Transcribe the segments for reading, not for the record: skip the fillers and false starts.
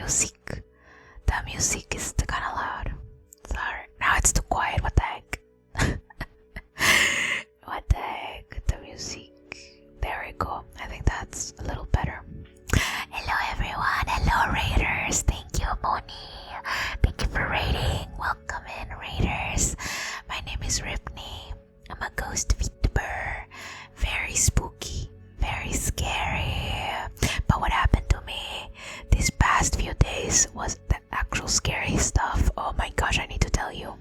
music. The music is kind of loud. Sorry. Now it's too quiet. What the heck? What the heck? The music. There we go. I think that's a little better. Hello everyone. Hello Raiders. Thank you, Moni. Thank you for raiding. Welcome in, Raiders. My name is Ripney. I'm a ghost VTuber. Very spooky. Very scary. But what happened to me these past few days was the actual scary stuff. Oh my gosh, I need to tell you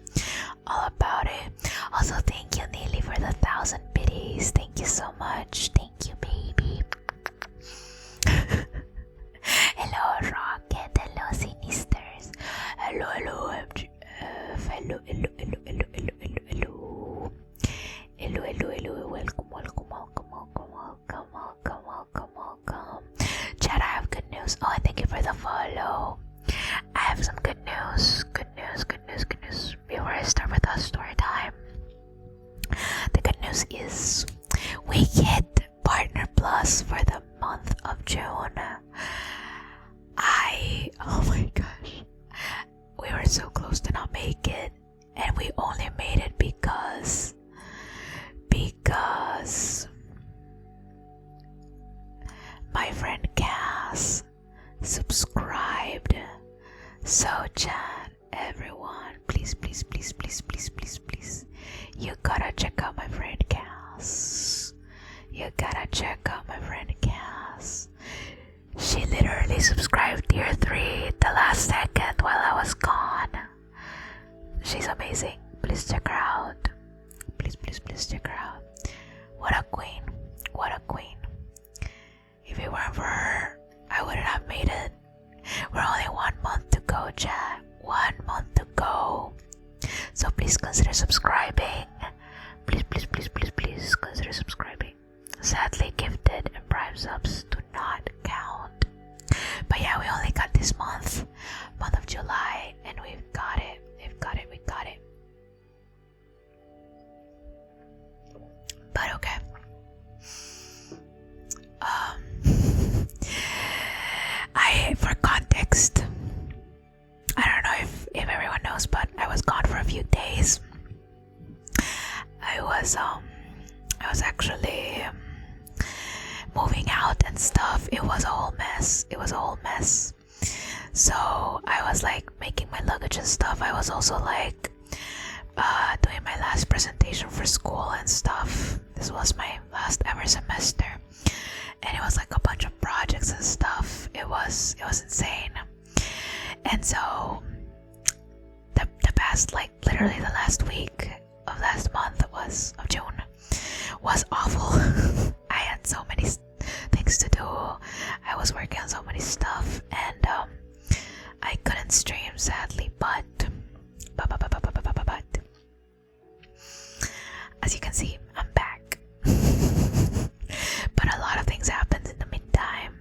all about it. Also, thank you, Neely, for the 1,000 biddies. Thank you so much. Thank you, baby. Hello, Rocket. Hello, Sinisters. Hello, hello, MGF. Hello, hello, hello, hello, hello, hello, hello. Hello, hello, hello. Welcome, welcome, welcome, welcome, welcome, welcome, welcome, welcome. Chat, I have good news. Oh, and thank you for the follow. I have some good news. Good news, good news, good news. Before I start with our story time, the good news is we hit Partner Plus for the month of June. Oh my gosh, we were so close to not make it, and we only made it because my friend Cass subscribed. So chat, everyone, please, please, please, please, please, please, please, you gotta check out my friend Cass. You gotta check out my friend Cass. She literally subscribed tier 3 the last second while I was gone. She's amazing. Please check her out. Please, please, please check her out. What a queen. What a queen. If it weren't for her, I wouldn't have made it. We're only 1 month to go, chat. 1 month to go. So please consider subscribing. Please, please, please, please, please consider subscribing. Sadly, gifted and prime subs do not count. But yeah, we only got this month of July, and we've got it. We've got it. We got it. But okay. For context, I don't know if everyone knows, but I was gone for a few days. I was actually moving out and stuff. It was a whole mess. So I was like making my luggage and stuff. I was also like doing my last presentation for school and stuff. This was my last ever semester, and it was like a bunch of projects and stuff. It was insane. And so the past, like literally the last week of last month of June was awful. I had so many things to do. I was working on so many stuff, and I couldn't stream, sadly, but as you can see, I'm back. But a lot of things happened in the meantime.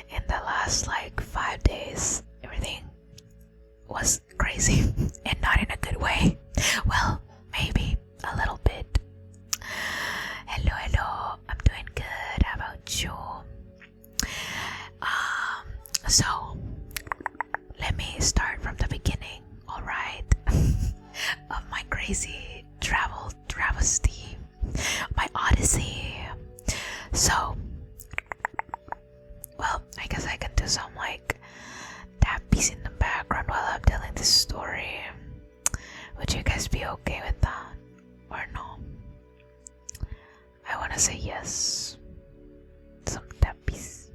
In the last like 5 days, everything was crazy, and not in a good way. Well, maybe a little bit. Hello, hello. I'm doing good. How about you? So let me start from the beginning, alright? Of my crazy travesty, my odyssey. So, well, I guess I can do some like tappies in the background while I'm telling this story. Would you guys be okay with that? Or no? I wanna say yes. Some tappies.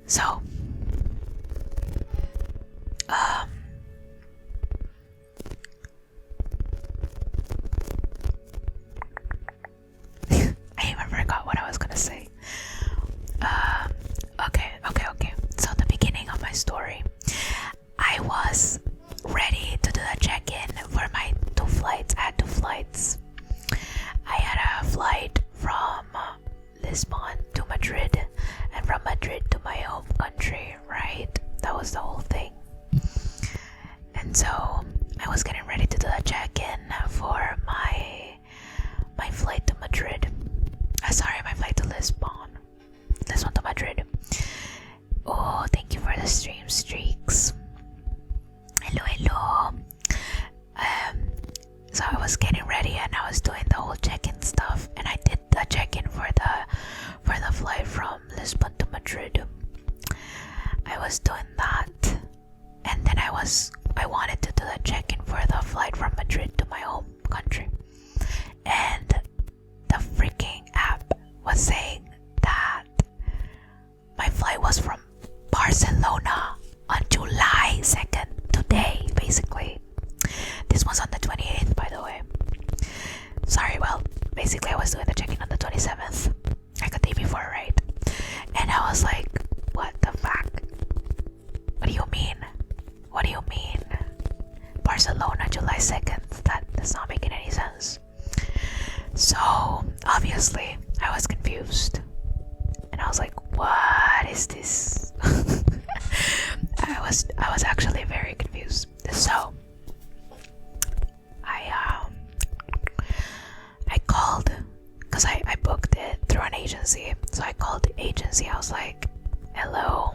So, I even forgot what I was gonna say. Okay. So the beginning of my story, I was ready to do the check-in for my 2 flights. I had 2 flights. I had a flight from Lisbon to Madrid, and from Madrid to my home country, right? That was the whole thing. And so I was getting ready to do the check-in for my flight to Madrid. My flight to Lisbon to Madrid. Oh, Madrid. I was doing that, and then I wanted to do the check-in for the flight from Madrid to my home country, and the freaking app was saying that my flight was from Barcelona on July 2nd, today basically. This was on the 28th, by the way. Sorry, well, basically I was doing the check-in on the 27th, like a day before, right? And I was like, what the fuck? What do you mean? What do you mean? Barcelona, July 2nd? That does not make any sense. So, obviously, I was confused. And I was like, what is this? I was actually very confused. So, I called, because I booked it through an agency. So I called the agency. I was like, hello?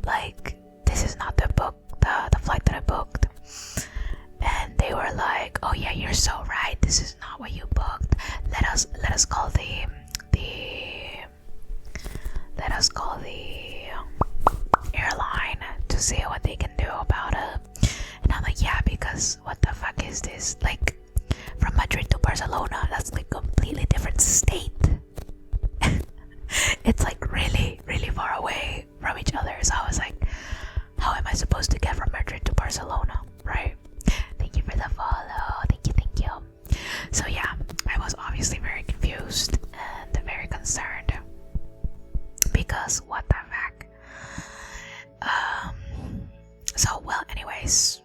Like, this is not the flight that I booked. And they were like, oh yeah, you're so right, this is not what you booked. Let us call the airline to see what they can do about it. And I'm like, yeah, because what the fuck is this? Like, from Madrid to Barcelona, that's like completely different state. It's like really, really far away from each other. So I was like, how am I supposed to get from Madrid to Barcelona, right? Thank you for the follow. Thank you. So yeah, I was obviously very confused and very concerned, because what the fuck? So well, anyways,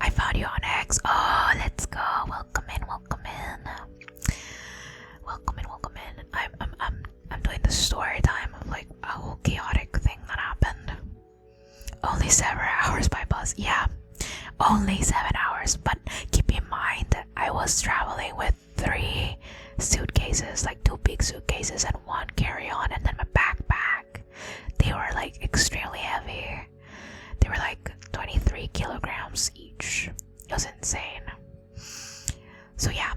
I found you on X. Oh, let's go. Welcome in. I'm doing the story time of like a whole chaotic thing that happened. Only 7 hours by bus. Yeah, only 7 hours. But keep in mind, I was traveling with 3 suitcases, like 2 big suitcases and 1 carry-on, and then my backpack. They were like extremely heavy. They were like 23 kilograms each. It was insane. So yeah,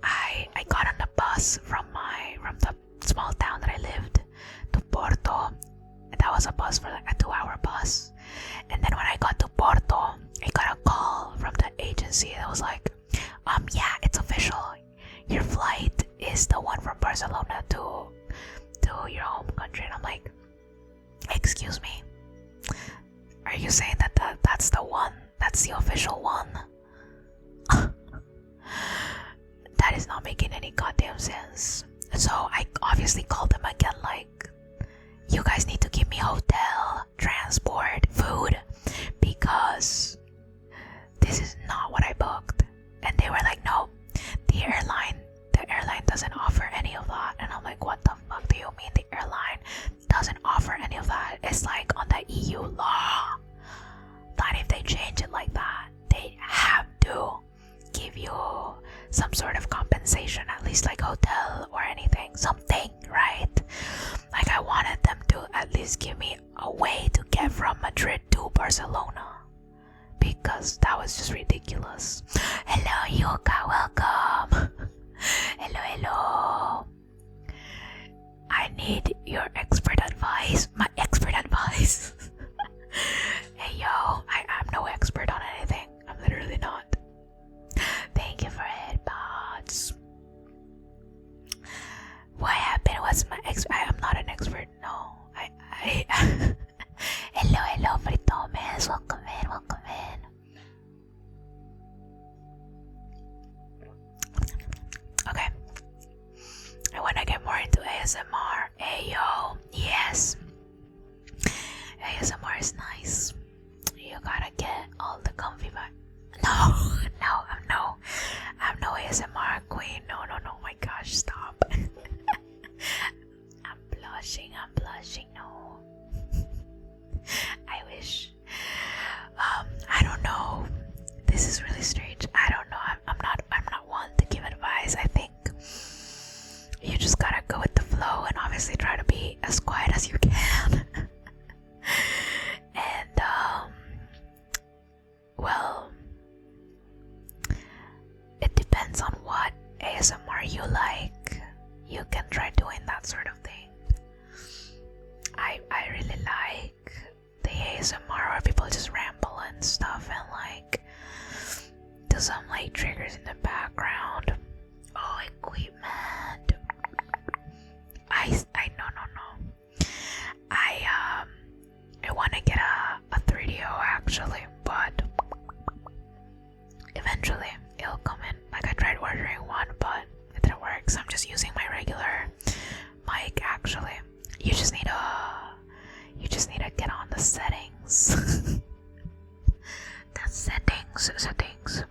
I got on the bus from the small town that I lived to Porto. And that was a bus for like a 2-hour bus. And then when I got to Porto, I got a call from the agency that was like, yeah, it's official. Your flight is the one from Barcelona to your home country. And I'm like, excuse me, are you saying that's the one? That's the official one? That is not making any goddamn sense. So I obviously called them again, like, you guys need to give me hotel, transport, food, because this is not what I booked. And they were like, no, the airline doesn't offer any of that. And I'm like, what the fuck do you mean the airline doesn't offer any of that? It's like on the EU law that if they change it like that, they have to give you some sort of compensation, at least like hotel or anything, something, right? Like, I wanted them to at least give me a way to get from Madrid to Barcelona, because that was just ridiculous. Hello, Yuka, welcome. Hello. I need your expert advice. My expert advice. Hey yo, I'm no expert on anything. I'm literally not. Thank you for headbuds. What happened? What's my I'm not an expert. No. I Hello, Fritomes. Welcome in. you like, you can try doing that sort of thing. I really like the ASMR where people just ramble and stuff and like do some like triggers in the background. Oh, equipment. No. I want to get a 3DO actually, but eventually it'll come in. Like I tried ordering one, but it didn't work, so I'm just using my regular mic actually. You just need to get on the settings. The settings.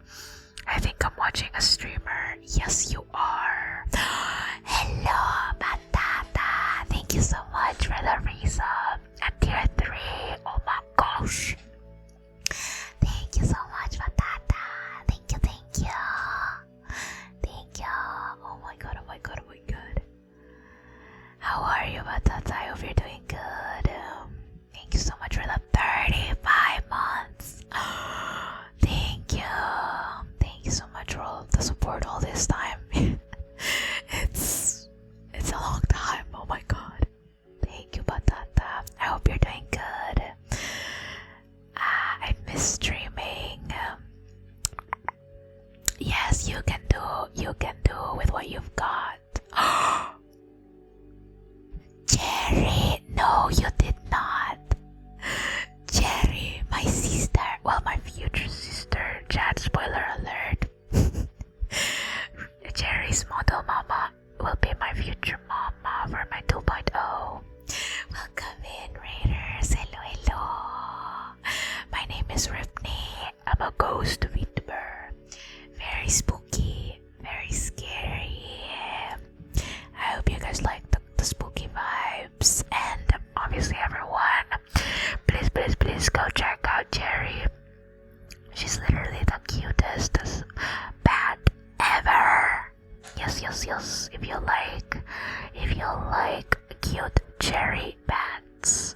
I think I'm watching a streamer. Yes, you are. Hello, Batata. Thank you so much for the resub at tier 3. Oh my gosh. Thank you so much, Batata. Thank you. Oh my god. How are you, Batata? I hope you're doing good. Thank you so much for the 35 months. Thank you so much for all the support all this time. It's a long time. Oh my god. Thank you, Batata. I hope you're doing good. I miss streaming. Yes, you can do with what you've got. Jerry, no, you did not. Jerry, my sister, well, my future sister, chat spoiler alert. Jerry's model mama will be my future mama for my 2.0. Welcome in, Raiders. Hello. My name is Ripney. I'm a ghost VTuber. Very spooky, very scary. I hope you guys like the spooky vibes, and obviously everyone, please go check out Jerry. She's literally the cutest bat ever. Yes. If you like cute Jerry bats,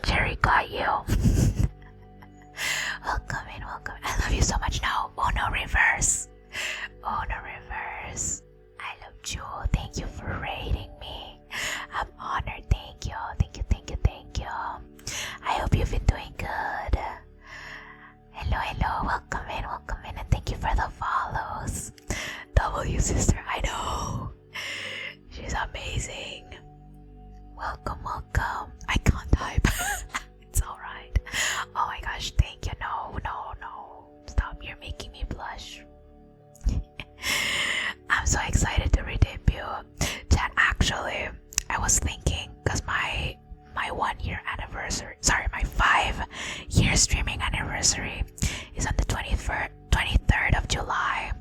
Jerry got you. Welcome. I love you so much. No, oh no, reverse. I love you. Thank you for rating me. I'm honored. Thank you. I hope you've been doing good. Hello. Welcome in, and thank you for the follows. W sister, I know. She's amazing. Welcome. I can't type. It's alright. Oh my gosh, thank you. No. Stop, you're making me blush. I'm so excited to re-debut. Chat, actually, I was thinking, because my 1 year anniversary, sorry, my 5 year streaming anniversary is on the 23rd of July.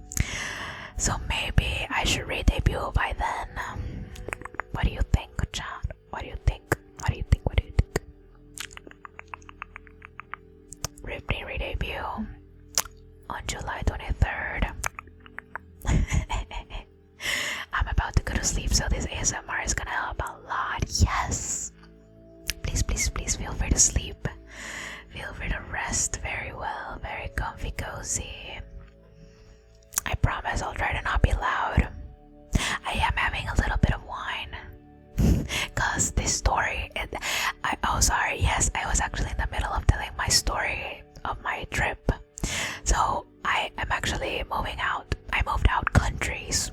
So maybe I should re-debut by then. What do you think, chat? What do you think? Ripley re-debut on July 23rd. I'm about to go to sleep, so this ASMR is gonna help a lot. Yes. Please feel free to sleep. Feel free to rest very well, very comfy, cozy. I promise I'll try to not be loud. I am having a little bit of wine. Cause this story, yes, I was actually in the middle of telling my story of my trip. So I am actually moving out. I moved out countries,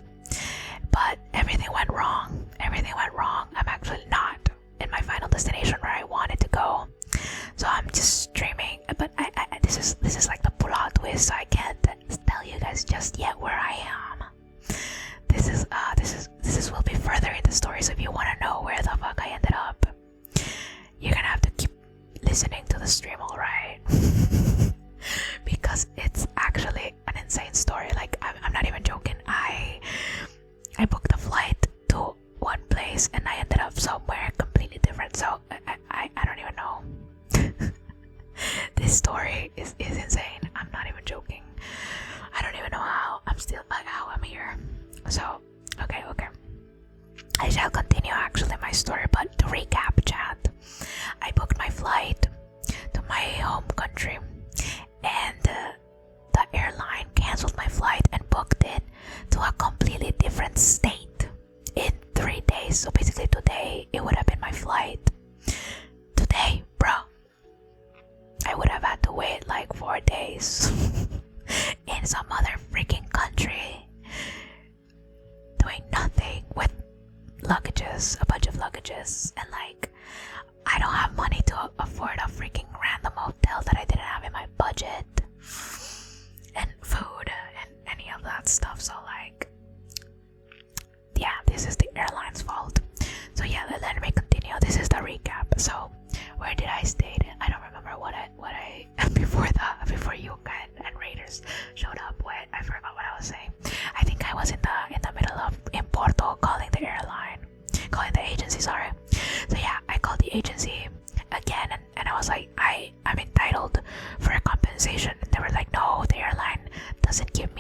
but everything went wrong. I'm actually not in my final destination where I wanted to go. So I'm just streaming, but this is like the plot twist, so I can't tell you guys just yet where I am. This is will be further in the story, so if you want to know where the fuck I ended up, you're gonna have to keep listening to the stream, alright? Because it's actually an insane story. Like, I'm not even joking. I booked a flight to one place and I ended up somewhere completely different, so I don't even know. This story is insane. I'm not even joking. I don't even know how I'm here. So okay. I shall continue actually my story, but to recap, chat, I booked my flight to my home country, and the airline canceled my flight and booked it to a completely different luggages, a bunch of luggages, and like I don't have money to afford a freaking random hotel that I didn't have in my budget, and food and any of that stuff. So like, yeah, this is the airline's fault. So yeah, let me continue. This is the recap. So where did I stay? I don't remember what I before you guys and Raiders showed up. What I forgot what I was saying. I think I was in the middle of in Porto calling the agency. Sorry. So yeah, I called the agency again, and I was like, I'm entitled for a compensation. And they were like, no, the airline doesn't give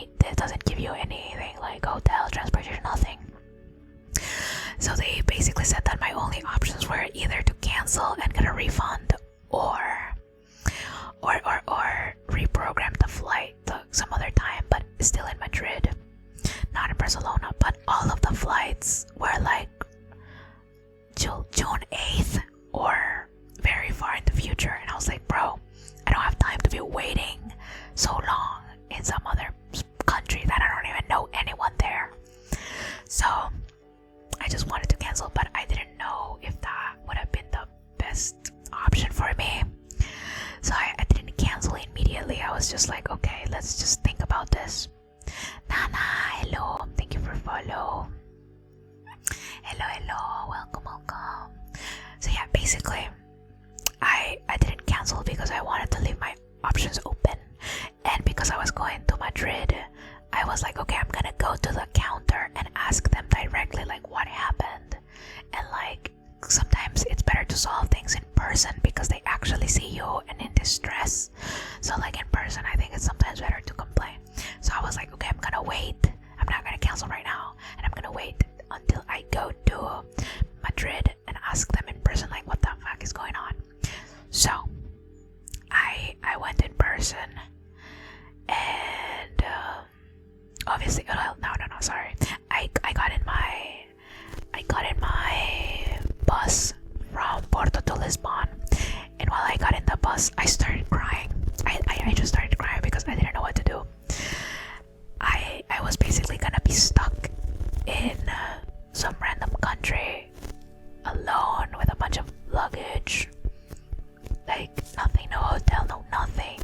you anything like hotel, transportation, nothing. So they basically said that my only options were either to cancel and get a refund or reprogram the flight some other time, but still in Madrid, not in Barcelona. But all of the flights were like June 8th or very far in the future, and I was like, bro, I don't have time to be waiting so long in some other country that I don't even know anyone there. So I just wanted to cancel, but I didn't know if that would have been the best option for me. So I didn't cancel immediately. I was just like, okay, let's just think about this. Nana, hello, thank you for follow. Hello, welcome. So yeah, basically I didn't cancel because I wanted to leave my options open, and because I was going to Madrid, I was like, okay, I'm gonna go to the counter and ask them directly like what happened. And like sometimes it's better to solve things in person because they actually see you and in distress. So like in person, I think it's sometimes better to complain. So I was like, okay, I'm gonna wait. I'm not gonna cancel right now, and I'm gonna wait until I go to Madrid and ask them in person like what the fuck is going on. So I went in person, and obviously, sorry. I got in my bus from Porto to Lisbon, and while I got in the bus, I started crying. I just started crying because I didn't know what to do. I was basically gonna be stuck in some random country alone with a bunch of luggage, like nothing, no hotel, no nothing,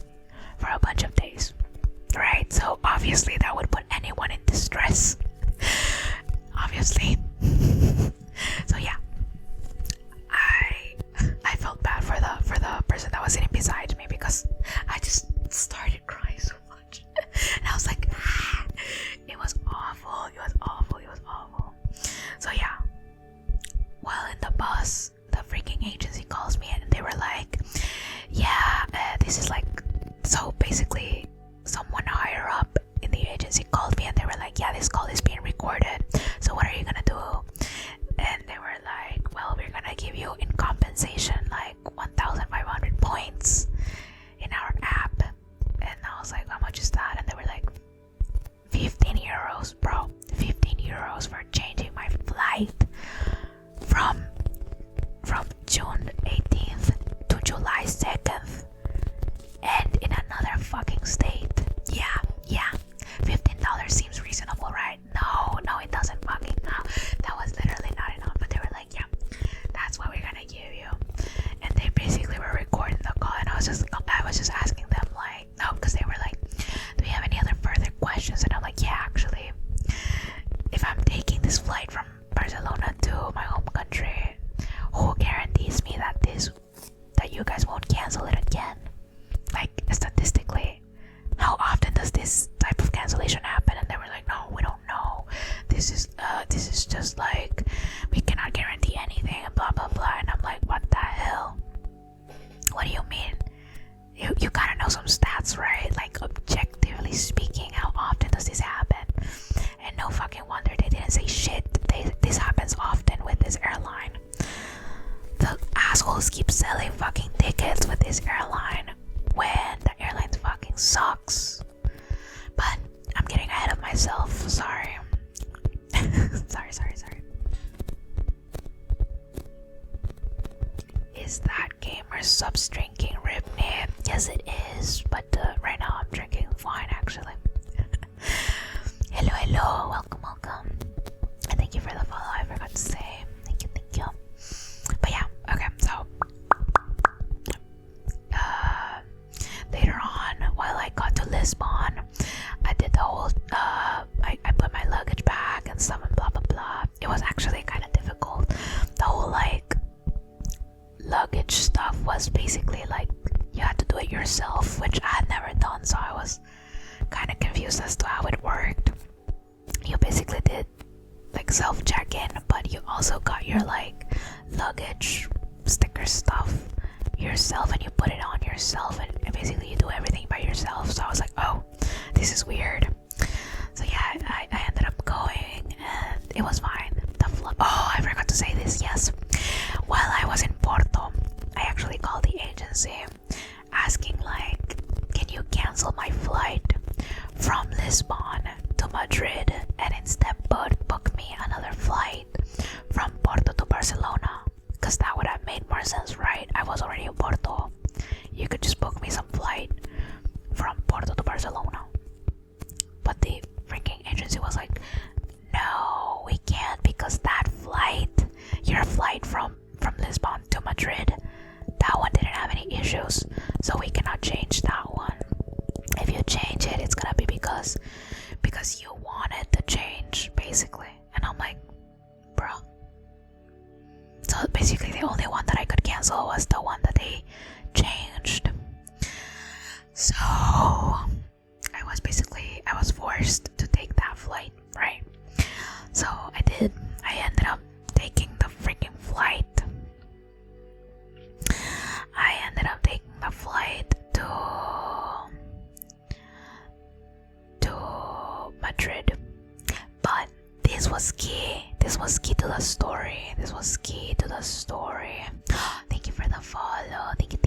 for a bunch of days, right? So obviously that would put anyone in distress. Obviously. So yeah, I felt bad for the person that was sitting beside me because I just started crying so much, and I was like, it was awful. So yeah, while in the bus, the freaking agency calls me, and they were like, yeah, this is like, so basically someone higher up in the agency called me, and they were like, yeah, this call is being recorded, so what are you gonna do? And they were like, well, we're gonna give you in compensation like 1,500 points in our app. And I was like, how much is that? And they were like, 15 euros, bro. 15 euros for changing my flight from June 18th to July 2nd, and in another fucking state. Yeah, $15 seems reasonable, right? No, it doesn't fucking. No, that was literally not enough. But they were like, yeah, that's what we're gonna give you. And they basically were recording the call, and I was just asking them like, no, because they were like, do you have any other further questions? And I'm like, yeah, actually, if I'm taking this flight from Barcelona to my home country, who guarantees me that you guys won't cancel it again? Like, statistically, how often does this type of cancellation happen? And they were like, no, we don't know. This is just like, we cannot guarantee anything, and blah blah blah. And I'm like, what the hell? What do you mean? You gotta know some stats, right? Like, objectively speaking, how often does this happen? And no fucking wonder they didn't say shit. This happens often with this airline. The assholes keep selling fucking tickets with this airline when the airline fucking sucks. But I'm getting ahead of myself. Sorry. sorry. Is that gamer subs drinking Ribney? Yes, it is. But right now I'm drinking wine, actually. Hello, welcome. And thank you for the follow. I forgot to say. was actually kind of difficult. The whole like luggage stuff was basically like you had to do it yourself, which I had never done, so I was kind of confused as to how it worked. You basically did like self-check-in, but you also got your like luggage sticker stuff yourself, and you put it on yourself, and basically you do everything by yourself. So I was like, oh, this is weird. So yeah, I ended up going, and it was fine. Oh, I forgot to say this. Yes, while I was in Porto, I actually called the agency asking like, can you cancel my flight from Lisbon to Madrid and instead book me another flight from Porto to Barcelona, because that would have made more sense, right? I was already in Porto. You could just book me some flight from Porto to Barcelona. But the freaking agency was like, no, we can't, because that flight, your flight from Lisbon to Madrid, that one didn't have any issues, so we cannot change that one. If you change it, it's gonna be because you wanted to change, basically. And I'm like, bro. So basically the only one that I could cancel was the one that they changed. So I was forced to take that flight, right? So I did. I ended up taking the freaking flight. I ended up taking the flight to Madrid. But this was key. This was key to the story. This was key to the story. Thank you for the follow. Thank you.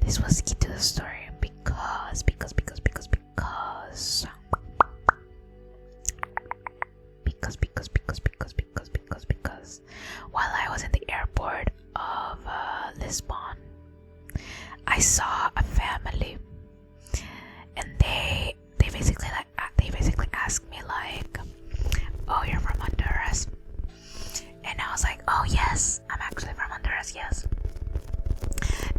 This was key to the story because while I was in the airport of Lisbon, I saw a family, and they basically asked me like, oh, you're from Honduras? And I was like, oh yes, I'm actually from Honduras, yes.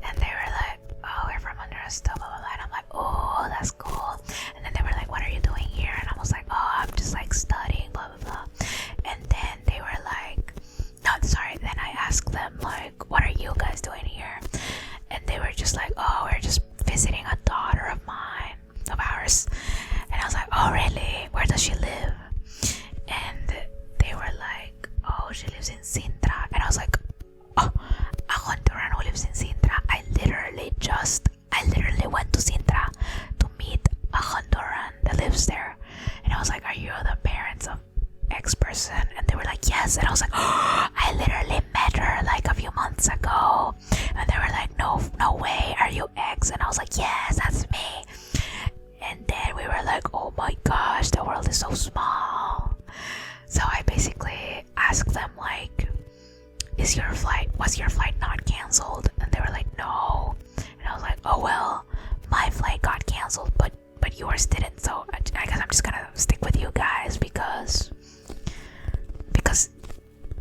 And they were like, oh, we're from Honduras too, blah blah blah. And I'm like, oh, that's cool. And then they were like, what are you doing here? And I was like, oh, I'm just like studying, blah blah blah. And then they were like, no, sorry. Then I asked them like, what are you guys doing here? And they were just like, oh, we're just visiting a daughter of ours. And I was like, oh really? Where does she live? And they were like, oh, she lives in Sintra. And I was like, oh, a Honduran who lives in Sintra. I literally went to Sintra to meet a Honduran that lives there. And I was like, are you the parents of X person? And they were like, yes. And I was like, oh, I literally met her like a few months ago. And they were like, no way, are you X? And I was like, yes, that's me. And then we were like, oh my gosh, the world is so small. So I basically asked them like, was your flight not cancelled? And they were like, no. And I was like, oh well, my flight got cancelled, but yours didn't. So I guess I'm just gonna stick with you guys because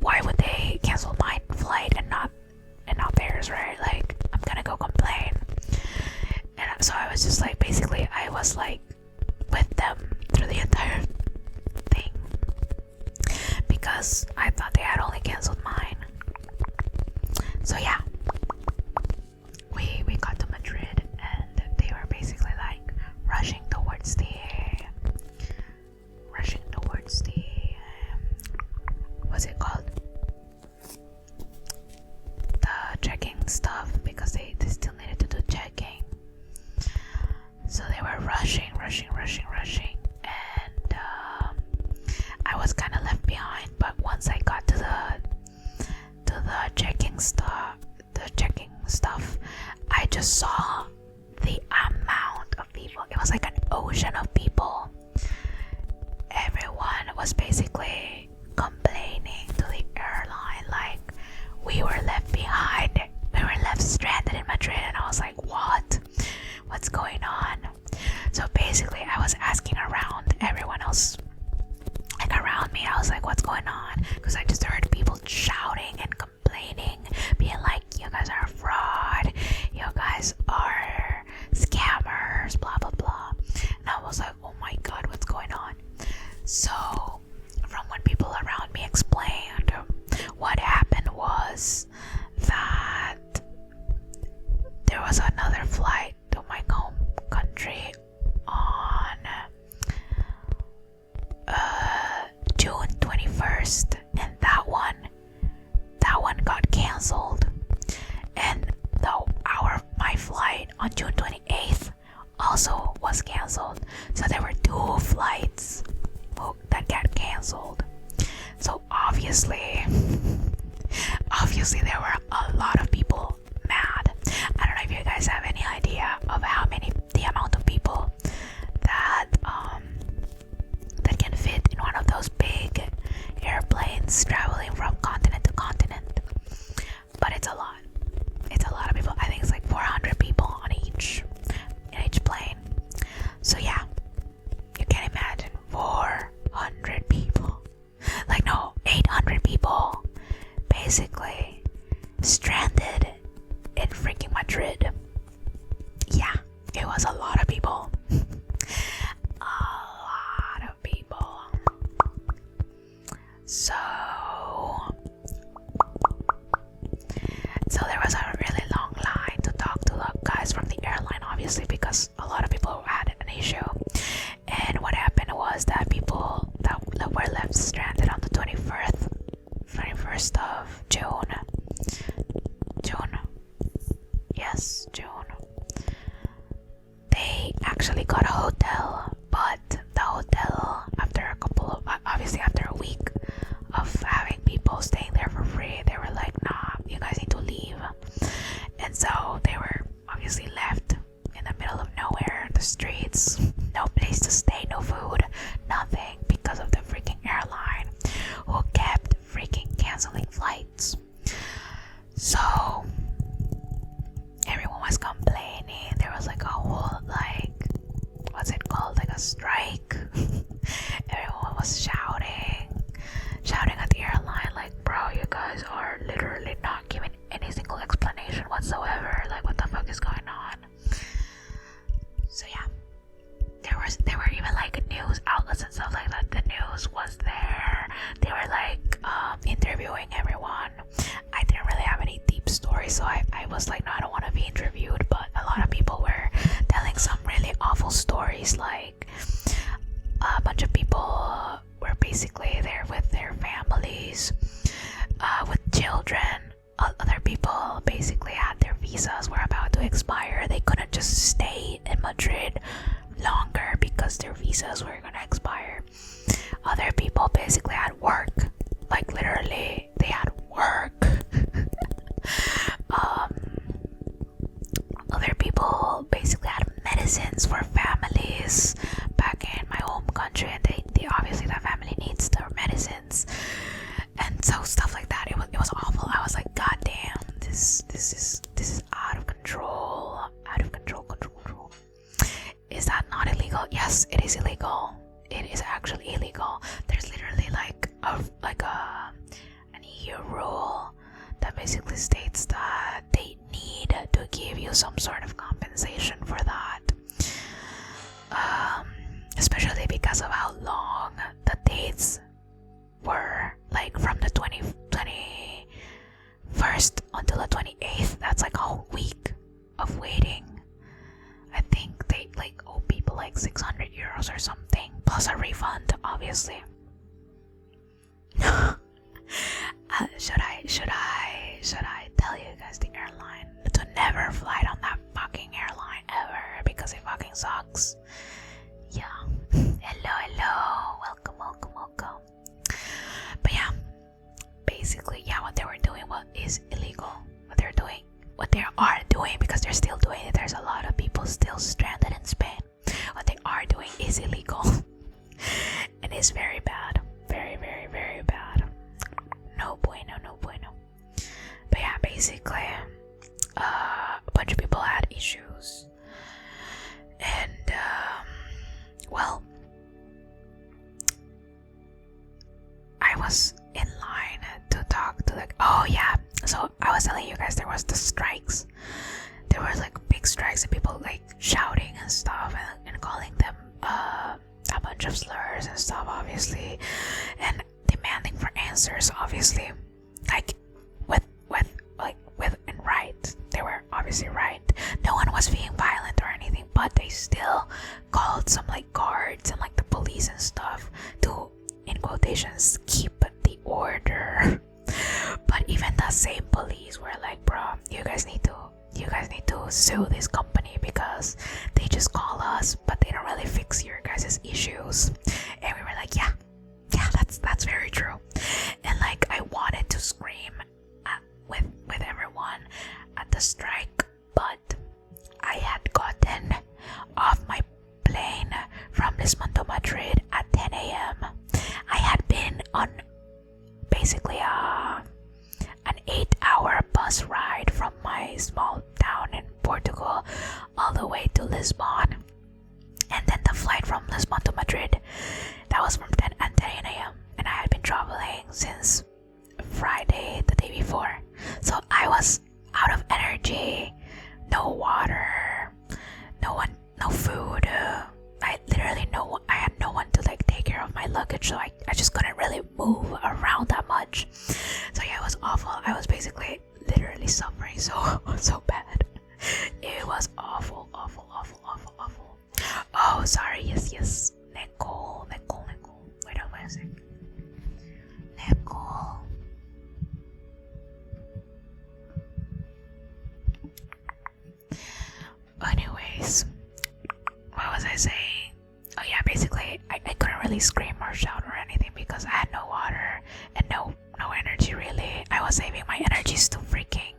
why would they cancel my flight and not theirs, right? Like, I'm gonna go complain. And so I was just like, basically I was like with them through the entire thing because I thought they had only cancelled mine. So yeah, we got to Madrid, and they were basically like rushing towards the what's it called? The checking stuff, because they still needed to do checking. So they were rushing, and I was kind of left behind. But once I got to the checking stuff, I just saw the amount of people. It was like an ocean of people. Everyone was basically complaining to the airline like we were left behind, we were left stranded in Madrid. And I was like, what's going on? So basically I was asking around everyone else, like around me. I was like, what's going on? Because I just heard people shouting and complaining, being like, you guys are fraud, you guys are scammers, blah blah blah. And I was like, oh my god, what's going on? So from when people around me obviously there were a lot of people mad. I don't know if you guys have any idea of the amount of people that that can fit in one of those big airplanes traveling from continent to continent. But it's a lot. It's a lot of people. I think it's like 400 people on in each plane. So yeah, you can imagine 400 people. Like no, 800 people basically stranded in freaking Madrid. Yeah, it was a lot of people. A lot of people. So there was a really long line to talk to the guys from the airline, obviously, because a lot of people had an issue. And what happened was that people that were left stranded on the 21st of June. They actually got a hotel, but the hotel, after a week of having people staying there for free, they were like, nah, you guys need to leave. And so they were obviously left in the middle of nowhere, the streets, no place to stay, no food, nothing, because of the freaking airline who kept freaking canceling flights. So everyone was complaining. There was like a whole, like, what's it called, like a strike. Everyone was shouting at the airline, like, bro, you guys are literally not giving any single explanation whatsoever. Like, what the fuck is going on? So yeah, there were even like news outlets and stuff like that. The news was there. They were like interviewing everyone. I didn't really have any deep stories, so I was like, no, I don't want to be interviewed. But a lot of people were telling some really awful stories. Like a bunch of people were basically there with their families, with children. Other people basically had their visas were about to expire. They couldn't just stay in Madrid longer because their visas were gonna expire. Other people basically had work, like literally they had work. Other people basically had medicines for families back in my home country, and they obviously that family needs their medicines, and so stuff like that. It was awful. I was like, god damn, this is out of control. Control. Is that not illegal? Yes, it is illegal. It is actually illegal. There's literally like an EU rule that basically states that they need to give you some sort of compensation for that. Especially because of how long the dates were, like from the 21st until the 28th. That's like a whole week of waiting. I think they like owe people like 600 euros or something, plus a refund, obviously. Should I tell you guys the airline to never fly on that fucking airline ever, because it fucking sucks. Yeah. Hello. Welcome. But yeah, basically, yeah, what they were doing is illegal. What they are doing, because they're still doing it. There's a lot of people still stranded in Spain. What they are doing is illegal. And it's very bad. Very, very, very bad. No bueno. But yeah, basically, a bunch of people had issues. And, well, I was in line to talk to so I was telling you guys there was the strikes. There was like big strikes and people like shouting and stuff and calling them a bunch of slurs and stuff, obviously, and demanding for answers, obviously, like with and right. They were obviously right. No one was being violent or anything, but they still called some like guards and like the police and stuff to, in quotations, keep the order. But even the same police were like, bro, you guys need to sue this company because they just call us, but they don't really fix your guys' issues. And we were like, yeah, that's very true. And like basically an 8-hour bus ride from my small town in Portugal all the way to Lisbon. And then the flight from Lisbon to Madrid, that was from 10 a.m. And I had been traveling since Friday, the day before. So I was out of energy, no water, no food. I had no one to like take care of my luggage, so I just couldn't really move around that much. So yeah, it was awful. I was basically literally suffering so bad. It was awful. Oh, sorry. Yes. Nicole. Wait a second. Nicole. Anyways, what was I saying? Oh yeah, basically I couldn't really scream or shout or anything because I had no water and no energy really. I was saving my energies to freaking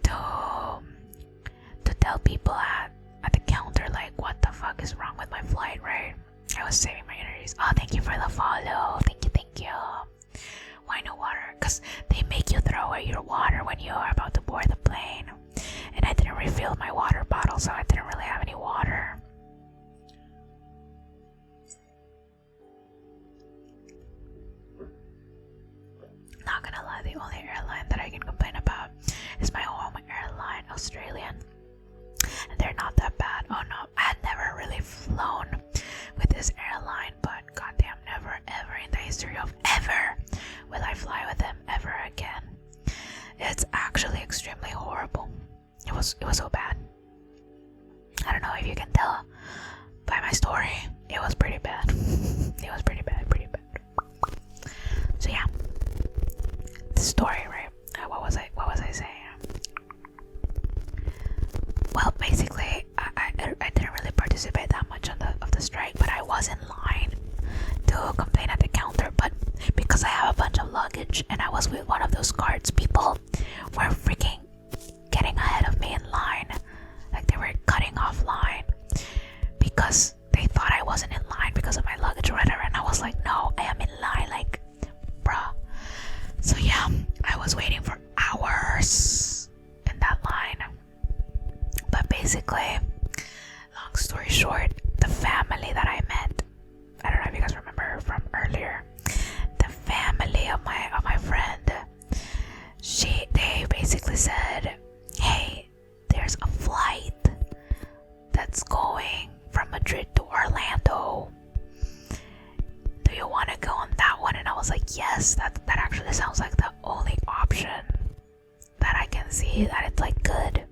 to tell people at the counter like what the fuck is wrong with my flight, right? I was saving my energies. Oh, thank you for the follow. Thank you. Why no water? Because they make you throw away your water when you are about to board the plane. And I didn't refill my water bottle, so I didn't really have any water. Not gonna lie, the only airline that I can complain about is my home airline, Australian. And they're not that bad. Oh no, I had never really flown with this airline, but goddamn, never ever in the history of ever will I fly with them ever again. It's actually extremely horrible. It was so bad. I don't know if you can tell by my story. It was pretty bad. It was pretty bad. So yeah, the story, right? What was I saying? Well, basically, I didn't really participate that much of the strike, but I was in line to complain at the counter. But because I have a bunch of luggage and I was with one of those carts, people were freaking getting ahead of me in line. Like they were cutting off line because they thought I wasn't in line because of my luggage or whatever. And I was like, no, I am in line, like, bruh. So yeah, I was waiting for hours in that line. But basically, long story short, the family that I met, I don't know if you guys remember from earlier, the family of my friend, they basically said, hey, there's a flight that's going from Madrid to Orlando. Do you want to go on that one? And I was like, yes, that actually sounds like the only option that I can see that it's like good,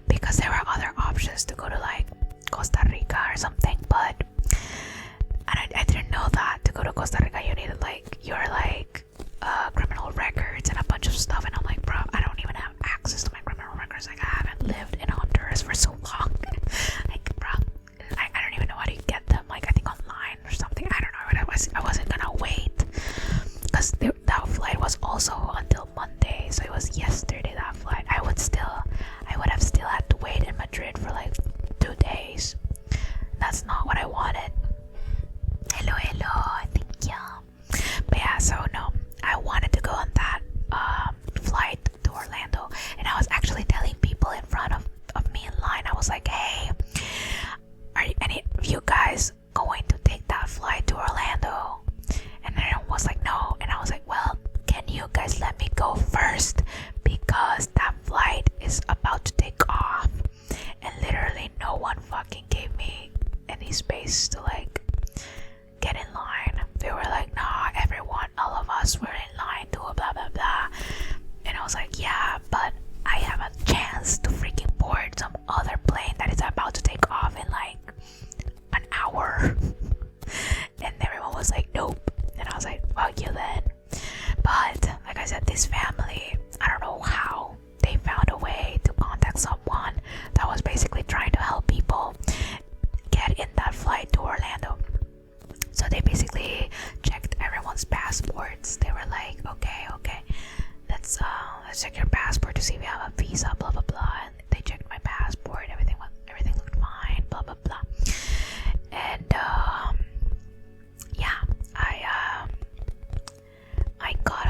because there were other options to go to like Costa Rica or something, but I didn't know that to go to Costa Rica you needed like your criminal records and a bunch of stuff, and I'm like, bro, I don't even have access to my criminal records. Like, I haven't lived in Honduras for so long. Like, bro, I don't even know how to get them. Like, I think online or something. I don't know. I wasn't gonna wait because that flight was also until Monday, so it was yesterday that flight. I would have still had to wait in Madrid for like 2 days. That's not what I wanted. Hello, thank you. But yeah, so no, I wanted to go on that flight to Orlando, and I was actually telling people in front of me in line. I was like, hey, are any of you guys going to take that flight to Orlando? And everyone was like, no. And I was like, well, can you guys let me go first, because that flight is about to take off. And literally no one fucking gave me any space to like get in line. They were like, nah, everyone, all of us were in line to blah blah blah. And I was like, yeah, but I have a chance to freaking board some other plane that is about to take off in like an hour. And everyone was like, nope. And I was like, fuck you then. But like I said, this family, I don't know how they found a way to contact someone that was basically trying to help people get in that flight to Orlando. So they basically checked everyone's passports. They were like, okay, let's check your passport to see if you have a visa, blah blah blah. And they checked my passport. Everything looked fine, blah blah blah. And yeah, I got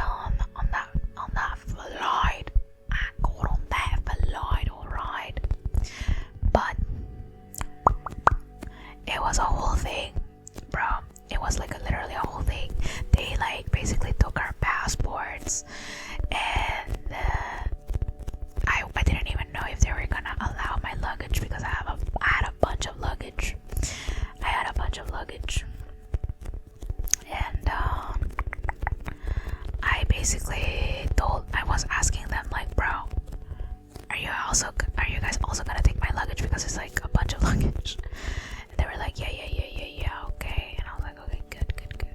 basically I was asking them like, bro, are you guys also gonna take my luggage because it's like a bunch of luggage? And they were like, yeah, okay. And I was like, okay, good.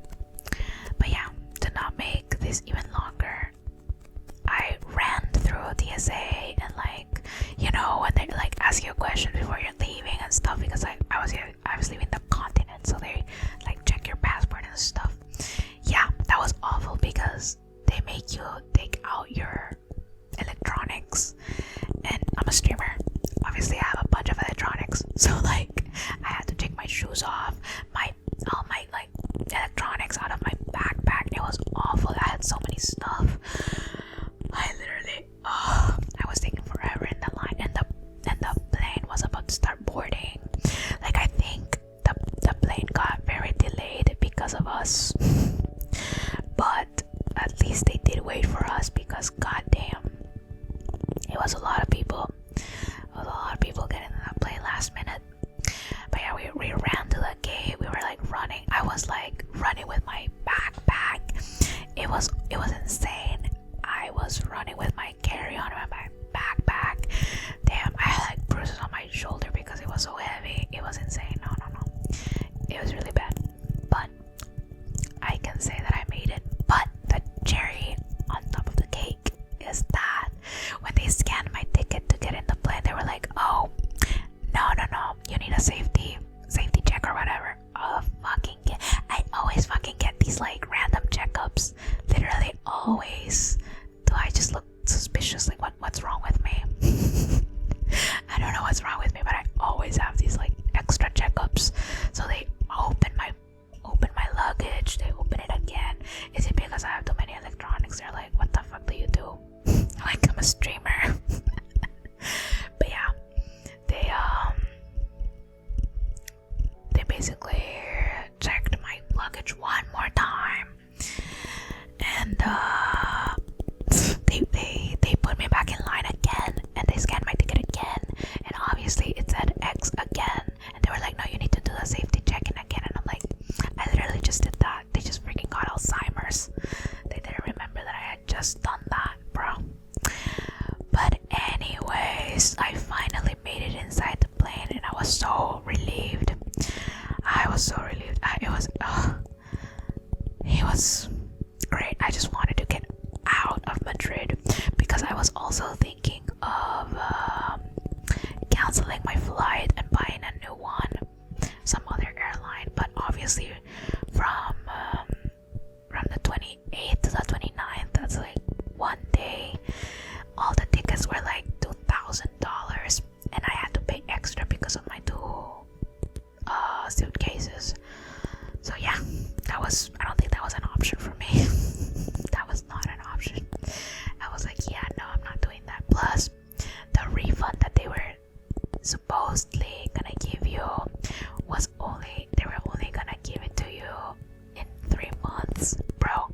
But yeah, to not make this even longer, I ran through TSA and like, you know, when they like ask you a question before you're leaving and stuff, because I was leaving the continent, so they like check your passport and stuff. Yeah, that was awful because they make you take out your electronics, and I'm a streamer. Obviously, I have a bunch of electronics, so like I had to take my shoes off, all my like electronics out of my backpack. It was awful. I had so many stuff. I literally, I was taking forever in the line, and the plane was about to start boarding. Like I think the plane got very delayed because of us, but at least they did wait for us because goddamn, it was a lot of people. There was a lot of people getting in that plane last minute. But yeah, we ran to the gate. We were like running. I was like running with my backpack. It was insane. I was running with my carry-on and my backpack. Damn, I had like bruises on my shoulder because it was so heavy. It was insane. No. It was really bad. But I can say that I made it. But the cherry on top of the cake is that when they scanned my ticket to get in the plane, they were like, oh, no, you need a safety check or whatever. I always fucking get these like random checkups. Literally always. Do I just look suspicious? Like what's wrong with me? I don't know what's wrong with me, but I always have these like extra checkups. So they open my luggage, they open it again. Is it because I have too many electronics? They're like, what the fuck do you do? Like I'm a streamer. But yeah, they basically checked my luggage one more time, and they put me back in line again, and they scanned my ticket again, and obviously it said X again, and they were like, no, you need to do the safety check-in again. And I'm like, I literally just did that. They just freaking got Alzheimer's. They didn't remember that I had just done that, bro. But anyways, I finally made it inside the plane, and I was so relieved. It was great. I just wanted to get out of Madrid because I was also thinking of canceling my flight and buying a new one, some other airline. But obviously from the 28th to the 29th, that's like one day, all the tickets were like $2,000, and I had to pay extra because of my two suitcases. So yeah, I don't think that was an option for me. That was not an option. I was like, yeah, no, I'm not doing that. Plus, the refund that they were supposedly gonna give you they were only gonna give it to you in 3 months. Bro,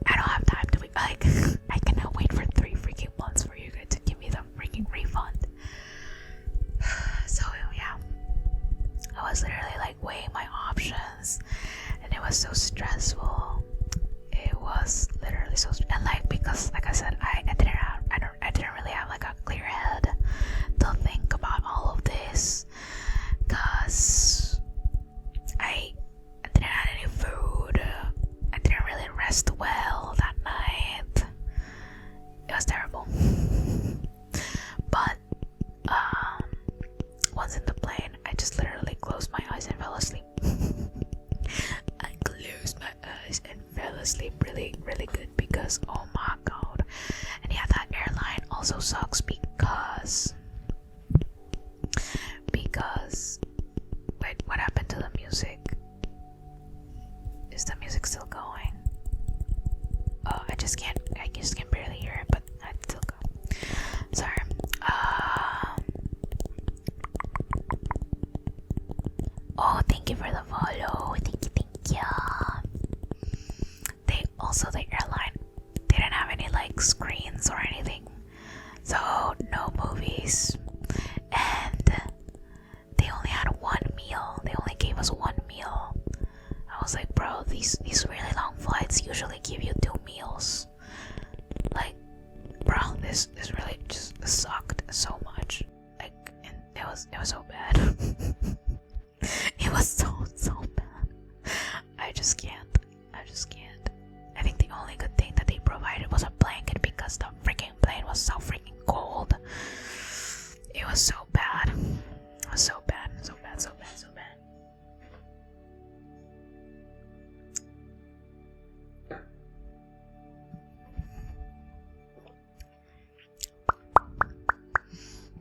I don't have time to be like, I cannot wait for 3 freaking months for you guys to give me the freaking refund. So yeah, I was literally like weighing my options, and it was so stressful. It was literally so and like, because like I said, I didn't really have like a clear head to think about all of this, because I didn't have any food. I didn't really rest well that night. It was terrible. But once in the plane, I just literally closed my eyes and fell asleep. I closed my eyes and fell asleep really, really good because, oh my god. And yeah, that airline also sucks because wait, what happened to the music? Is the music still going? Oh, I just can't barely hear it, but it's still going. Sorry. Oh, thank you for the follow. Thank you. The airline didn't have any like screens or anything, so no movies, and they only had one meal. They only gave us one meal. I was like, bro, these really long flights flights usually give you 2 meals. Like, bro, this really just sucked so much. Like, and it was so bad. It was so bad. I just can't. I think the only good thing that they provided was a blanket because the freaking plane was so freaking cold. It was so bad. It was so bad.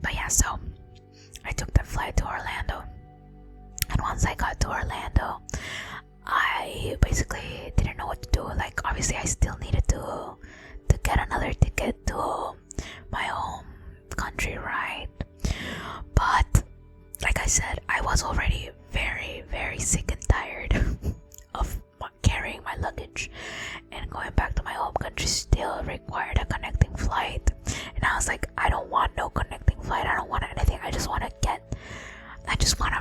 But yeah, so I took the flight to Orlando. And once I got to Orlando, I basically didn't know what to do. Like, obviously I still needed to get another ticket to my home country, right? But like I said, I was already very sick and tired of carrying my luggage, and going back to my home country still required a connecting flight. And I was like, I don't want no connecting flight. I don't want anything. I just want to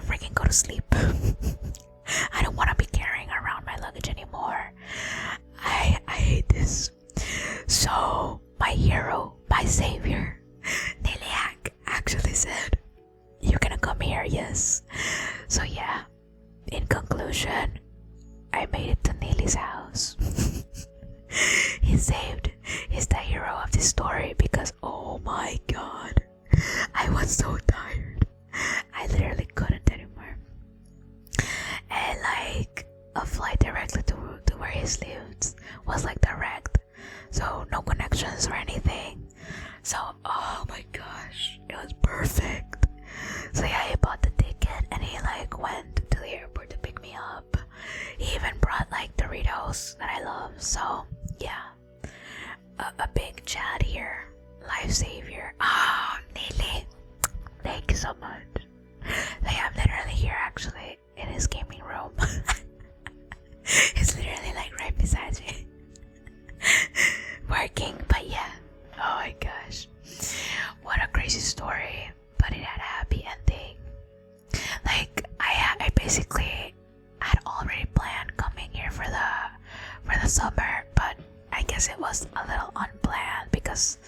freaking go to sleep. I don't want to be carrying around my luggage anymore. I hate this. So my hero, my savior, Niliak, actually said, "You're gonna come here, yes." So yeah, in conclusion, I made it to Nili's house. He's the hero of this story because, oh my god, I was so tired. I literally couldn't anymore. And like, a flight directly to where he lives was like direct, so no connections or anything. So, oh my gosh, it was perfect. So yeah, he bought the ticket and he like went to the airport to pick me up. He even brought like Doritos that I love. So yeah, a big chat here, life savior. Oh, Nili, thank you so much. Like, I'm literally here actually in his gaming room. He's literally like right beside me, working. But yeah, oh my gosh, what a crazy story, but it had a happy ending. Like, I basically had already planned coming here for the summer, but I guess it was a little unplanned because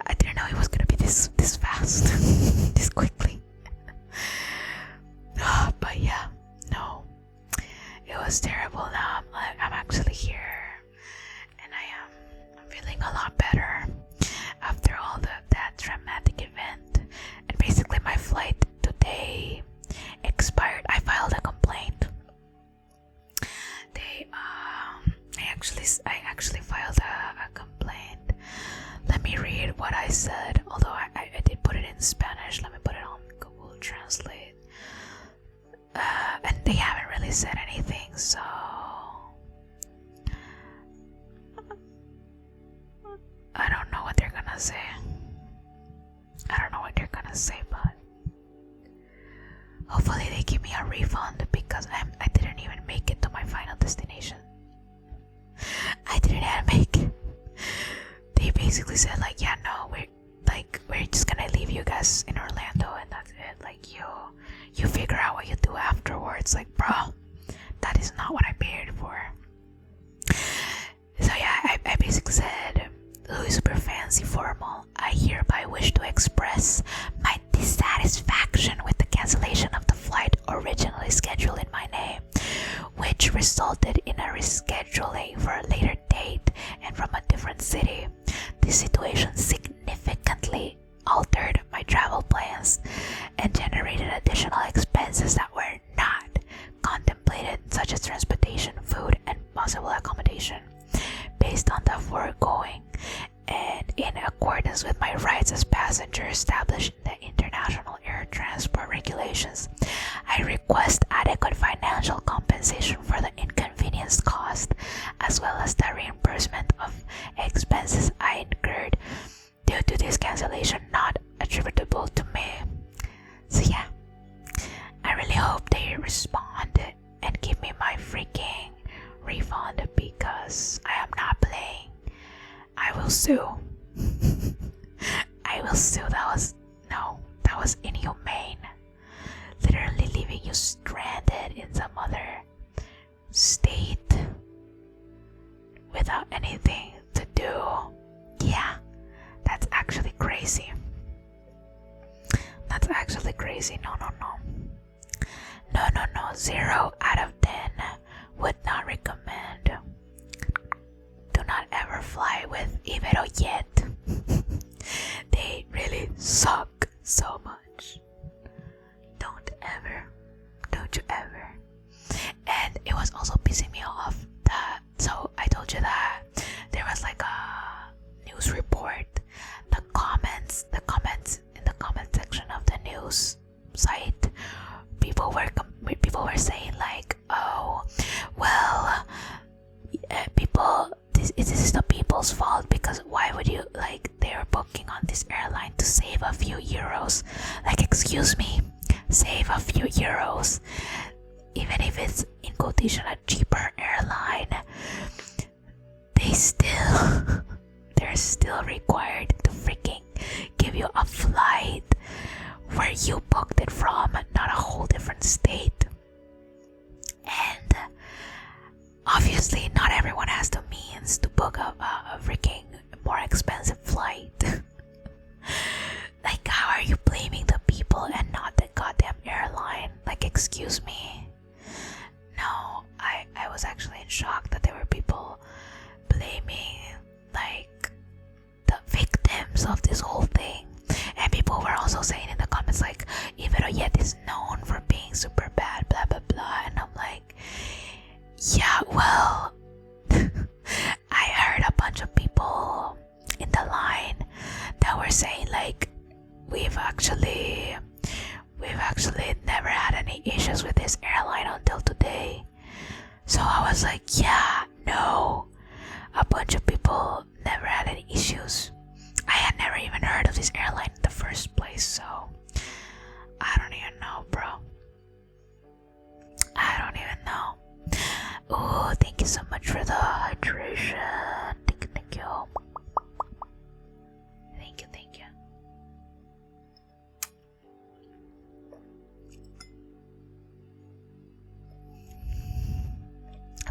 I didn't know it was gonna be this fast, this quickly. But yeah, no, it was terrible. Now I'm actually here, and I'm feeling a lot better after all that dramatic event. And basically, my flight today expired. I filed a complaint. I actually filed a complaint. Let me read what I said. Although I did put it in Spanish. Let me put it on Google Translate. And they haven't really said anything, so I don't know what they're gonna say. But hopefully they give me a refund because I didn't even make it to my final destination. I didn't even make it. They basically said like, yeah, no, we're just gonna leave you guys in Orlando and that's it. Like, you figure out what you do afterwards. Like, bro, that is not what I paid for. So yeah, I basically said, Louis super fancy formal, I hereby wish to express my dissatisfaction with the cancellation of the flight originally scheduled in my name, which resulted in a rescheduling for a later date and from a different city. This situation significantly altered my travel plans and generated additional expenses that were not contemplated, such as transportation, food, and possible accommodation. Based on the foregoing, and in accordance with my rights as passenger established in the International Air Transport Regulations, I request adequate financial compensation for the inconvenience caused, as well as the reimbursement of expenses I incurred due to this cancellation not attributable to me. So yeah, I really hope they respond and give me my freaking refund because I am not playing. I will sue. I will sue. That was inhumane. Literally leaving you stranded in some other state without anything to do. Yeah, that's actually crazy. That's actually crazy. No. 0 out of 10 would not recommend. Do not ever fly with Ibero yet. They really suck so much. Don't you ever. And it was also pissing me off that, so I told you that there was like a news report. The comments in the comment section of the news site, people were saying like, oh, well, this is the people's fault, because why would you, like, they're booking on this airline to save a few euros. Like, excuse me, save a few euros, even if it's in quotation a cheaper airline, they're still required to freaking give you a flight where you booked it from, not a whole different state. And obviously not everyone has the means to book a freaking more expensive flight. Like, how are you blaming the people and not the goddamn airline? Like, excuse me. No, I was actually in shock that there were people blaming, like, the victims of this whole thing. And people were also saying in the comments like, Iberojet is known for being super bad, blah blah blah. And I'm like, yeah, well, I heard a bunch of people in the line that were saying like, we've actually never had any issues with this airline until today. So I was like, yeah, no, a bunch of people never had any issues. I had never even heard of this airline in the first place, so I don't even know, bro. I don't even know. Oh, thank you so much for the hydration. Thank you. Thank you.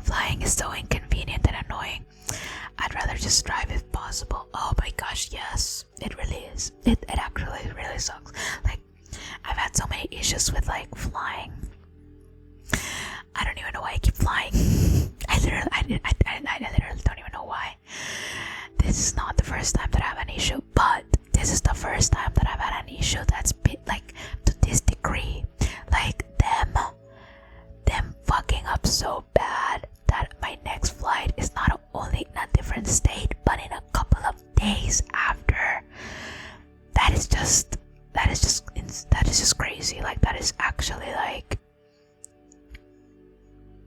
Flying is so inconvenient and annoying. I'd rather just drive if possible. Oh my gosh, yes. It really is. It actually really sucks. Like, I've had so many issues with like flying. I don't even know why I keep flying. I literally don't even know why. This is not the first time that I have an issue, but this is the first time that I've had an issue that's been like to this degree. Like them fucking up so bad that my next flight is not only in a different state, but in a couple of days after. That is just crazy. Like, that is actually like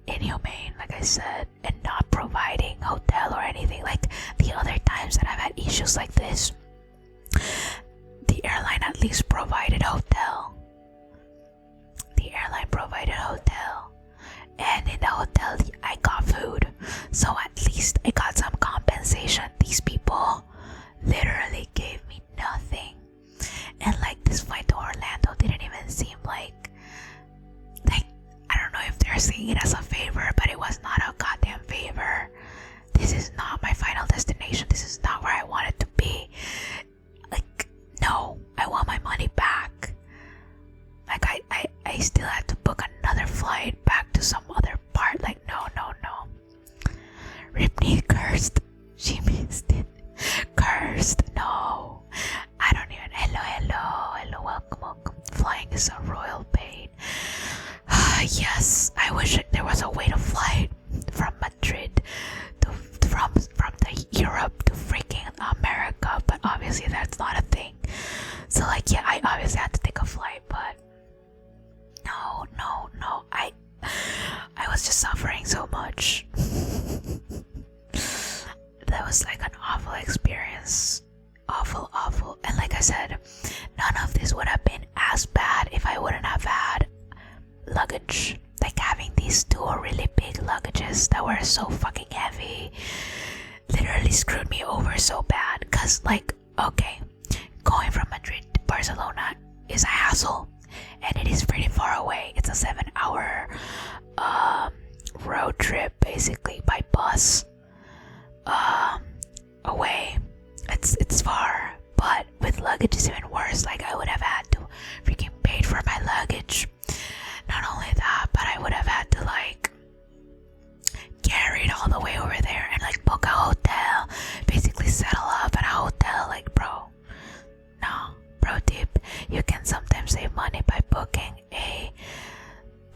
inhumane, like I said, and not providing hotel or anything. Like, the other times that I've had issues like this, the airline at least provided hotel. And in the hotel I got food, so at least I got some compensation. These people literally gave me nothing. And like, this flight to Orlando didn't even seem like I don't know if they're seeing it as a favor, but it was not a goddamn favor. This is not my final destination. This is not where I wanted to be. Like, no, I want my money back. Like, I still had to book another flight back to some other part. Like, no. Ripney cursed. She missed it. Cursed. No. I don't even. Hello. Welcome. Flying is a royal pain. Yes, I wish there was a way to fly from Madrid from the Europe to freaking America, but obviously that's not a thing. So like, yeah, I obviously had to take a flight, but no. I was just suffering so much. That was like an awful experience. Awful. And like I said, none of this would have been as bad if I wouldn't have had luggage. Like, having these two really big luggages that were so fucking heavy literally screwed me over so bad. Cause like, okay, going from Madrid to Barcelona is a hassle, and it is pretty far away. It's a 7-hour road trip basically by bus. luggage is even worse. Like, I would have had to freaking pay for my luggage. Not only that, but I would have had to like carry it all the way over there and like book a hotel, basically settle up at a hotel. Like, bro, no. Pro tip, you can sometimes save money by booking a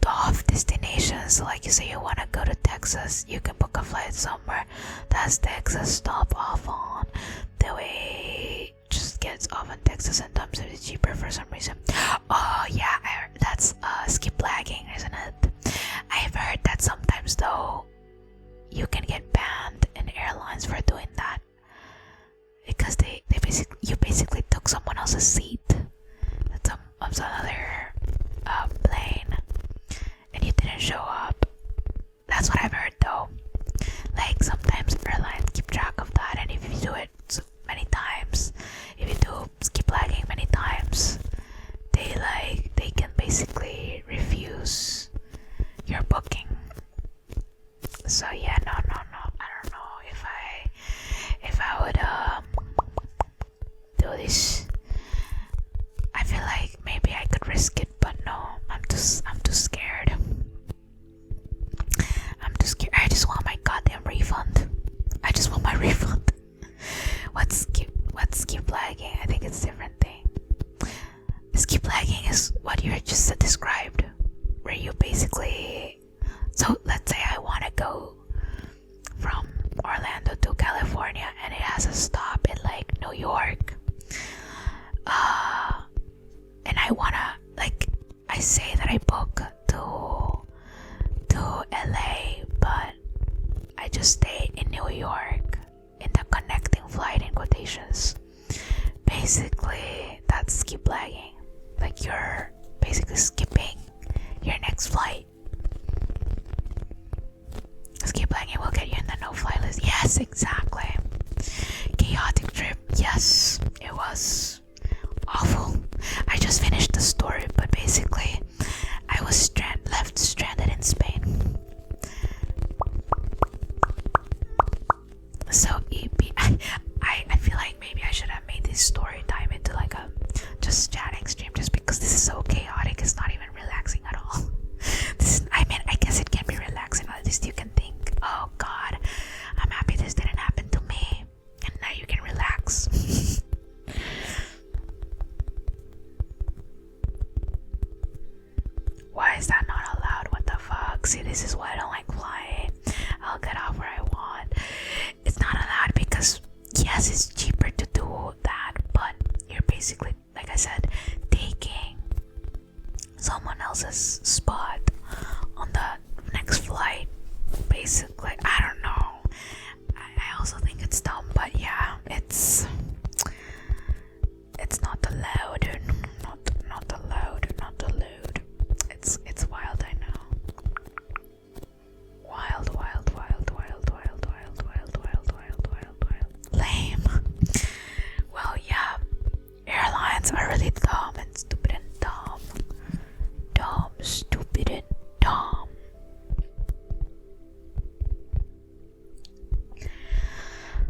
off destination. So like, you say you want to go to Texas, you can book a flight somewhere that's Texas, stop off on the way, just gets off in Texas, and sometimes it's cheaper for some reason. Oh yeah, that's skip lagging, isn't it? I've heard that sometimes though you can get banned in airlines for doing that, because you basically took someone else's seat of some other plane, and you didn't show up. That's what I've heard though. Like, sometimes airlines keep track of that, and if you do it so many times, if you do skip lagging many times, they can basically refuse your booking. So yeah, no. I don't know if I would do this. I feel like maybe I could risk it, but no, I'm too scared. I'm too scared. I just want my goddamn refund. I just want my refund. What's skip lagging? I think it's a different thing. Skip lagging is what you just described, where you basically, so let's say I want to go from Orlando to California and it has a stop in like New York. And I wanna, like, I say that I book to LA, but I just stay in New York in the connecting flight, in quotations. Basically, that's skip lagging. Like, you're basically skipping your next flight. Skip lagging will get you in the no-fly list. Yes, exactly. Chaotic trip. Yes, it was awful. I just finished the story, but basically I was left stranded in Spain. So I feel like maybe I should have made this story time into like a just chatting stream, just because this is so chaotic. It's not even relaxing at all. I guess it can be relaxing. At least you can think, oh God, I'm happy this didn't happen to me, and now you can relax. Why is that not allowed? What the fuck? See, this is why I don't like flying. I'll get off where I want. It's not allowed because, yes, it's cheaper to do that, but you're basically, like I said, taking someone else's spot on the next flight. Basically, I don't know. I also think it's dumb, but yeah, it's not allowed. Not allowed. It's wild, I know. Wild. Lame. Well, yeah. Airlines are really dumb and stupid and dumb. Dumb, stupid and dumb.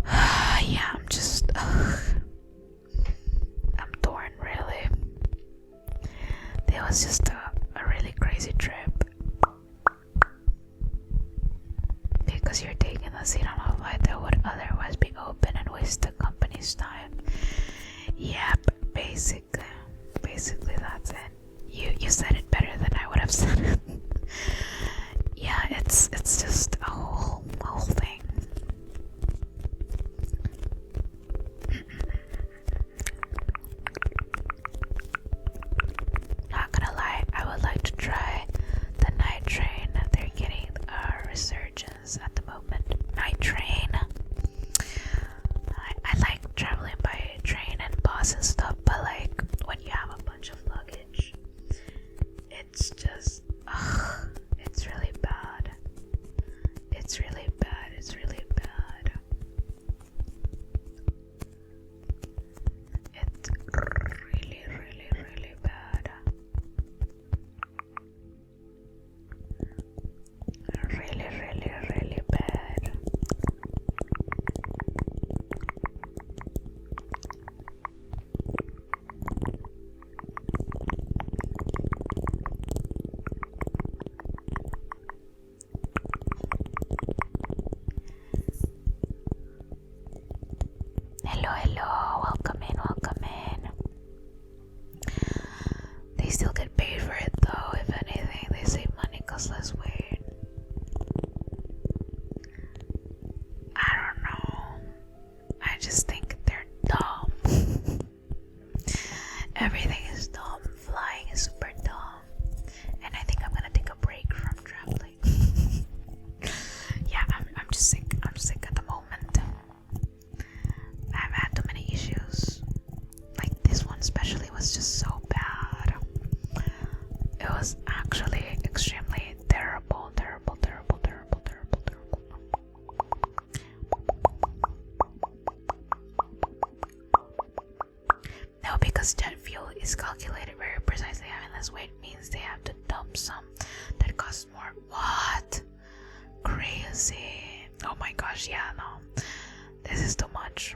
Yeah, I'm just... I'm torn, really. It was just a really crazy trip. Because you're taking a seat on a flight that would otherwise be open and waste the company's time. Yep, basically that's it. You said it better than I would have said it. Yeah, it's just a whole thing. hello. Welcome in, welcome in. They still get paid for it though. If anything, they save money cause less wait. I don't know. I just think they're dumb. Everything is dumb. Flying is super dumb. And I think I'm gonna take a break from traveling. Yeah, I'm just sick. I'm sick at the moment. I've had too many issues. Like this one especially was just so bad. It was actually extremely terrible. No, because jet fuel is calculated very precisely. Having less weight means they have to dump some that costs more. What? Crazy. Oh my gosh, yeah, no. This is too much.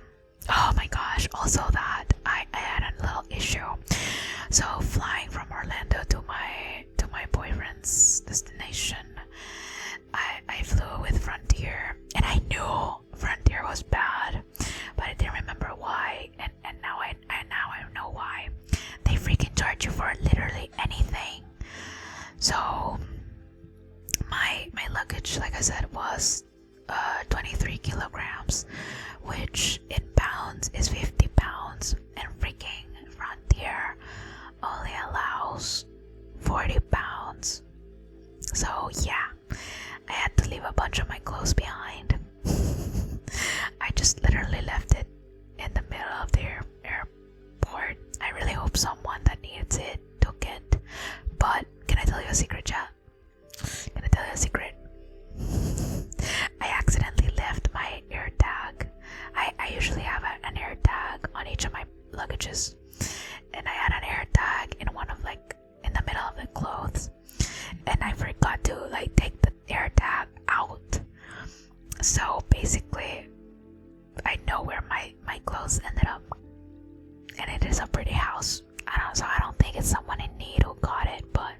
Oh my gosh, also that I had a little issue. So flying from Orlando to my boyfriend's destination, I flew with Frontier, and I knew Frontier was bad, but I didn't remember why, and now I know why. They freaking charge you for literally anything. So my luggage, like I said, was 23 kilograms, which in pounds is 50 pounds, and freaking Frontier only allows 40 pounds. So yeah, I had to leave a bunch of my clothes behind. I just literally left it in the middle of the airport. I really hope someone that needs it took it. But can I tell you a secret, chat? Can I tell you a secret? I accidentally left my air tag. I usually have an air tag on each of my luggages, and I had an air tag in one of in the middle of the clothes, and I forgot to take the air tag out. So basically I know where my clothes ended up, and it is a pretty house. So I don't think it's someone in need who got it, but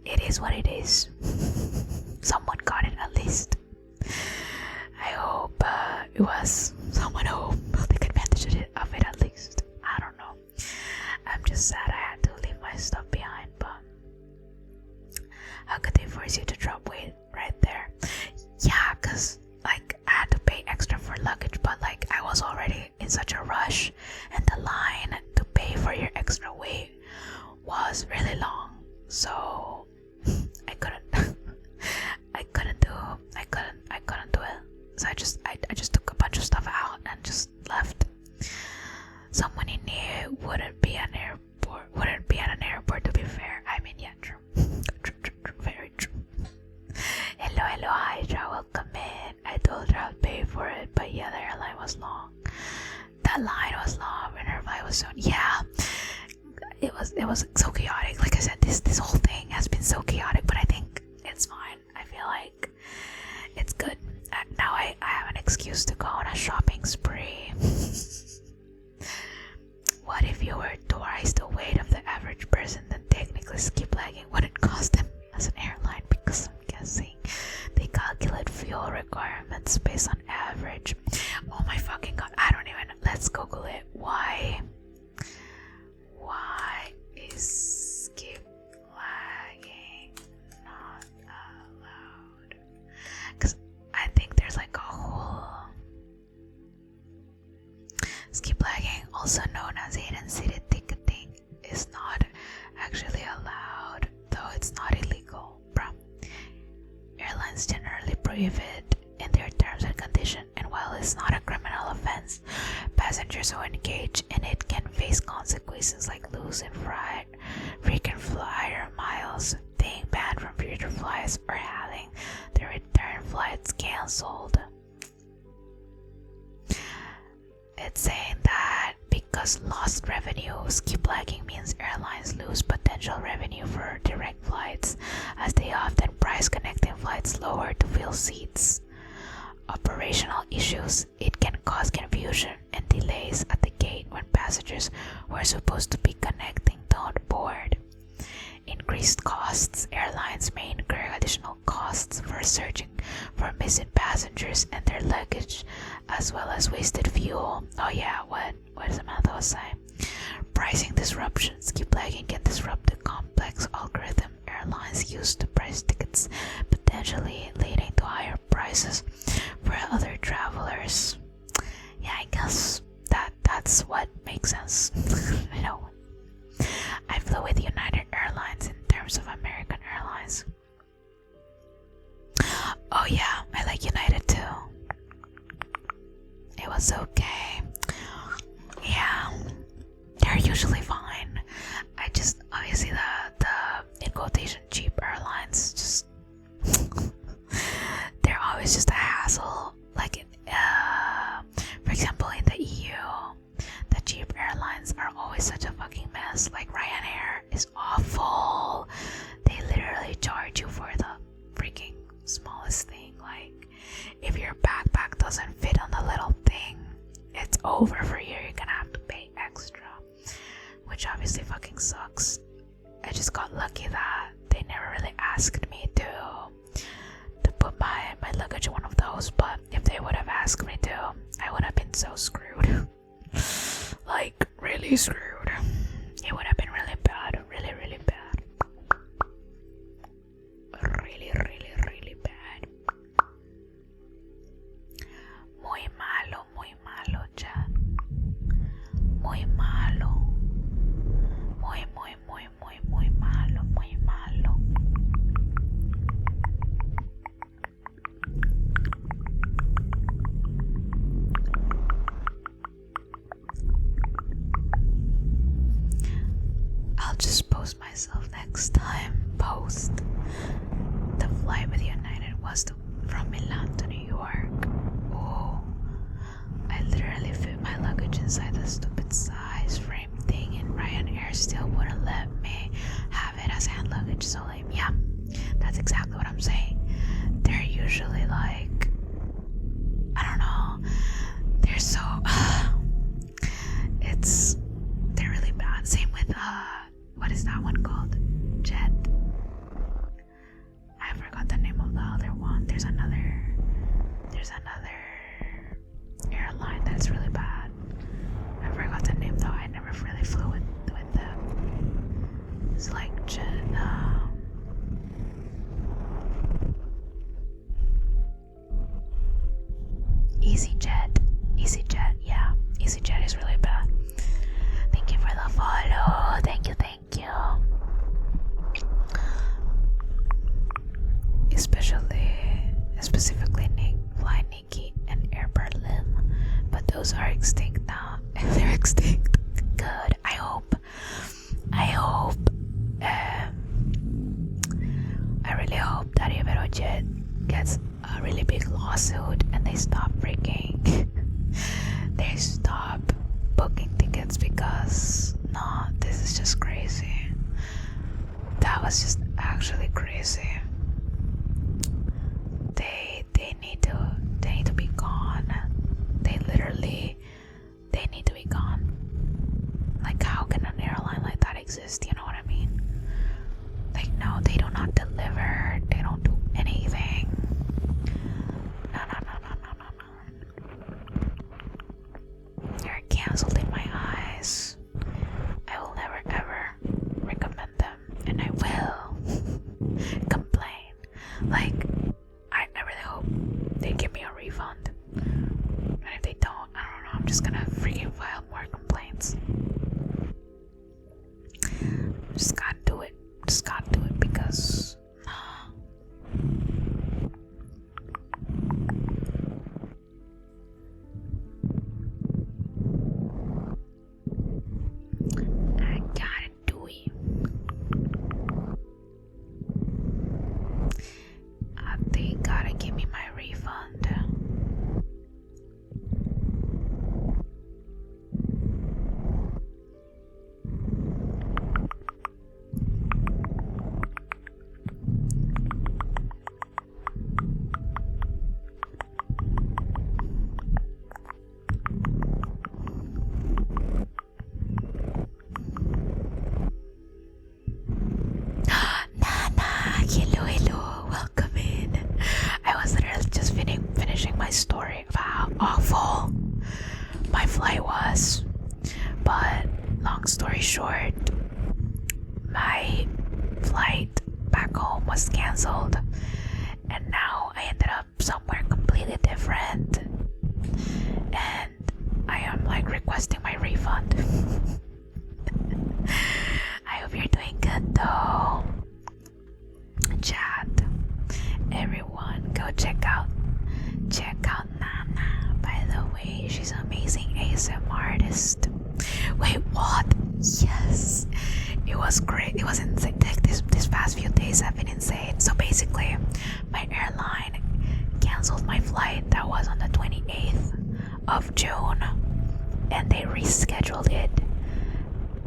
it is what it is. Someone got it at least. I hope it was someone who will take advantage of it at least. I don't know. I'm just sad I had to leave my stuff behind, but how could they force you to drop weight right there? Yeah, cause I had to pay extra for luggage, but I was already in such a rush, and the line to pay for your extra weight was really long, so I couldn't do it. So I just took a bunch of stuff out and just left. Someone in here wouldn't be at an airport, to be fair. I mean, yeah, true. Very true. Hello, Hydra, welcome in. I told her I'd pay for it, but yeah, the airline was long. That line was long, and her flight was soon. Yeah, it was so chaotic. Like I said, this whole thing has been so chaotic, but I think it's fine. I feel like it's good. Now I have an excuse to go on a shopping spree. What if you were twice the weight of the average person? Then technically skip lagging wouldn't cost them as an airline, because I'm guessing they calculate fuel requirements based on average. Oh my fucking god, I don't even. Let's Google it. Why is skip lagging not allowed? Because I think there's a whole skip lagging, also known as hidden city ticketing, is not actually allowed, though it's not illegal. Airlines generally prohibit in their terms and conditions, and while it's not a criminal offense, passengers who engage in it can face consequences like losing frequent flyer miles, being banned from future flights, or having their return flights cancelled. It's saying that because lost revenue, skip lagging means airlines lose potential revenue for direct flights, as they often price connecting flights lower to fill seats. Operational issues. It can cause confusion and delays at the gate when passengers who are supposed to be connecting don't board. Increased costs. Airlines may incur additional costs for searching for missing passengers and their luggage, as well as wasted fuel. Oh yeah, what is Samantha was saying? Pricing disruptions keep lagging and disrupt the complex algorithm airlines use to price tickets, potentially leading to higher prices for other travelers. Yeah, I guess that's what makes sense. You know, I flew with United Airlines in terms of American Airlines. Oh yeah, I like United too. It was okay. Yeah, they're usually fine. I just obviously the in quotation cheap airlines just they're always just a hassle. Like for example, in the EU, the cheap airlines are always such a fucking mess. Like Ryanair is awful. They literally charge you for the freaking smallest thing. Like if your backpack doesn't fit on the little thing, it's over for you. You're gonna have to pay extra, which obviously fucking sucks. I just got lucky that they never really asked me to put my luggage in one of those, but if they would have asked me to, I would have been so screwed. Like really screwed. It would have been really bad, really really bad. Really really really bad. Muy malo, chat. Muy malo. Muy malo, muy malo. I'll just post myself next time. Post. The flight with United was from Milan to New York. Oh, I literally fit my luggage inside the stupid size frame thing, and Ryanair still wouldn't let me have it as hand luggage. So like, yeah, that's exactly what I'm saying. They're usually like, I don't know, they're so they're really bad. Same with what is that one called? Jet. I forgot the name of the other one. There's another airline that's really bad. I forgot the name though. I never really flew with them. It's like Jet. EasyJet. Yeah, EasyJet is really bad. Thank you for the follow. Thank you. Specifically Fly Nikki and Air Berlin, but those are extinct now. They're extinct. Good. I hope. I really hope that Iberojet gets a really big lawsuit and they stop booking tickets, because no, this is just crazy. That was just actually crazy. They need to be gone. They need to be gone. Like, how can an airline like that exist? You know what I mean? Like, no, they do not deliver. They don't do anything. No. They're cancelled in my eyes. I will never ever recommend them, and I will complain. Like, I really hope they give me a refund. And if they don't, I don't know, I'm just gonna freaking file more complaints. Just gotta do it because I gotta do it. They gotta give me my refund. my flight was. But long story short, my flight back home was cancelled, and now I ended up somewhere completely different, and I am like requesting my refund. I hope you're doing good though. Chat, everyone, go check out Nana. By the way, she's an amazing ASMR artist. Wait, what? Yes, it was great. It was insane. Like this past few days have been insane. So basically, my airline canceled my flight that was on the 28th of June, and they rescheduled it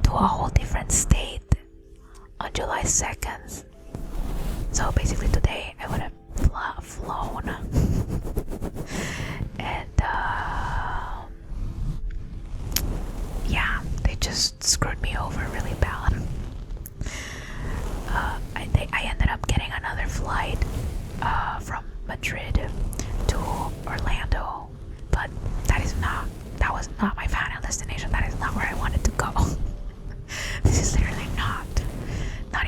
to a whole different state on July 2nd. So basically today I would have flown and yeah, they just screwed me over really bad. I ended up getting another flight from Madrid to Orlando, but that was not my final destination. That is not where I wanted to go. This is literally not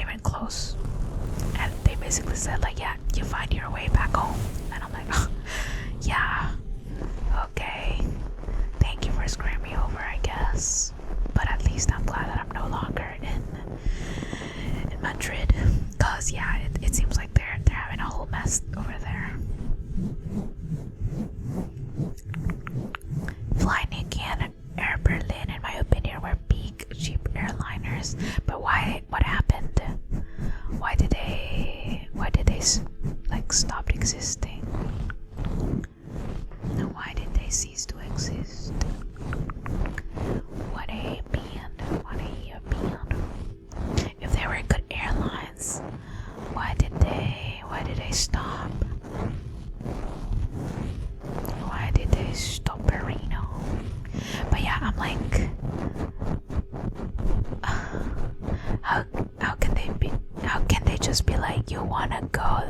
even close. And they basically said like, yeah, you find your way back home. And I'm like, oh, yeah, okay, thank you for screwing me over, I guess. But at least I'm glad that I'm no longer in Madrid, cause yeah, it seems like they're having a whole mess over there. Fly Nikki and Air Berlin, in my opinion, were peak cheap airliners. But why? What happened? Why did they like stop existing? Why did they cease to exist? What a band. What a band. If they were good airlines, why did they stop? Why did they stop Perino? But yeah, I'm like, how can they just be like, you wanna go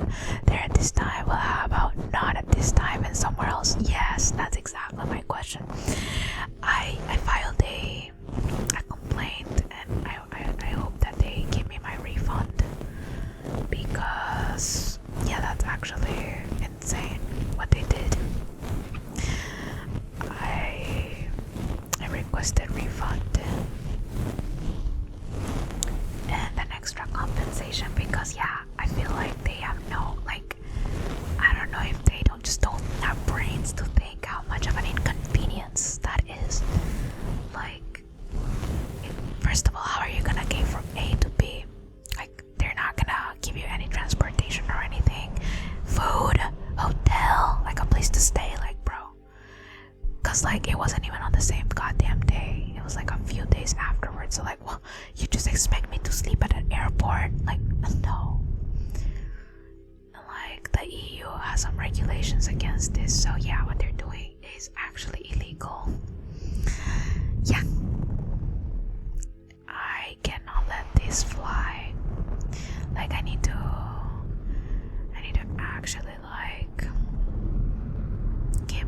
there at this time? Well, how about not at this time and somewhere else? Yes, that's exactly my question. I filed a complaint, and I hope that they give me my refund, because yeah, that's actually insane what they did. I requested refund and an extra compensation, because yeah, I feel like they have no, like, I don't know if they don't have brains to think how much of an inconvenience that is. Like, first of all, how are you gonna get from A to B? Like, they're not gonna give you any transportation or anything, food, hotel, like a place to stay, like, bro. Cause like it wasn't even on the same goddamn day. It was like a few days afterwards. So like, well, you just expect me to sleep at an airport? Like, no. Like, the EU has some regulations against this. So yeah, what they're doing is actually illegal. Yeah. I cannot let this fly. Like, I need to actually like keep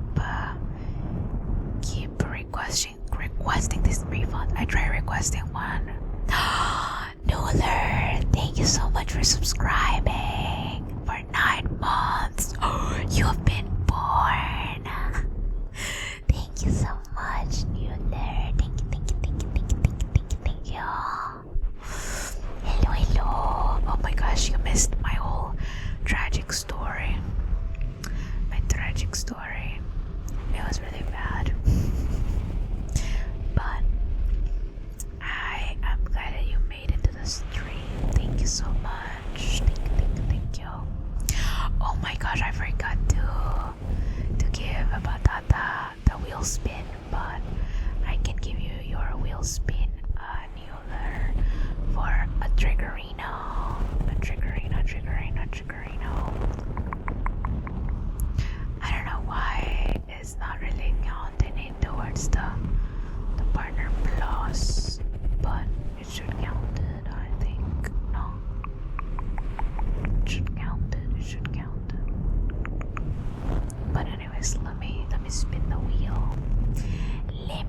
requesting this refund. I tried requesting one. Nuller, thank you so much for subscribing for 9 months. You have been born. Thank you so much, Nuller. Thank you. Hello. Oh my gosh, you missed my whole tragic story. It was really bad. But I am glad that you made it to the stream. Thank you so much. Thank you. Oh my gosh, I forgot to give Batata the wheel spin, but I can give you your wheel spin, Mueller, for a triggerino. I don't know why it's not really counting it towards the partner plus, but it should count it, I think. No, it should count it. But anyways, let me spin the wheel. Let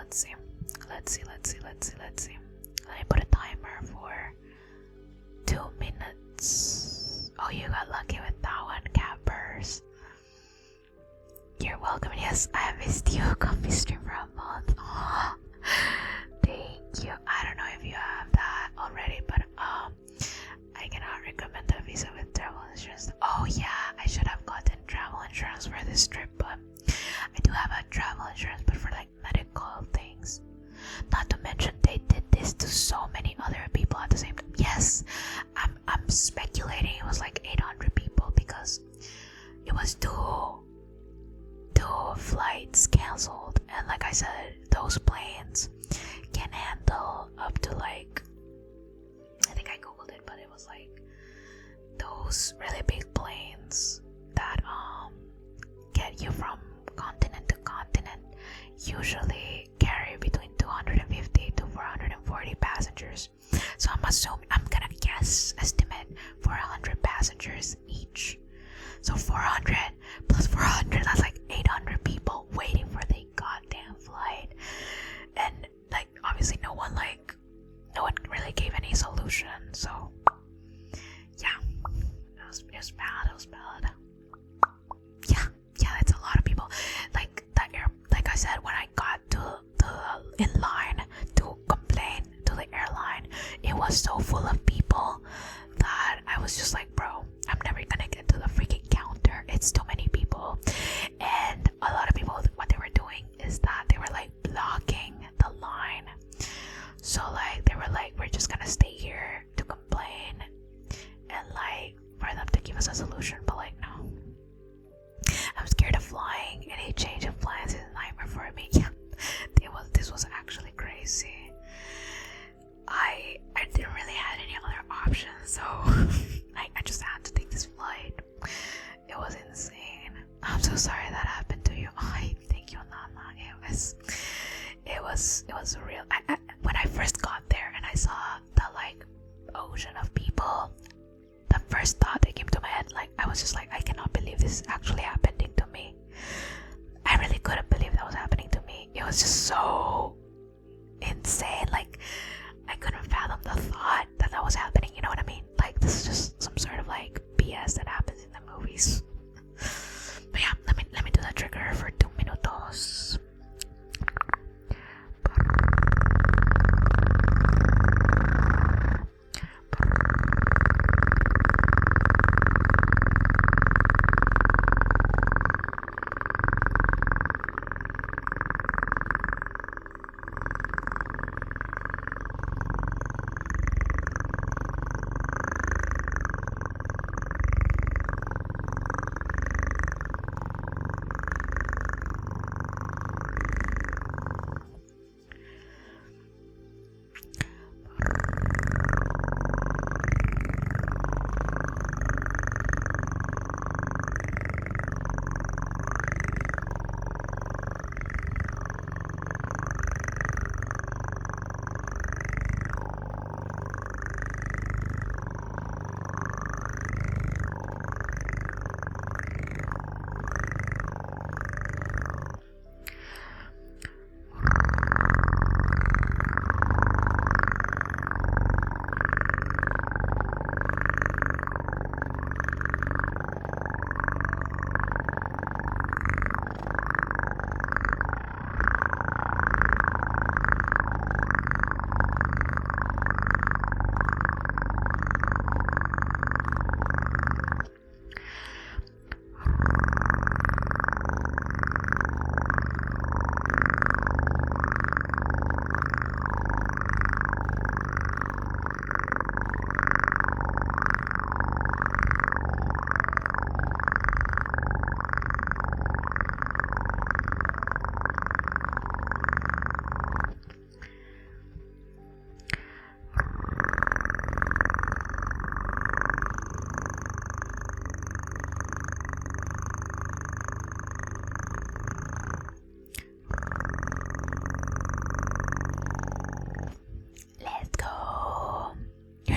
let's see. Let me put a timer for 2 minutes. Oh, you got lucky with that one, Cappers. You're welcome. Yes, I have missed you. Coffee stream for a month. Oh, thank you. I don't know if you have that already, but I cannot recommend a visa with travel insurance. Oh yeah, I should have gotten travel insurance for this trip, but I do have a travel insurance, but for like medical things. Not to mention they did this to so many other people at the same time. Yes, I'm speculating it was like 800 people because it was two flights cancelled, and like I said, those planes can handle up to like, I think I googled it, but it was like those really big planes that get you from continent to continent usually carry between 250 to 440 passengers. So I'm gonna estimate 400 passengers each. So 400 plus 400, that's like 800 people waiting for the goddamn flight. And like obviously no one really gave any solution. So yeah, it was bad. Yeah, it's a lot of people. Like I said, when I got in line to complain to the airline, it was so full of people that I was just like, bro, I'm never gonna get to the freaking counter. It's too many people. And a lot of people, what they were doing is that they were like blocking the line. So like they were like, we're just gonna stay here to complain and like for them to give us a solution, but like no. I'm scared of flying. Any change of plans is a nightmare for me. Yeah, this was actually crazy. I didn't really have any other options, so I just had to take this flight. It was insane. I'm so sorry that happened to you. Thank you, Nana. It was surreal. When I first got there and I saw the like ocean of people, the first thought that came to my head, like I was just like, I cannot believe this is actually happening to me. I really couldn't believe that was happening to me. It was just so insane. Like I couldn't fathom the thought that was happening. You know what I mean? Like this is just some sort of like BS that happens in the movies. But yeah, let me do the trigger for 2 minutos.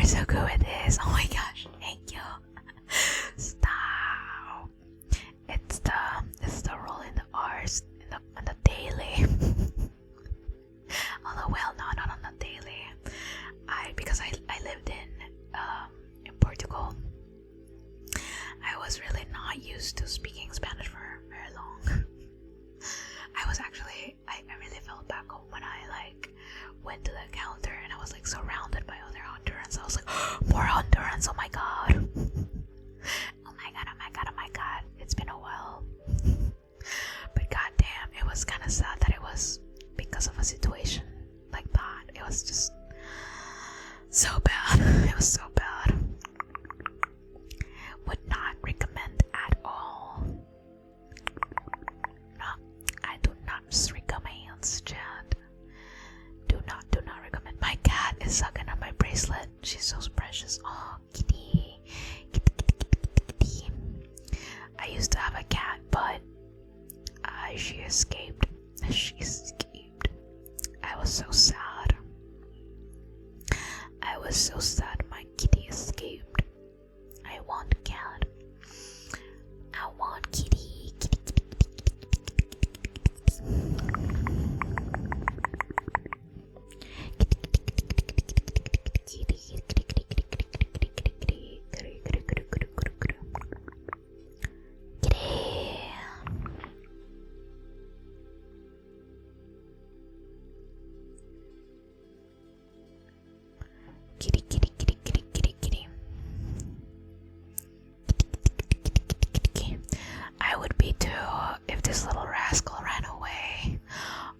So good with this. Oh my gosh, thank you. Stop. It's the rolling the R's in the daily. went to the counter and I was like surrounded by other Hondurans. I was like, more Hondurans, oh my god. Oh my god, oh my god, oh my god. It's been a while. But goddamn, it was kind of sad that it was because of a situation like that. It was just so bad. It was so bad. Would not recommend at all. No, I do not recommend, chat. Do not recommend. My cat is sucking on my bracelet. She's so precious. Oh, kitty. Kitty. I used to have a cat, but she escaped. She escaped. I was so sad. I was so sad my kitty escaped. I want cat. I want kitty. Kitty, kitty, I would be too if this little rascal ran away.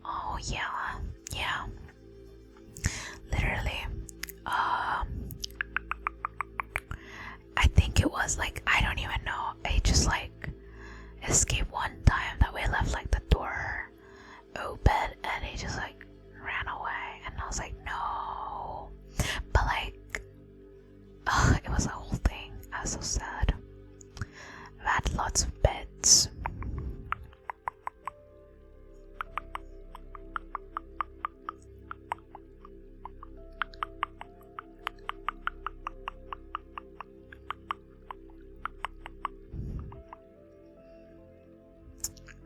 Oh yeah, yeah. Literally. I think it was like, I don't even know. I just like escaped one time that we left like the door open and he just like ran away and I was like, no. But like, it was a whole thing. I was so sad. I've had lots of pets.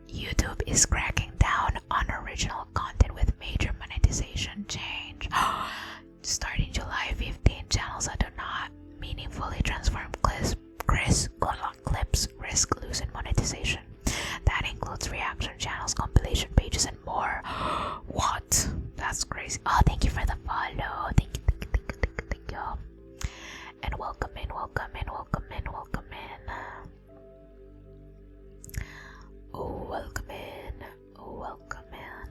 YouTube is cracking down on original content with major monetization change. Starting July 15, channels that do not meaningfully transform clips risk losing monetization. That includes reaction channels, compilation pages, and more. What? That's crazy. Oh, thank you for the follow. Thank you. And welcome in. Oh, welcome in.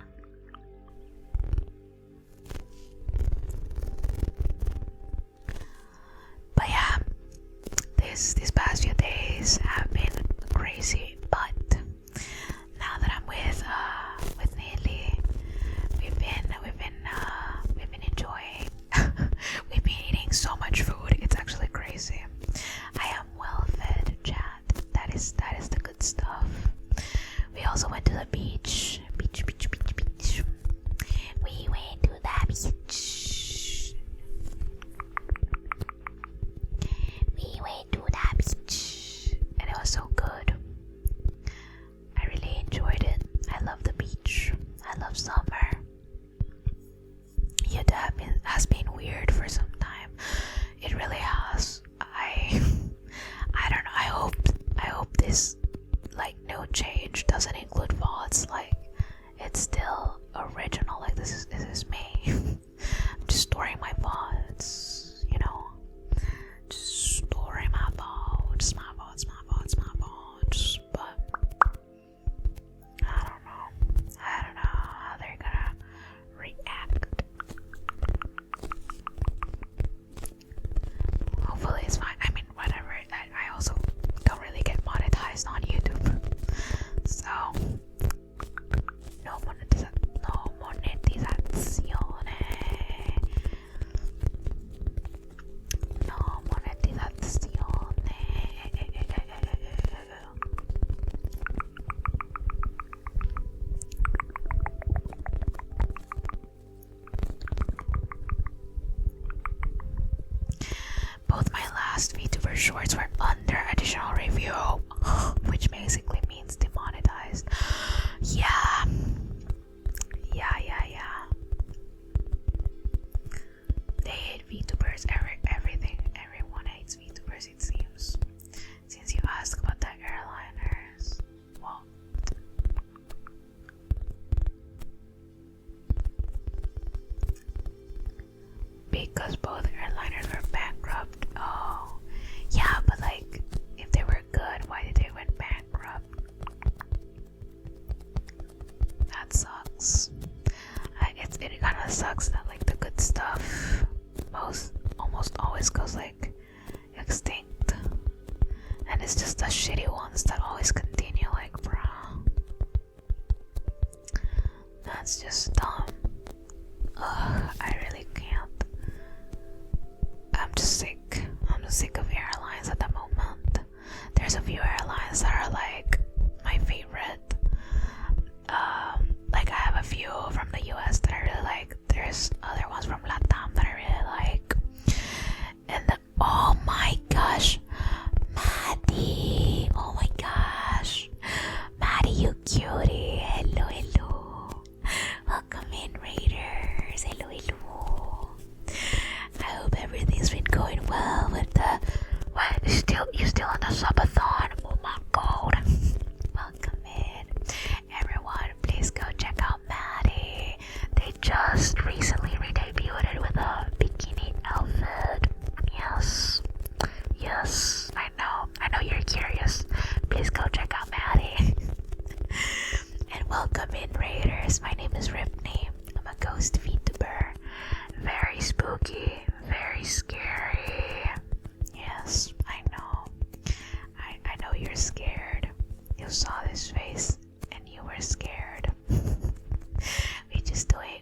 But yeah, these past few days have been crazy. But now that I'm with Neely, we've been enjoying. We've been eating so much food. It's actually crazy. I am well fed, chat. That is the good stuff. We also went to the beach. Beach. We went to the beach. And it was so good. I really enjoyed it. I love the beach. I love summer. Yeah, that has been weird for some time. It really has. I don't know. I hope this like no change doesn't include VODs. Like it's still original. Like this is me. I'm just storing my VODs, you know. Just storing my VODs. But I don't know how they're gonna react. Hopefully it's fine. I mean, whatever. I also don't really get monetized on YouTube, so no monetizazione. Both my last VTuber shorts were under additional review, which basically means demonetized. Yeah. They hate VTubers. Everything. Everyone hates VTubers, it seems. Since you asked about the airliners, well, because both airliners were bankrupt. Oh, yeah, but like, if they were good, why did they went bankrupt? That sucks. It kind of sucks that like the good stuff almost always goes like extinct, and it's just the shitty ones that always continue. Like, bruh, that's just dumb. Ugh, I really can't. I'm just sick. I'm just sick of airlines at the moment. There's a few airlines that are like my favorite. Like I have a few from the US that I really like. There's other ones from Latam that I really like. And oh my gosh, Maddie! Oh my gosh, Maddie, you cutie! Hello, hello. Welcome in, Raiders. Hello, hello. I hope everything's been going well with the. What? You still on the subathon? Oh my god. Welcome in, everyone. Please go check out Maddie. They just recently redebuted with a bikini outfit. Yes, I know you're curious. Please go check out Maddie. And welcome in, Raiders. My name is Ripney. I'm a ghost VTuber. Very spooky, very scary. Yes, I know. I know you're scared. You saw this face and you were scared.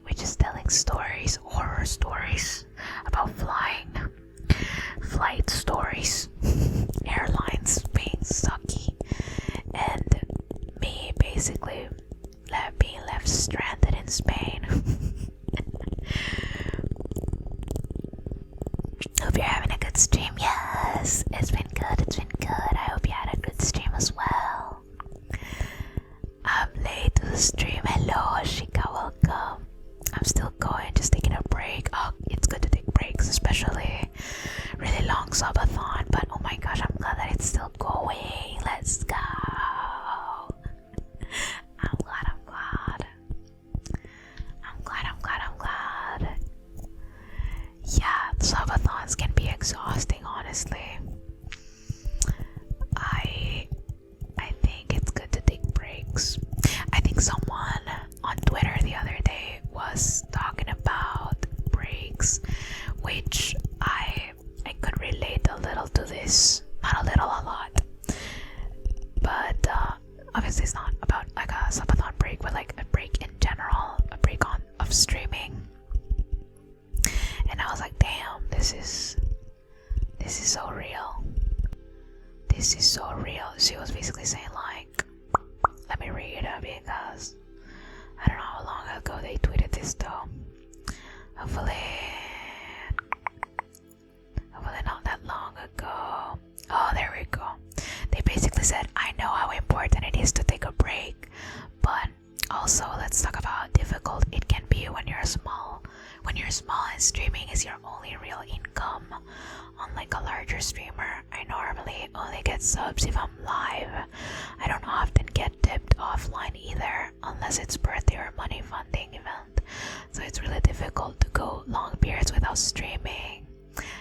We're just telling stories, horror stories about flying. Flight stories, airlines being sucky, and me basically being left stranded in Spain. Hope you're having a good stream. Yes, it's been good. I hope you had a good stream as well. I'm late to the stream. Hello, Ashika, welcome. I'm still going, just taking a break. Oh, it's good to take breaks, especially really long subathon, but oh my gosh, I'm glad that it's still going. Let's go. I'm glad. Yeah, subathons can be exhausting, honestly. I think it's good to take breaks. I think someone on Twitter the other day was talking about breaks, which I could relate a little to this. Not a little, a lot. But obviously it's not about like a subathon break, but like a break in general, a break of streaming. And I was like, damn, this is so real. This is so real. She was basically saying like, let me read it because I don't know how long ago they tweeted this though. Hopefully not that long ago. Oh, there we go. They basically said, I know how important it is to take a break, but also let's talk about how difficult it can be when you're small. When you're small and streaming is your only real income. Unlike a larger streamer, I normally only get subs if I'm live. I don't often get tipped offline either, unless it's birthday or money funding event. So it's really difficult to go long periods without streaming.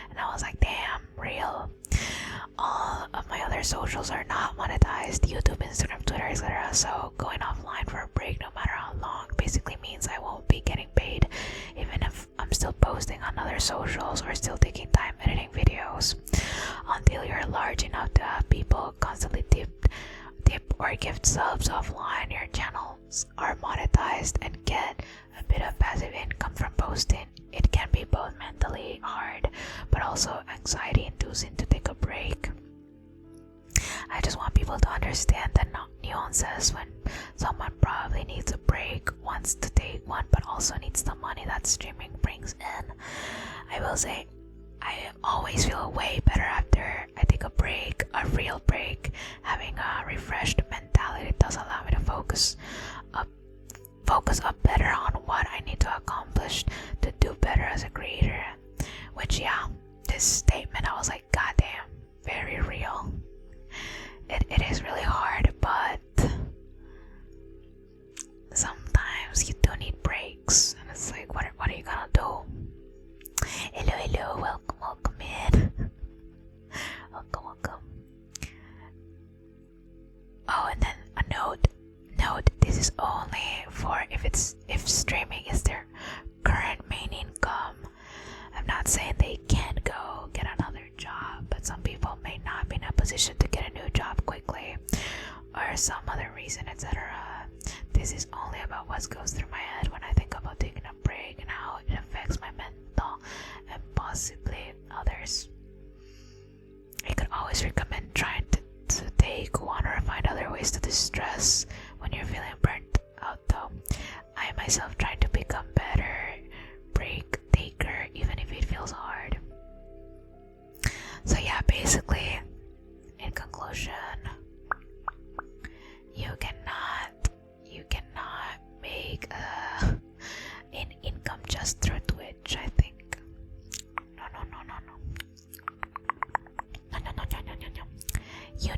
And I was like, damn, real. All of my other socials are not monetized, YouTube, Instagram, Twitter, etc. So going offline for a break, no matter how long, basically means I won't be getting paid, even if I'm still posting on other socials or still taking time editing videos. Until you're large enough to have people constantly tip or gift subs offline, your channels are monetized and get a bit of passive income from posting. It can be both mentally hard but also anxiety inducing to take a break. I just want people to understand the nuances when someone probably needs a break, wants to take one, but also needs the money that streaming brings in. I will say, I always feel way better after I take a break, a real break. Having a refreshed mentality does allow me to focus up better on what I need to accomplish to do better as a creator. Which, yeah, this statement, I was like, goddamn, very real. It is really hard, but sometimes you do need breaks, and it's like, what are you gonna do? Hello, hello, welcome in. Welcome. Oh, and then a note. This is only for if streaming is their current main income. I'm not saying they can't go get another job, but some people may not be in a position to get a new job quickly, or some other reason, etc. This is only about what goes through my head when I think about taking a break and how it affects my mental and possibly others. I could always recommend trying to take one or find other ways to distress when you're feeling burnt out though. I myself try to become better break taker even if it feels hard. So yeah, basically, in conclusion, you cannot make an income just through Twitch, I think. No. You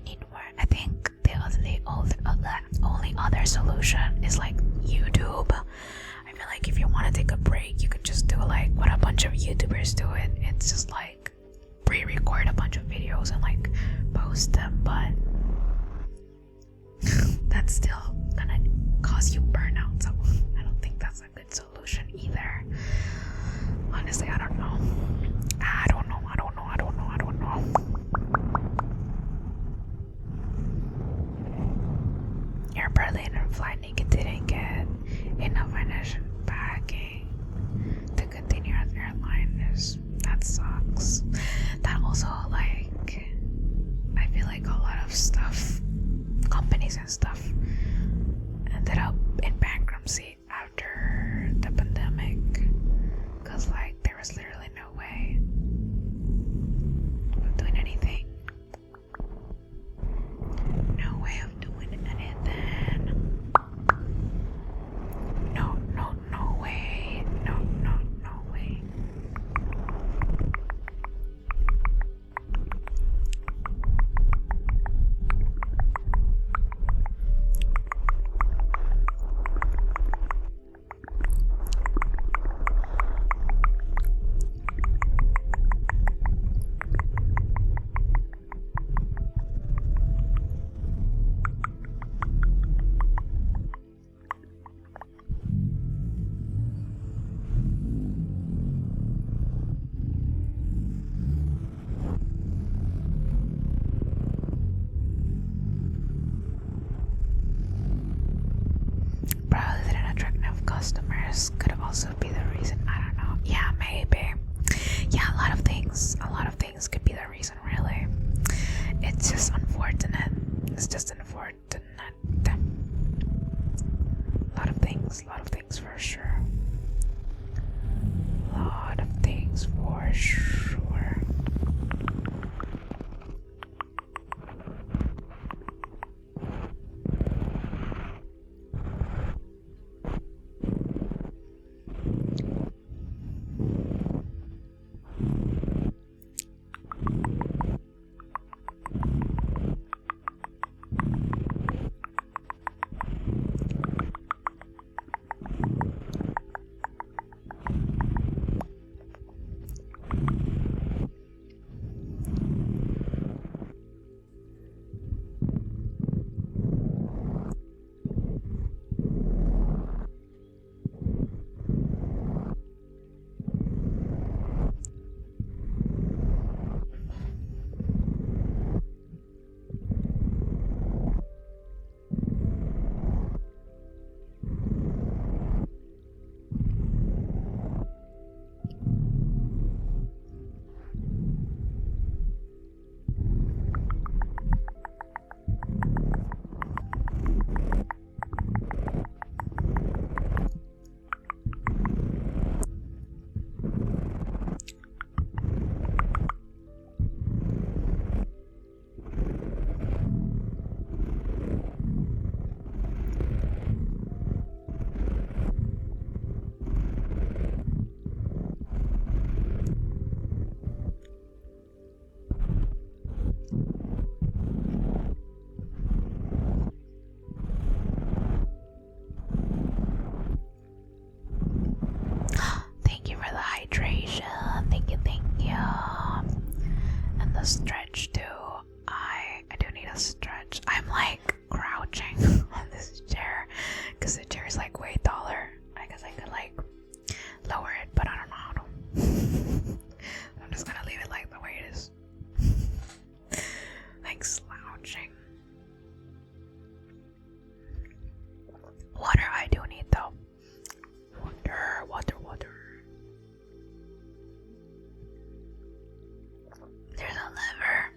need more. I think the only other solution is like YouTube. I feel like if you want to take a break, you could just do like what a bunch of YouTubers do it. It's just like pre-record a bunch of videos and like post them, but that's still gonna cause you burnout, so I don't think that's a good solution either. Honestly, I don't know. Your Berliner flight ticket didn't get enough financial backing to continue on the airline. That sucks. That also, like, I feel like a lot of stuff, companies and stuff, ended up in bankruptcy after the pandemic, because like there was literally no way of doing anything. No way of doing anything. No way. No way. Probably didn't attract enough customers. Could also be the reason. I don't know. Yeah, maybe. Yeah, a lot of things could be the reason, really. It's just unfortunate. A lot of things for sure. Lot of things for sure. is like way taller. I guess I could like lower it, but I don't know how to. I'm just gonna leave it like the way it is. Like slouching. Water I do need though. Water. There's a lever.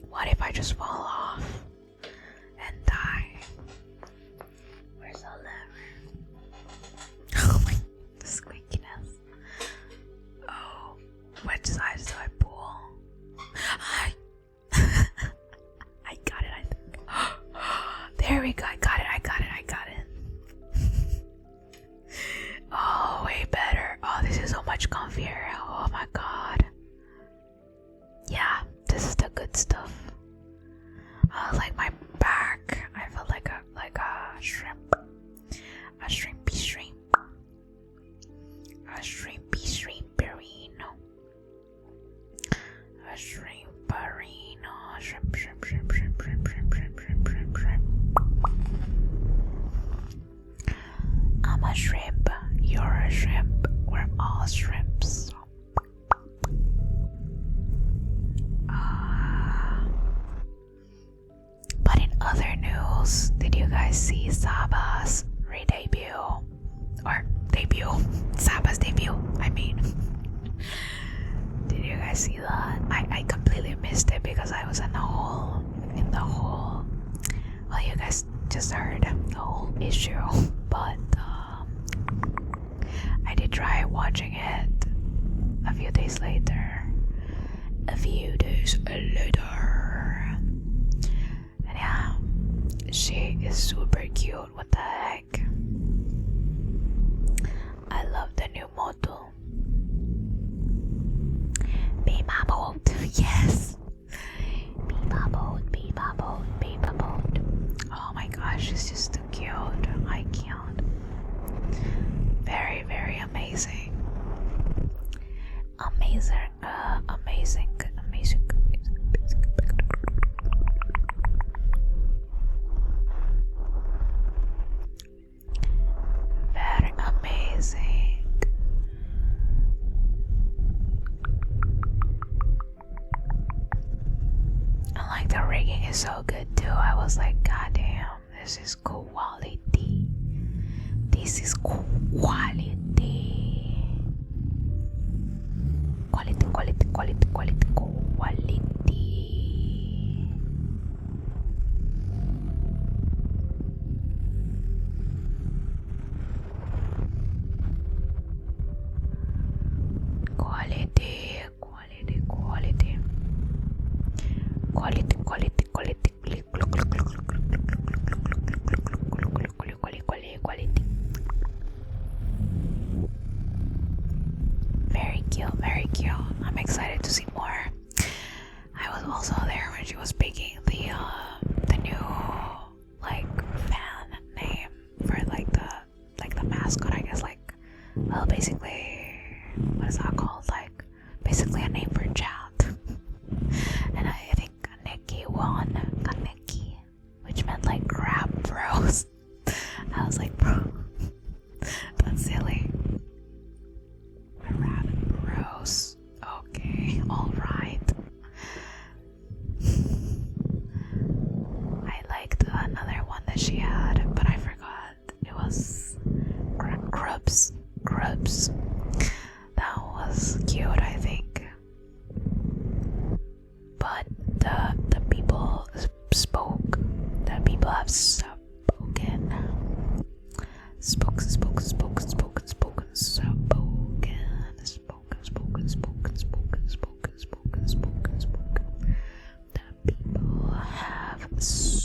What if I just fall off and die? Where's the lever? Oh my, the squeakiness. Oh, which sides do I pull? I got it, I think. There we go, I got it. Oh, way better. Oh, this is so much comfier. Oh my god. Yeah, this is the good stuff. Like my back, I felt like a shrimp. A shrimpy shrimp. A shrimpy shrimperino. A shrimperino. Shrimp. I'm a shrimp. You're a shrimp. We're all shrimps. But in other news, did you guys see Saba's re-debut? Or debut? Saba's debut, I mean. Did you guys see that? I completely missed it because I was in the whole well, you guys just heard the whole issue, but I did try watching it a few days later. And yeah, she is super cute. What the heck? I love the new model. Be my boat, yes. Be my boat. Oh my gosh, she's just too cute. I can't. Very, very amazing. Amazing. Very amazing. And like the rigging is so good too. I was like, god damn, this is quality. This is quality. Quality. Very cute. I'm excited to see more. I was also there when she was picking the new like fan name for like the mascot, I guess, like, well, basically, what is that called? Like, basically a name for chat. And I think Kaneki won. Kaneki, which meant like crab bros. I was like, bro, that's silly. Rabbit bros. Okay, alright. I liked another one that she had, but I forgot. It was Grubs. That was cute, I think. But the people spoke. The people have spoken. The people have spoken.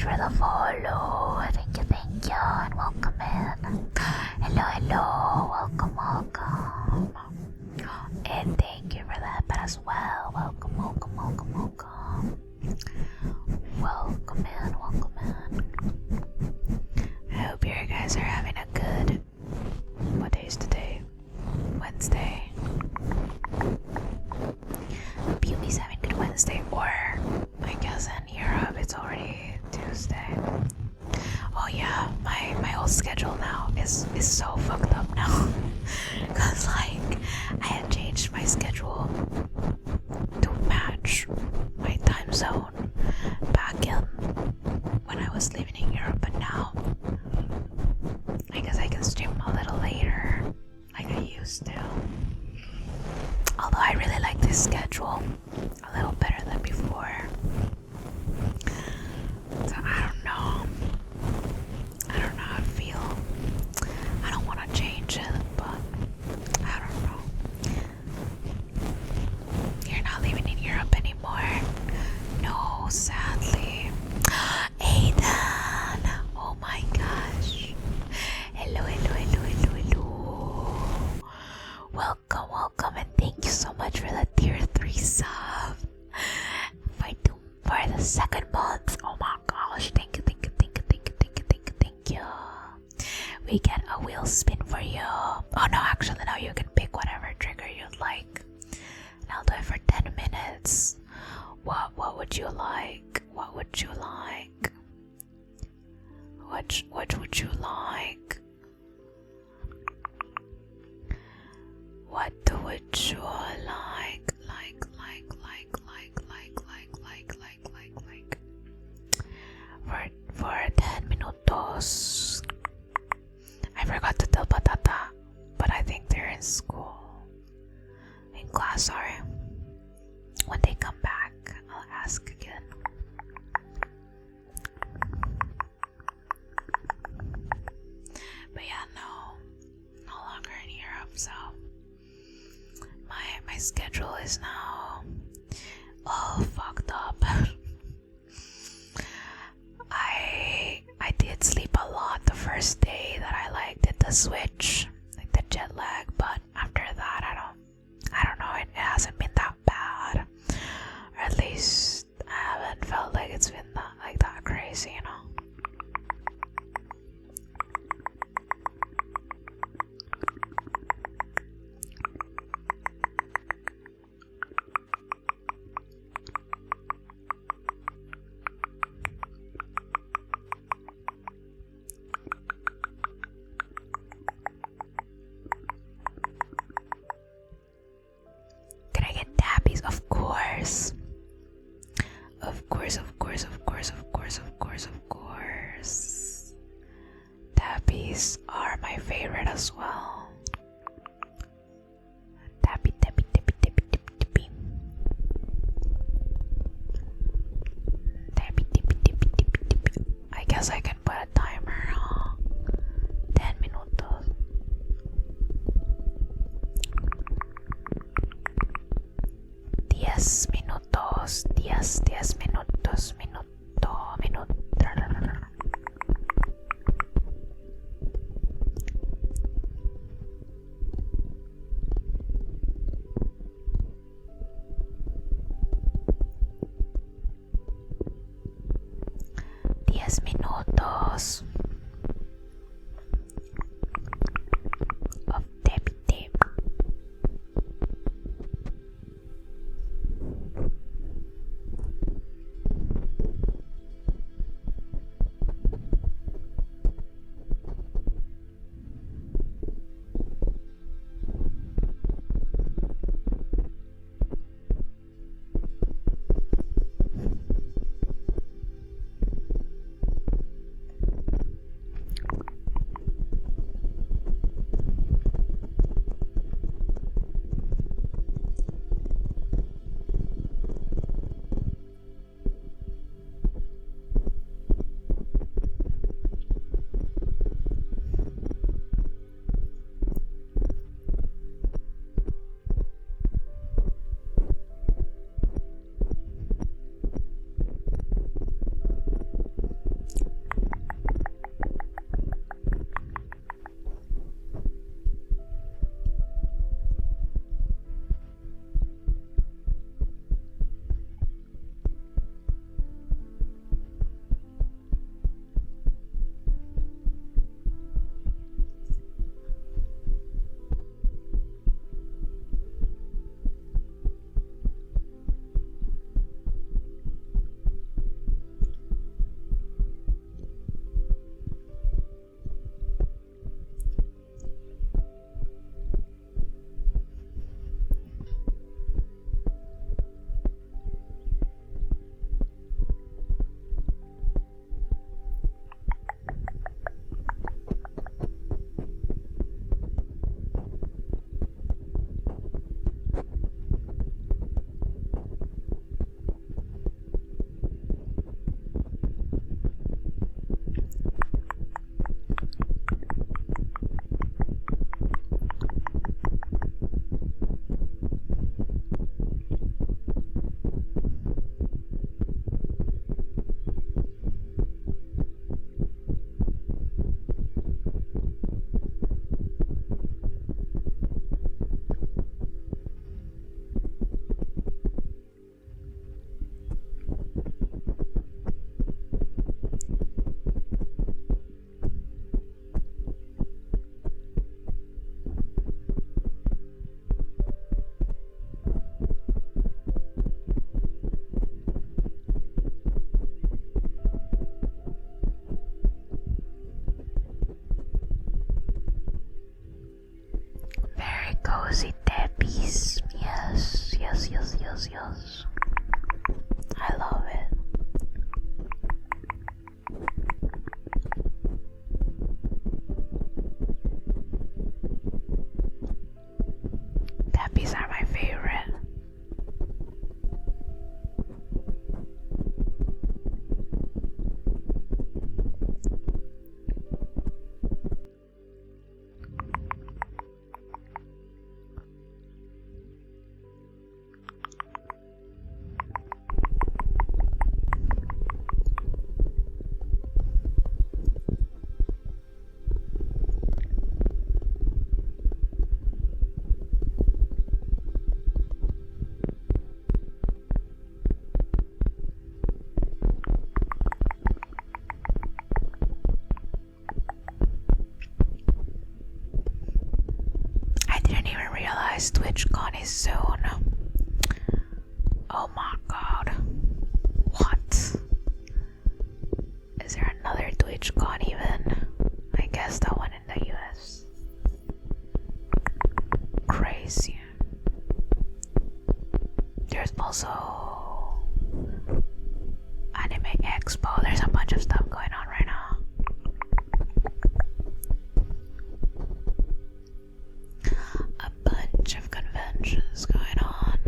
for the follow. Thank you, and welcome in. Hello, welcome. And thank you for that as well. Welcome. Welcome in. I hope you guys are having a good. What day is today? Wednesday. Hope Yumi's having a good Wednesday, or I guess in Europe it's already Tuesday. Oh yeah, my whole schedule now is so fucked up now. Cause like I had changed my schedule to match my time zone back in when I was living in Europe, but now I guess I can stream a little later like I used to. Although I really like this schedule a little better than before. So I don't know how I feel. I don't want to change it, but I don't know. You're not living in Europe anymore? No, sadly. Aidan! Oh my gosh. Hello. Welcome, and thank you so much for the tier 3 sub. For the second month. Oh my gosh. Thank you. We get a wheel spin for you. Oh no, actually no, you can pick whatever trigger you'd like. And I'll do it for 10 minutes. What would you like? What would you like? What would you like? What would you like? For 10 minutos. I forgot to tell Patata, but I think they're in school. In class, sorry. When they come back, I'll ask again. But yeah, no longer in Europe, so my schedule is now all fucked up. I did sleep a lot the first day that I did the switch, like the jet lag, but after that I don't know, it hasn't been that bad, or at least I haven't felt like it's been that crazy, you know. Of course. Tappies are my favorite as well. Tappy. I guess I can put a timer, huh? 10 minutos. Diez minutos. Minuto. 10 minutos of tappy tape. yes. I love it. Tappies are my favorite. TwitchCon is soon. Oh my god. What? Is there another TwitchCon even? I guess that one in the US. Crazy. There's also Anime Expo. There's a bunch of stuff going on right now. A bunch of conventions going on.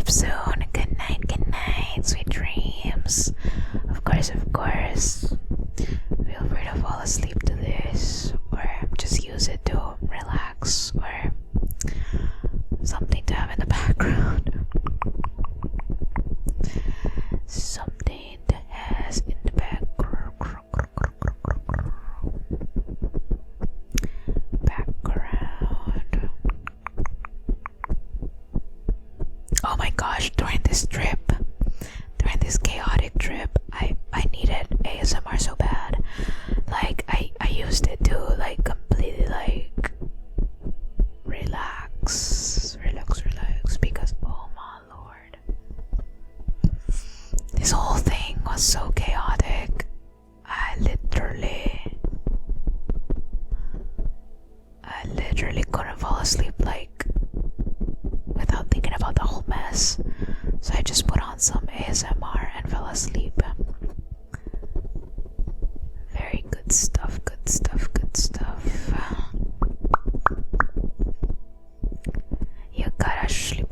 Soon. Good night, sweet dreams. Of course. Feel free to fall asleep to this, or just use it to relax, or something to have in the background. Something to have in the background. Oh my gosh, during this chaotic trip, I needed ASMR so bad. Like, I used it to, like, completely, like, relax, because, oh my lord. This whole thing was so chaotic. I literally couldn't fall asleep, like, without thinking about the whole mess. So I just put on some ASMR and fell asleep. Very good stuff. You gotta sleep.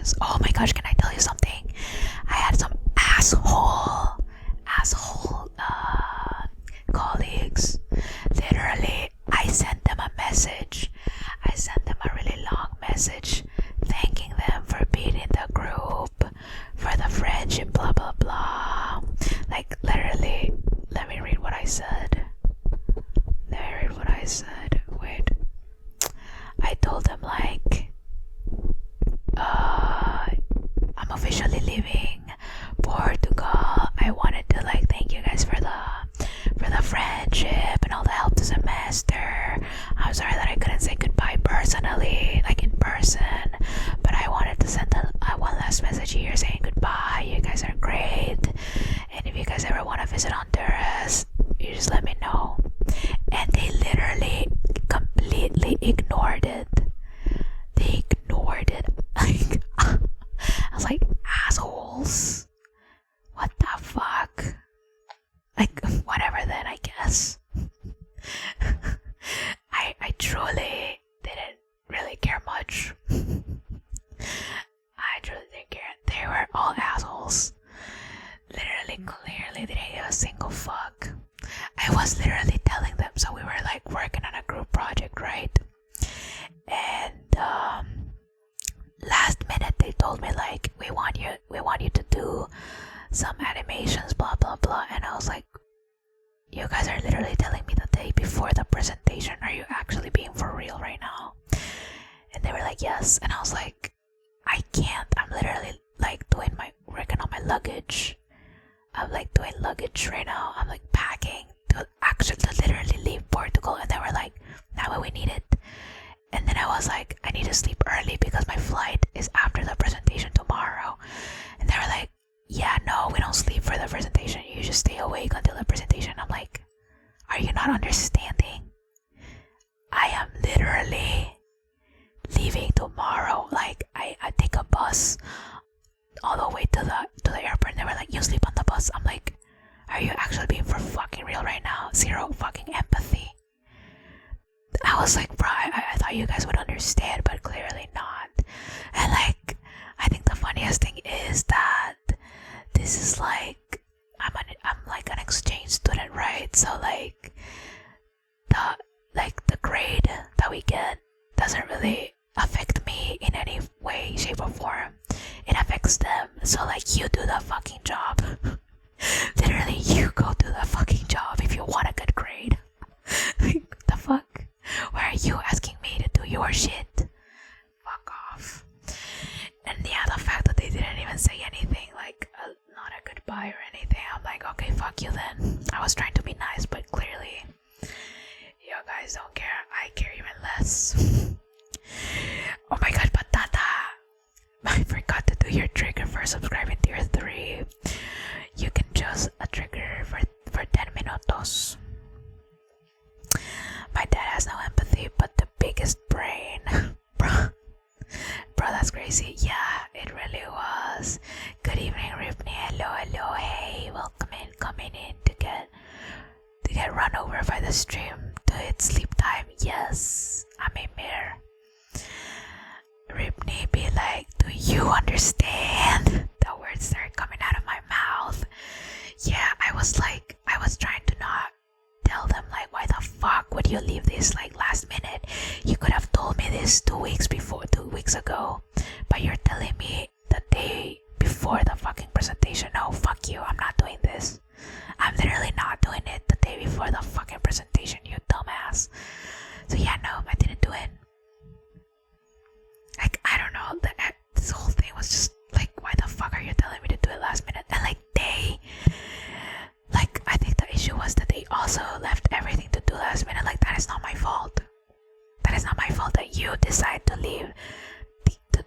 animations. Oh my gosh, can I tell you something? I had some asshole colleagues. Literally, I sent them a message. I sent them a really long message thanking them for being in the group, for the friendship, blah blah blah. Like literally, let me read what I said. Wait. I told them like, I'm officially leaving Portugal. I wanted to like thank you guys for the friendship and all the help this semester. I'm sorry that I couldn't say goodbye personally, like in person, but I wanted to send one last message here saying goodbye. You guys are great, and if you guys ever want to visit Honduras, you just let me know. And they literally completely ignored it. They ignored it. Like, I was like, assholes. What the fuck? Like, whatever then, I guess. I truly didn't really care much. I truly didn't care. They were all assholes. Literally, clearly didn't give a single fuck. I was literally telling them, so we were like working on a group project, right? And last minute they told me like, we want you to do some animations, blah blah blah. And I was like, you guys are literally telling me the day before the presentation. Are you actually being for real right now? And they were like, yes. And I was like, I can't. I'm literally like working on my luggage. I'm like doing luggage right now. I'm like packing to literally leave Portugal. And they were like, now what we need it. And then I was like, I need to sleep early because my flight is after the presentation tomorrow. And they were like, yeah, no, we don't sleep for the presentation. You just stay awake until the presentation. I'm like, are you not understanding? I am literally leaving tomorrow. Like, I take a bus all the way to the airport. And they were like, you sleep on the bus. I'm like, are you actually being for fucking real right now? Zero fucking empathy. I was like, bro, I thought you guys would understand, but clearly not. And like, I think the funniest thing is that this is like, I'm like an exchange student, right? So like the grade that we get doesn't really affect me in any way, shape, or form. It affects them. So like, you do the fucking job. Literally, you go do the fucking job if you want a good grade. Like, the fuck? Why are you asking me to do your shit? Fuck off. And yeah, the fact that they didn't even say anything, like not a goodbye or anything, I'm like, okay, fuck you then. I was trying to be nice, but clearly you guys don't care. I care even less. Oh my god, Patata, I forgot to do your trigger for subscribing to tier 3. You can choose a trigger for 10 minutos. My dad has no empathy, but the biggest brain. Bro, that's crazy. Yeah, it really was. Good evening, Ripney. Hello, hey, welcome in, coming in to get run over by the stream. To its sleep time. Yes, I'm a mirror. Ripney be like, do you understand? The words start coming out of my mouth. Yeah, I was trying to not tell them like, why the fuck would you leave this like last minute? You could have told me this 2 weeks ago, but you're telling me the day before the fucking presentation. No, fuck you, I'm not doing this. I'm literally not doing it the day before the fucking presentation, you dumbass. So yeah, no, I didn't do it. Like, I don't know, this whole thing was just like, why the fuck are you telling me to do it last minute? And like, I think the issue was that they also left everything to do last minute. Like, that is not my fault. That is not my fault that you decide to leave to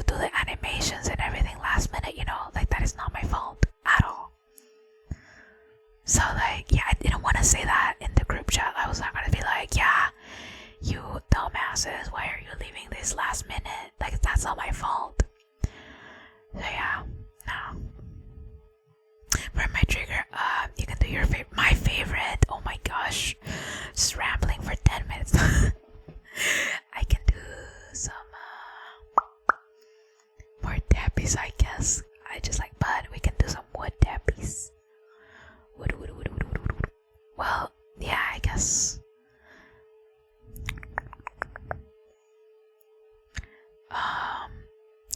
do the animations and everything last minute, you know? Like, that is not my fault at all. So like, yeah, I didn't want to say that in the group chat. I was not gonna be like, yeah, you dumbasses, why are you leaving this last minute? Like, that's not my fault. So yeah, no. For my trigger, you can do my favorite. Oh my gosh, just rambling for 10 minutes. I can do some trees, I guess. I just like, but we can do some wood there, please. Wood. Well, yeah, I guess.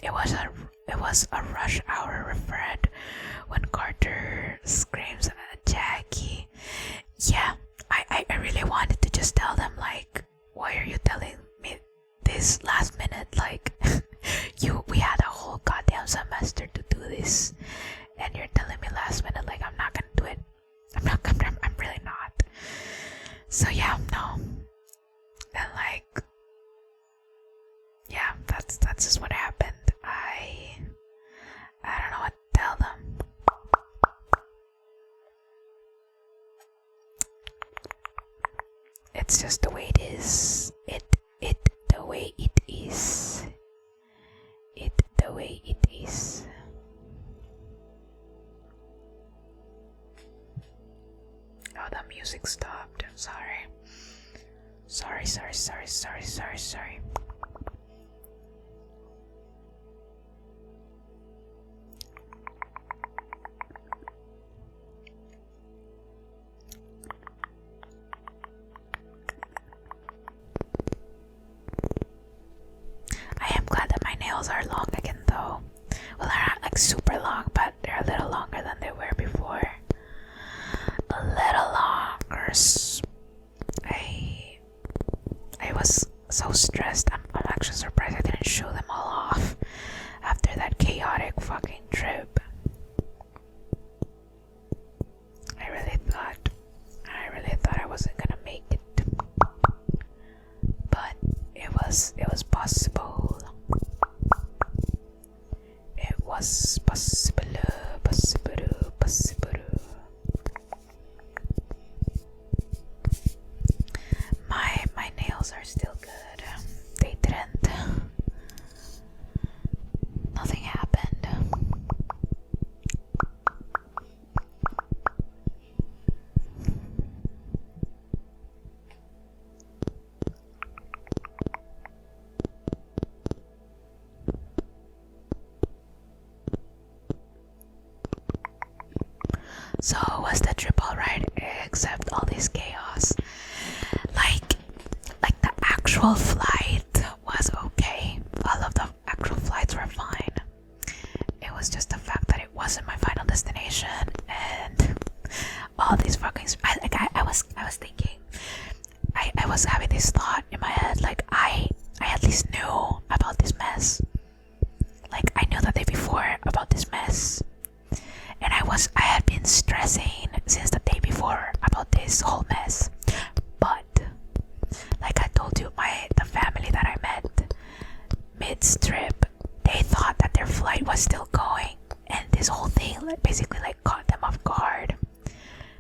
It was a rush hour referent when Carter screams at Jackie. Yeah, I really wanted to just tell them, like, why are you telling me this last minute? Like, we had a whole goddamn semester to do this, and you're telling me last minute, like, I'm not gonna do it. I'm really not. So yeah, no. And like, yeah, that's just what happened. I don't know what to tell them. It's just the way it is. The way it is. The way it is. Oh, the music stopped. I'm sorry. Sorry. I am glad that my nails are long again though. Well, they're not like super long, but they're a little longer than they were before. A little longer. I was so stressed. I'm actually surprised I didn't show them all off after that chaotic fucking trip. I really thought I wasn't gonna make it, but it was possible. It was possible. My nails are still good. They didn't. Nothing happened. So was the trip alright, except all this chaos? Like the actual flight was okay. All of the actual flights were fine. It was just the fact that it wasn't my final destination, and all these fucking I was thinking, I was having this thought in my head, like I at least knew about this mess. Like I knew the day before about this mess. And I had been stressing since the day before about this whole mess. But like I told you, the family that I met mid-trip, they thought that their flight was still going, and this whole thing basically caught them off guard.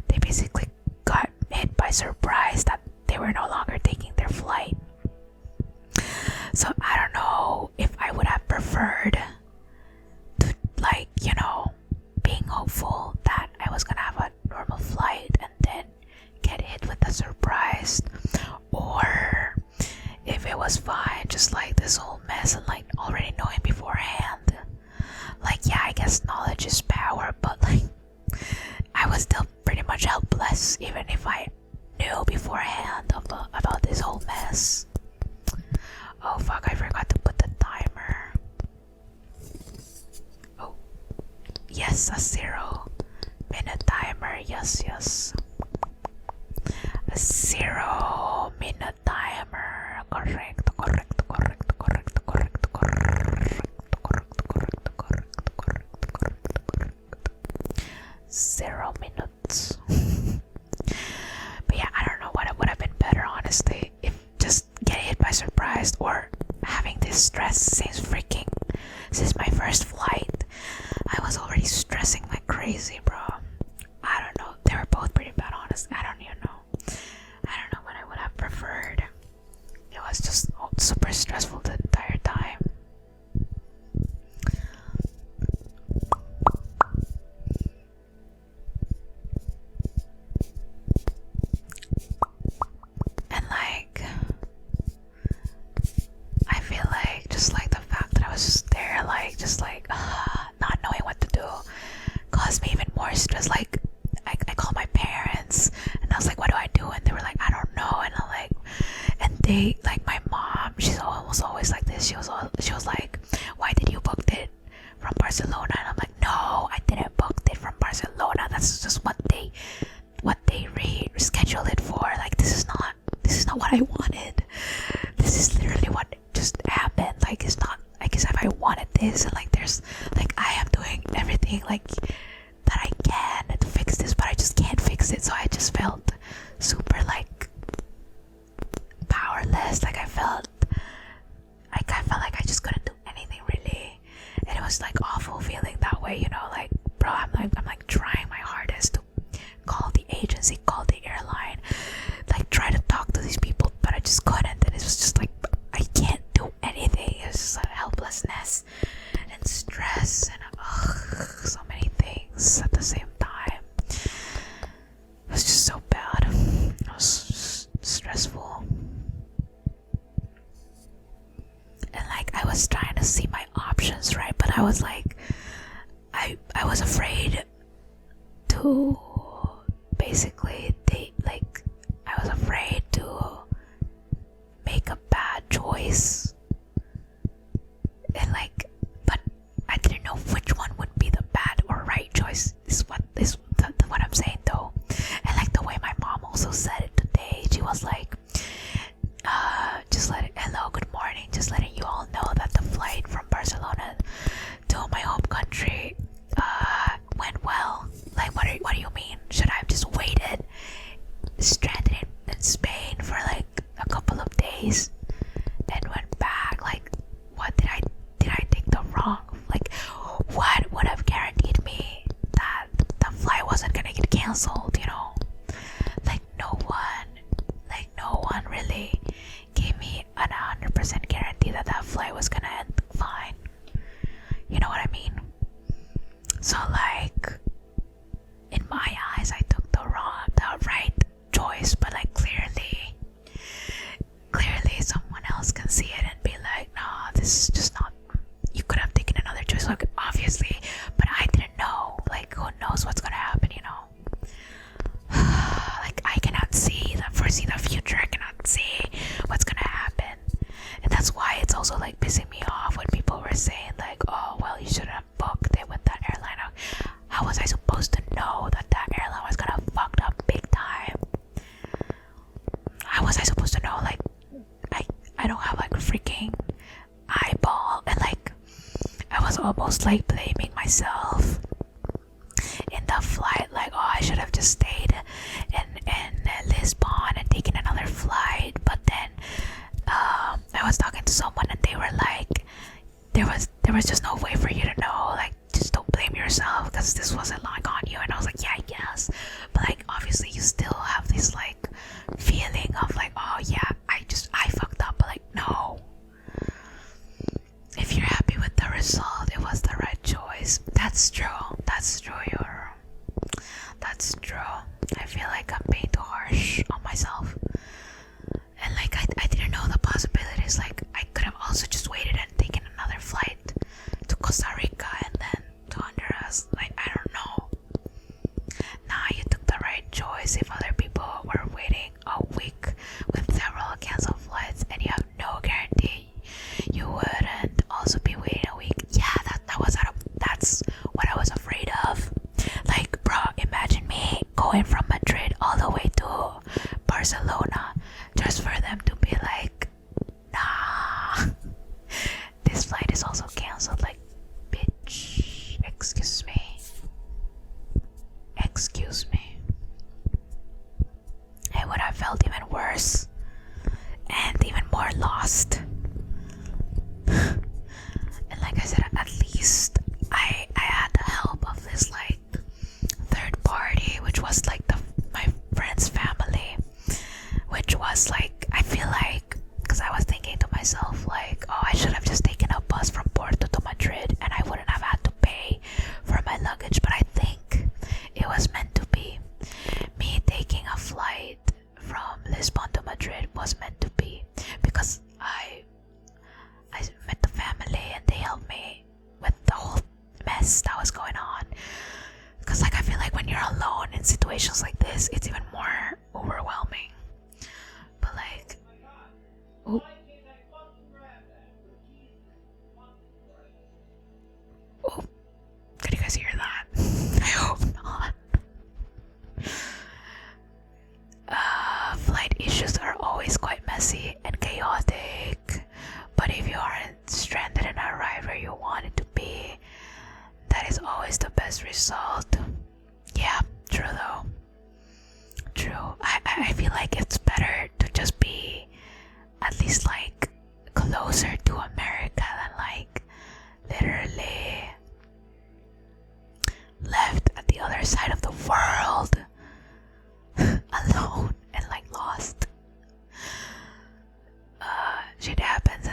They basically got hit by surprise that they were no longer taking their flight. So I don't know if I would have preferred to, like, you know, being hopeful that I was gonna have a normal flight and then get hit with a surprise, or if it was fine, just like this whole mess and like already knowing beforehand. Like, yeah, I guess knowledge is power, but like I was still pretty much helpless even if I knew beforehand about this whole mess. Oh fuck, I forgot to put the timer. Oh yes, a 0-minute timer. Yes. A 0-minute timer. Correct. 0 minutes. But yeah, I don't know what would have been better, honestly, if just getting hit by surprise or having this stress since my first flight. I was already stressing like crazy, bro. I don't know. They were both pretty bad, honestly. I don't even know. I don't know what I would have preferred. It was just super stressful the entire time. And like, I feel like just like the fact that I was just there, like, just like, was like, why did you book it from Barcelona? And I'm like, no, I didn't book it from Barcelona. That's just what they rescheduled it for. Like, this is not what I wanted. This is literally what just happened. Like, it's not, I guess if I wanted this, and like there's like I am doing everything like that I can to fix this, but I just can't fix it. So I just felt super like powerless. Like I felt like I just couldn't do anything really, and it was like awful feeling that way, you know. Like, bro, I'm like trying my hardest to call the agency, call the airline, like try to talk to these people, but I just couldn't. And it was just like I can't do anything. It was just like helplessness and stress and so many things at the same time. It was just so bad. It was stressful. And like I was trying to see my options, right? But I was like, I was afraid to basically I was afraid to make a bad choice. And like, but I didn't know which one would be the bad or right choice. Is what I'm saying though. And like the way my mom also said it today, she was like, hello, good morning, just letting you all know that the flight from Barcelona to my home country went well. Like, what do you mean? Should I have just waited stranded in Spain for like a couple of days and went back? Like, what did I take the wrong? Like, what would have guaranteed me that the flight wasn't gonna get cancelled, you know? Like no one really gave me an 100% guarantee that flight was gonna end fine. You know what I mean? So like, in my eyes, I took the right choice, but like clearly someone else can see it and be like, no, this is just not, you could have taken another choice. Like obviously, but I didn't know. Like, who knows what's gonna happen, you know? Like, I cannot foresee the future. I cannot see what's gonna happen. And that's why it's also like pissing me off when people were saying like, oh well, you should have booked it with that airline. How was I supposed to know that airline was gonna fucked up big time? How was I supposed to know? Like, I don't have like a freaking eyeball. And like, I was almost like blaming myself in the flight, like, oh, I should have just stayed in Lisbon and taken another flight. But then I was talking to someone and they were like, there was just no way for you to know. Like, just don't blame yourself because this wasn't like on you. And I was like, yeah, I guess, but like obviously you still have this like feeling of like, oh yeah, I fucked up. But like, no, if you're happy with the result, it was the right choice. That's true, Yoru. That's true. I feel like I'm being too harsh on myself. And like, I didn't know the possibilities. Like, I could have also just waited and taken another flight to Costa Rica and then to Honduras. Like, I don't know. Nah, you took the right choice. If other people were waiting a week with several best result. Yeah, true though. True. I feel like it's better to just be at least like closer to America than like literally left at the other side of the world alone and like lost. Shit happens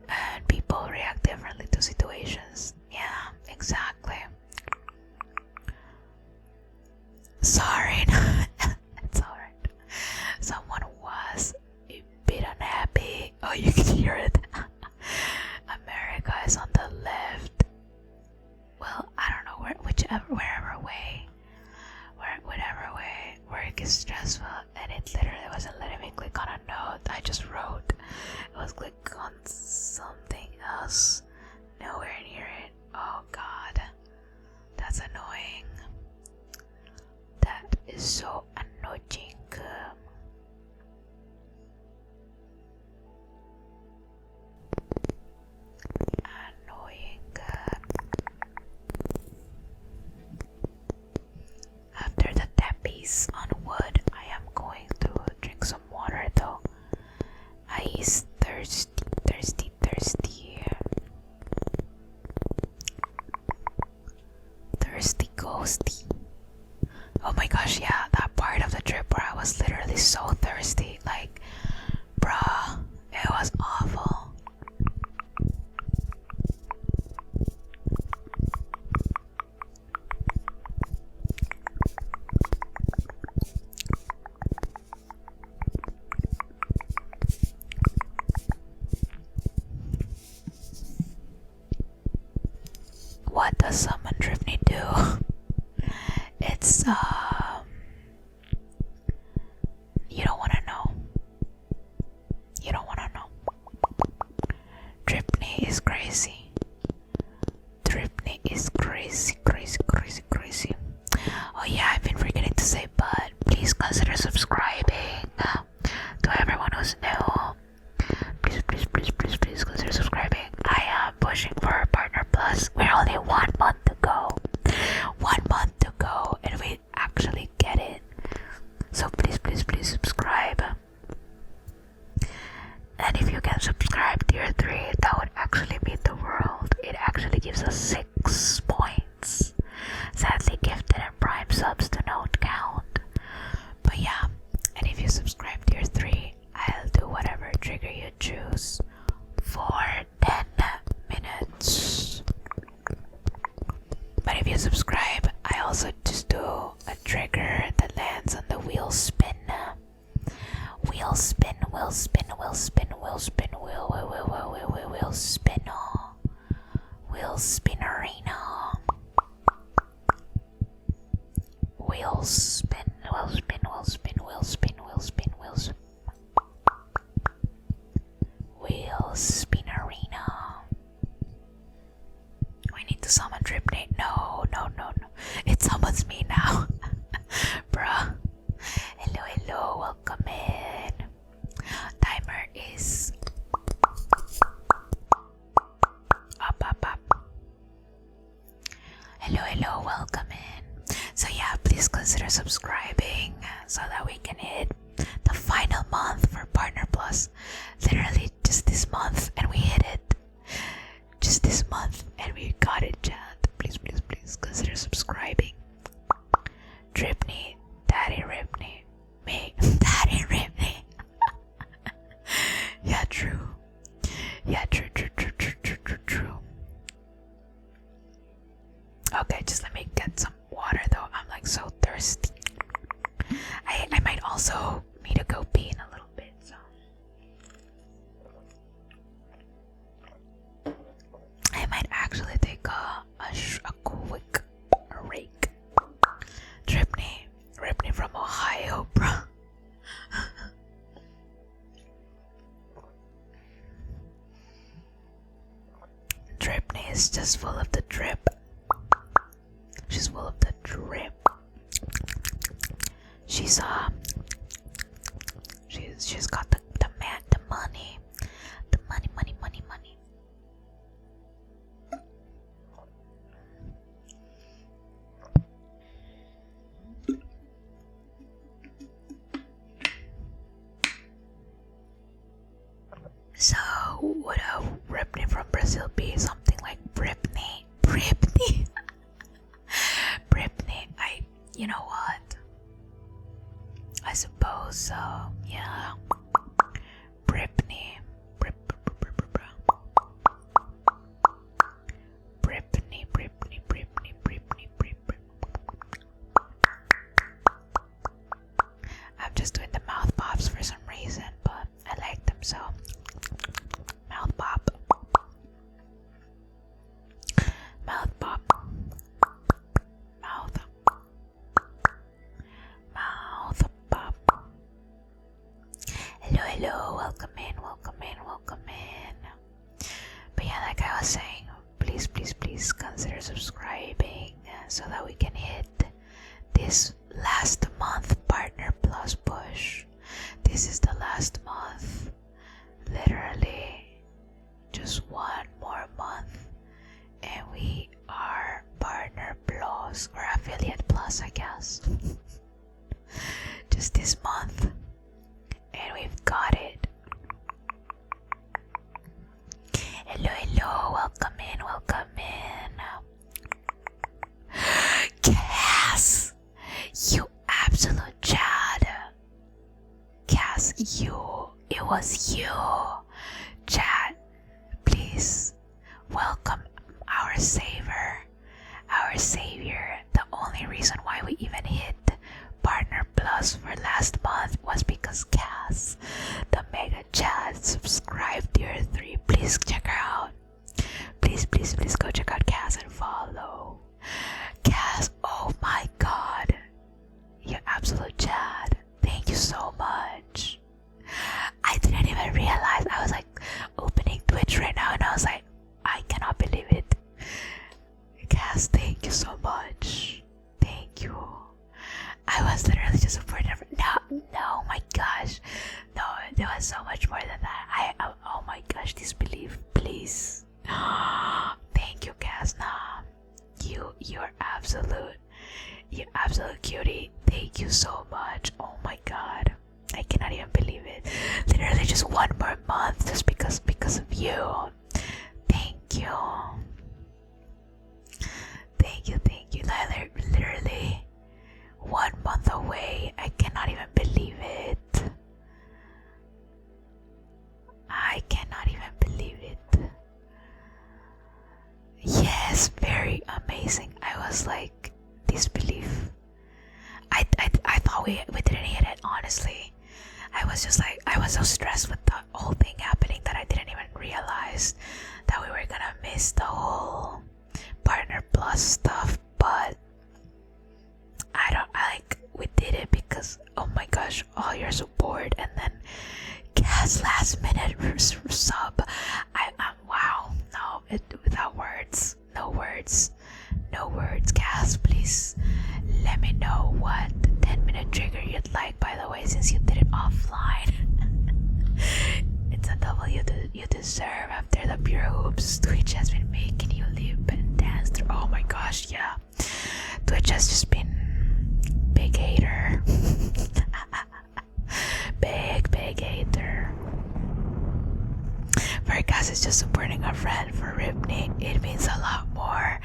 and people react differently to situations. Yeah, exactly. Sorry. It's alright. Someone was a bit unhappy. Oh, you can hear it. America is on the left. Well, I don't know wherever way, whatever way work is stressful, and it literally wasn't letting me click on a note. I just wrote. It was click on something else. Nowhere near it. Oh God, that's annoying. That is so annoying. After the tappies on wood, I am going to drink some water though. I is thirsty. Thirsty ghosty. Oh my gosh, yeah, that part of the trip where I was literally so thirsty, like, bruh, it was awful. What does Summon Drifney do? It's, you don't wanna know. You don't wanna know. Drifney is crazy. Drifney is crazy. Oh yeah, I've been forgetting to say, but please consider subscribing. To everyone who's new, please consider subscribing. I am pushing for Partner Plus. We're only 1 month to go. 1 month to go, and we actually get it. So please subscribe. And if you can subscribe tier 3, that would actually mean the world. It actually gives us 6 points. Sadly, gifted and prime subs do not count. But yeah, and if you subscribe tier 3, I'll do whatever trigger you choose for 10 minutes. But if you subscribe, I also just do a trigger that lands on the wheel spin. Wheel spin. Wheel spin arena. Wheel spin arena. We need to summon Dripney. No. It summons me now. Bruh. Hello, welcome in. Timer is up. Hello, welcome in. So yeah, please consider subscribing so that we can hit the final month for Partner Plus. Literally just this month, and we hit it. Just this month, and we got it, chat. Please consider subscribing. Dripney, Daddy Ripney, me, Daddy Ripney. Yeah, true. Okay, just let me get some water though. I'm like so thirsty. I might also need to go pee in a little bit, so I might actually take a quick rake. Ripney from Ohio, bro. Dripney is just full of the drip. She's full of the drip. She's got the money. The money. suppose it'll be something like Britney. Britney. Britney. You know what? I suppose so. Yeah. Britney. I'm just doing the mouth pops for some reason, but I like them so. Mouth pop. Mouth pop. Mouth. Mouth pop. Hello, hello. Welcome in, welcome in, welcome in. But yeah, like I was saying, please, please, please consider subscribing so that we can hit this last month Partner Plus push. This is the last month. Literally just one more month and we are Partner Plus or Affiliate Plus, I guess. Just this month and we've got it. Hello, hello, welcome in, welcome in. Cass, you absolute Chad. Cass, it was you. Chad, please welcome our savior, the only reason why we even hit Partner Plus for last month was because Cass, the Mega Chad, subscribed tier 3. Please check her out. Please, please, please go check out Cass and follow. Cass, oh my god. You absolute Chad. Thank you so much. I didn't even realize. I was like opening Twitch right now and I was like, I cannot believe it. Cass, thank you so much. Thank you. I was literally just supporting her. No, my gosh. No, there was so much more than that. Oh my gosh, disbelief, please. Thank you, Cass. Nah, you're absolute cutie. Thank you so much. Oh my god, I cannot even believe it. Literally just one more month just because of you. Thank you. Literally 1 month away. I cannot even believe it. I cannot even believe it. Yes, very amazing. I was like disbelief. I thought we didn't hit it, honestly. I was just like, I was so stressed with the whole thing happening that I didn't even realize that we were gonna miss the whole Partner Plus stuff. But we did it because, oh my gosh, all your support and then Cass last minute sub. Wow, no, without words, no words, Cass, please let me know what 10-minute trigger you'd like, by the way, since you did it offline. It's a W you deserve after the pure hoops Twitch has been making you live and dance through. Oh my gosh, yeah. Twitch has just been big hater. big hater. For Cass is just supporting a friend. For Ripney, it means a lot more.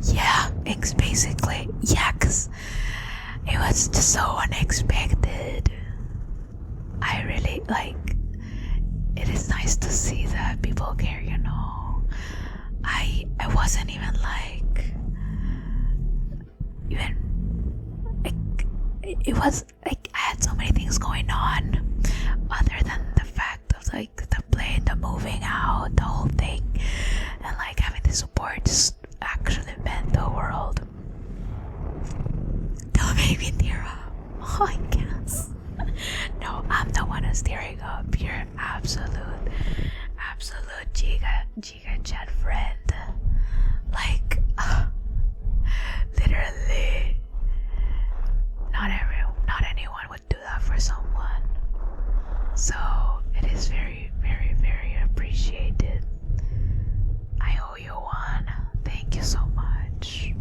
Yeah, it's basically, yeah, cause it was just so unexpected. I really it is nice to see that people care, you know. I wasn't even it was like I had so many things going on other than the fact of the plane, the moving out, the whole thing, and having the support just actually meant the world. Don't make me tear up. Oh, I guess. No, I'm the one who's tearing up. You're absolute giga chat friend. Literally, not anyone would do that for someone. So it is very, very, very appreciated. I owe you one. Thank you so much.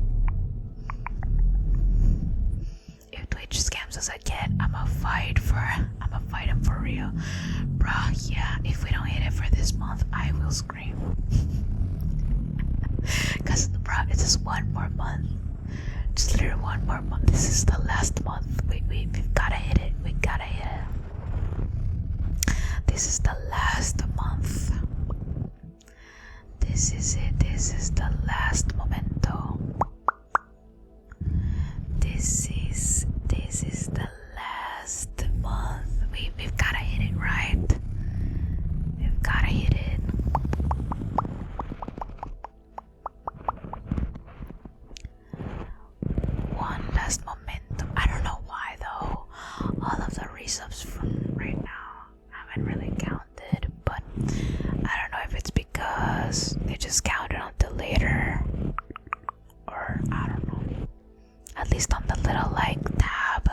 If Twitch scams us again, I'ma fight him for real. Bruh, yeah, if we don't hit it for this month, I will scream. Because bro, it's just one more month. Just literally one more month. This is the last month. We've gotta hit it. We gotta hit it. This is the last month. This is it. This is the last momento. This is the last month. We've gotta hit it, right? We've gotta hit it. One last momentum. I don't know why though. All of the resubs from right now haven't really counted, but I don't know if it's because they just counted until later, or I don't know. At least on the little like tab,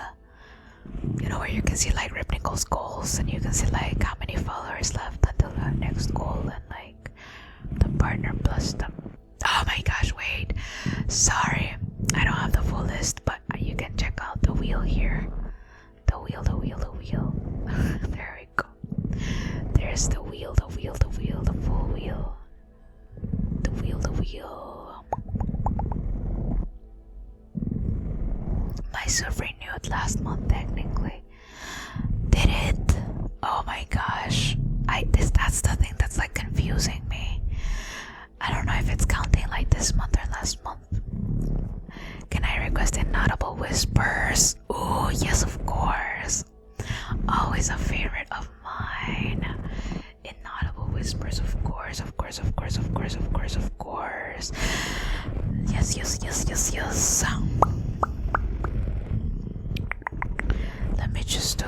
you know, where you can see like Rip Nichols' goals, and you can see like how many followers left until the next goal, and like the partner plus the. Oh my gosh! Wait, sorry, I don't have the full list, but you can check out the wheel here. The wheel. There we go. There's the wheel, the full wheel. The wheel. My sub renewed last month technically. Did it? Oh my gosh. That's the thing that's like confusing me. I don't know if it's counting like this month or last month. Can I request inaudible whispers? Ooh, yes, of course. Always a favorite of mine. Inaudible whispers, of course. Yes. Let me just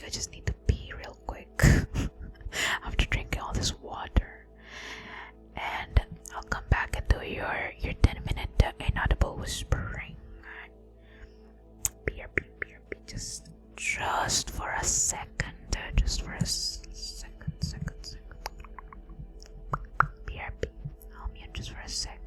I just need to pee real quick after drinking all this water, and I'll come back and do your 10-minute inaudible whispering. BRB, just for a second, BRB, I'll mute just for a sec.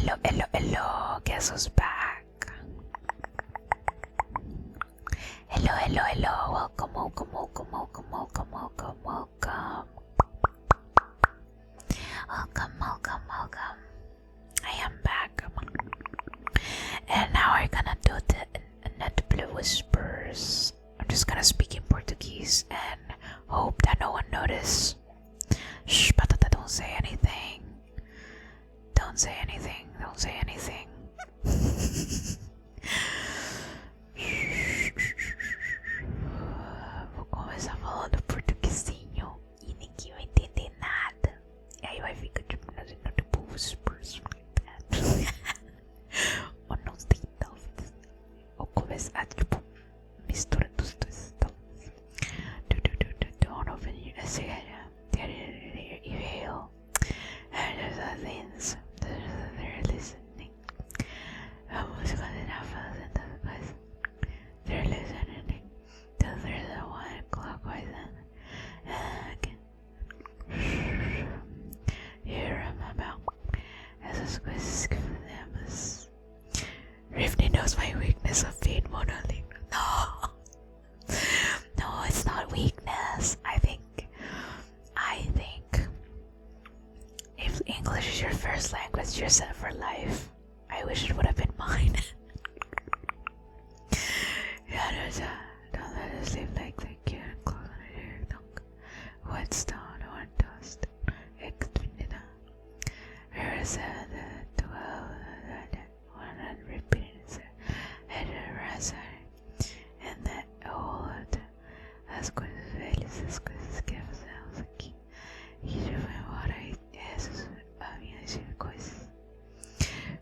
Hello. Guess who's back? Hello. Welcome. I am back. And now we're gonna do the net blue whispers. I'm just gonna speak in Portuguese and hope that no one notices. Shh, patata, don't say anything. Don't say anything. Vou começar falando portuguesinho e ninguém vai entender nada. E aí vai ficar tipo whispers like that. Ou não tem dúvidas. Ou começar tipo mistura dos dois. Don't open your email. And there's other things they're listening. Vamos continuar fazendo as coisas. They're listening. Till there's a 1 o'clock poison. Here I'm about. Essas coisas que fazemos. Rifney knows my weakness of being monolink. No, it's not weakness. I think if English is your first language, you're set for life. I wish it would have been mine. Don't let us live like the kid and close on your tongue. What's down or dust? Extendida. Here is 12, 1 repeating it. Head razor. And that old. As coisas velhas, as coisas que fazemos aqui. E já vai embora e essas as minhas coisas.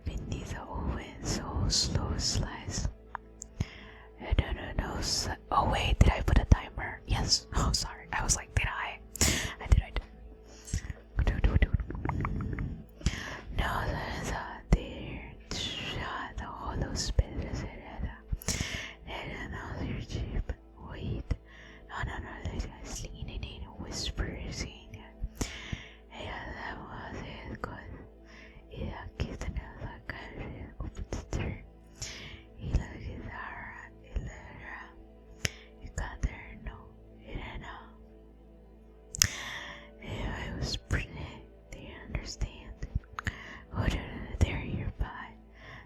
Beneath the wind, so slow slice. I don't know. Oh wait, did I put a timer? Yes. Oh sorry. I was like, did I? I did. No, that's there. The hollow spaces. Another cheap. Wait. No. This guy's leaning in, whispers in. That was it. Good. Yeah, kiss another guy. Computer. He looked at her. You got there? No. You don't know. I was pretty. Do you understand? What are there nearby?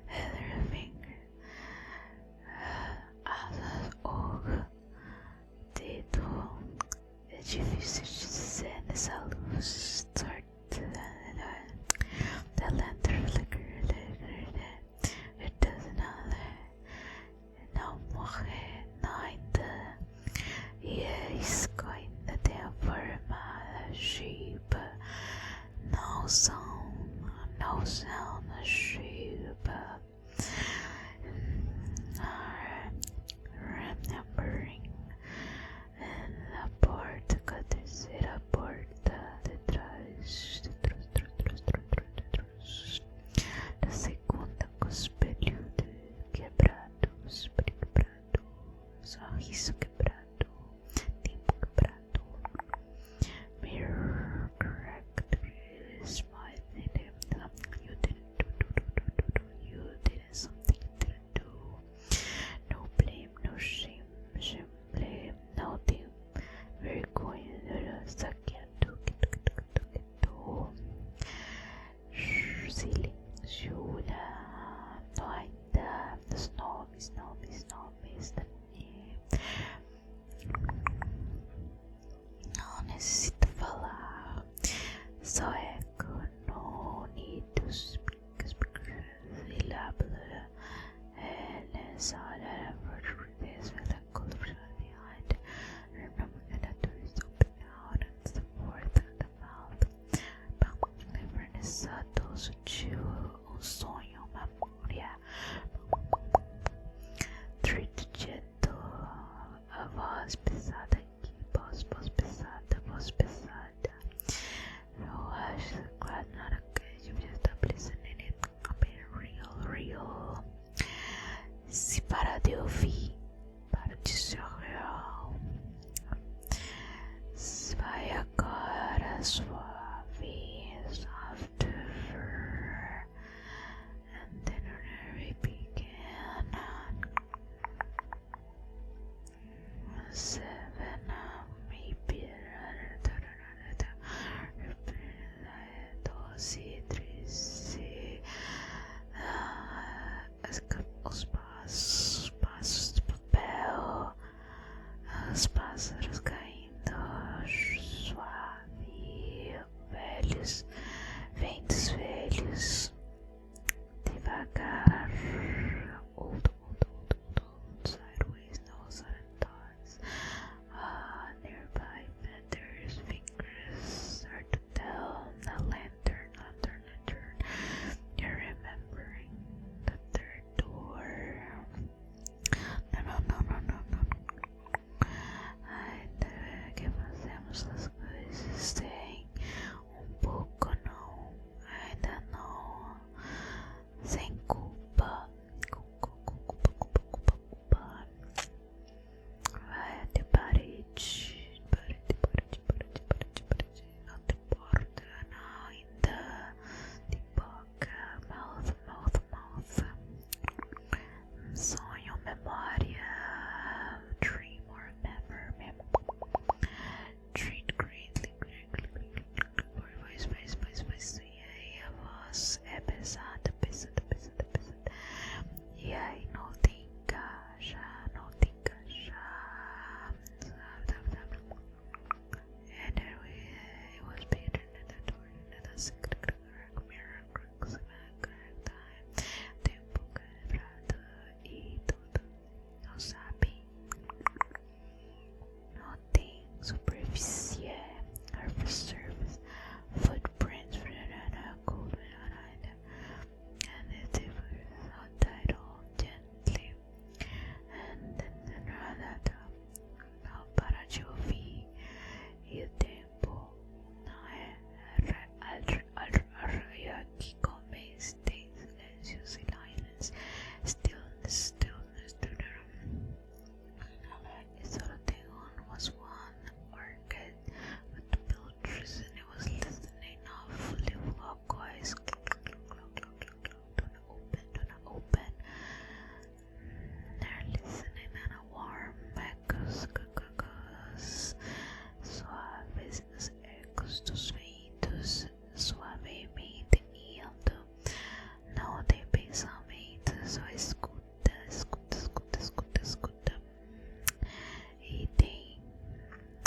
Other finger. É difícil dizer nessa luz torta da lantern flicker. It does not não morrer ainda. E a isca ainda tem a forma da chipa. No sound na chipa. Remembering la porta, a terceira porta de trás, da segunda com o espelho quebrado, sorriso quebrado, tempo quebrado, mirror cracked, smile, you did something you didn't do. No blame, no shame, blame, no deal. Vergonha, saqueado, silêncio, não ainda, dos nomes, os pássaros caindo suave, velhos, ventos velhos, devagar, old, sideways, nose and thoughts, nearby feathers, fingers start to tell, the lantern, you're remembering the third door. Não. Que fazemos as coisas tem pouco não, ainda não, sem culpa, vai até parede, até porta, não, ainda, de boca, mouth, sonho, memória, dream or remember, treat greatly, voz, e aí a voz é pesada, e aí não te encaixa, and it was better than the door, mirror, tempo quebrado e tudo, não sabe, não tem superfície, surface, footprints, cold, and it was title gently, and then não para de ouvir, e o tempo não é e aqui começa, tem silêncio, silence, stillness, Storytime was one orchid with pilchards, and it was listening off, little clockwise, do not open, they're listening and a warm echoes, suaves os ecos dos ventos, suavemente indo, não tem pensamento, só escuta, e tem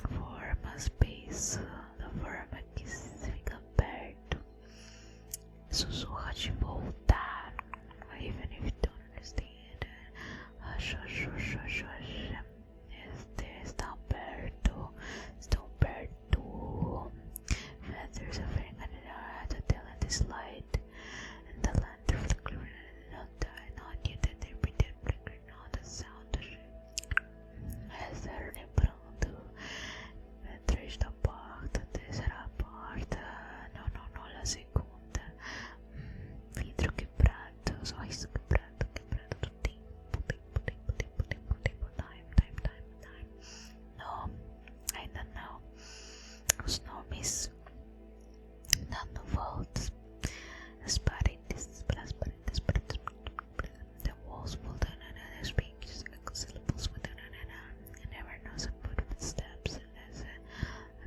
formas, peso da forma que fica perto, sussurra de voltar, even if you don't understand, hush, estão perto, feathers are very good telling this light, and the lantern flickering, not yet that they pretend flickering on the sound, essa lembrando, atrás da porta, terceira porta, não, a segunda, vidro quebrado, só isso quebrado do tempo, time, não, ainda não, os nomes dando voltas, as paredes, the walls pulled down and the speakers, syllables with and never knows a footsteps, and there's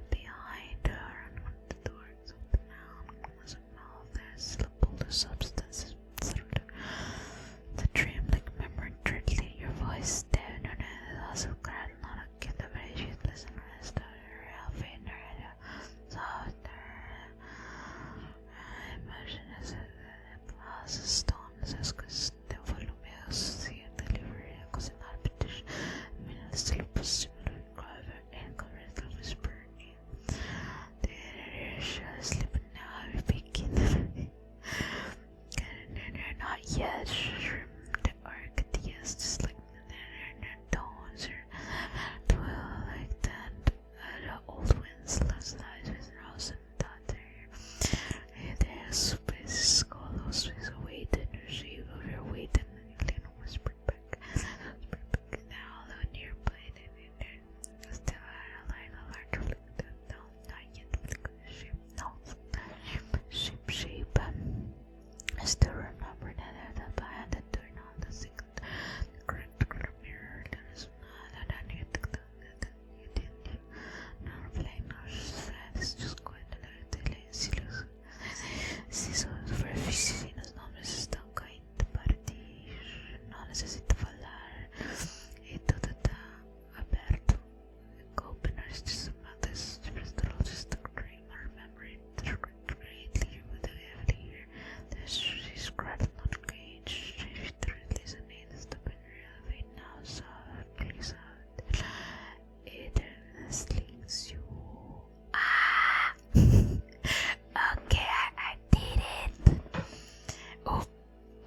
behind her, the door is open now, as a mouth, there's the substances, the dream, like remembering dreadly your voice, down on it, also glad not a kid, the way she's listening, in her head, soft, imagine as a stone, as the voluminous, see and delivery, because in that petition, still similar driver and correctly whispering. The inertia is sleeping now, we begin. Not yet, the arcadias, just like the tones, or dwell like that, the old winds, last night with rose and daughter. There's space, colors, space awaited, receive of your weight, and Lena whispered back. Now, nearby, It's just about this just a dream. I remember it greatly with the heavy here. She's cradled on cage. She listening to the elevate now, so please it sleeps you. Ah! Okay, I did it. Oh,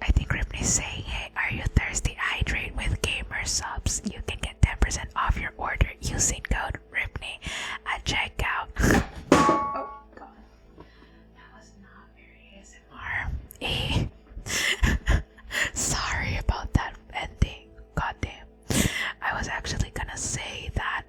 I think Ripney's saying, hey, are you thirsty? Hydrate with gamer subs. You can get 10% off your order using code Ripney at checkout. Oh god. That was not very ASMR. Sorry about that ending. God damn. I was actually gonna say that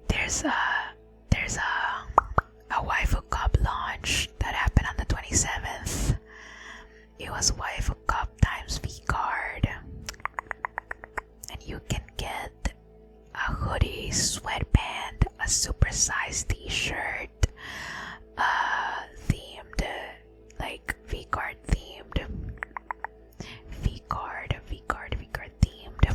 there's a waifu cup launch that happened on the 27th. It was waifu cup times V card, and you can get a hoodie, sweatband, a supersized t-shirt, themed, like V card themed, V card themed.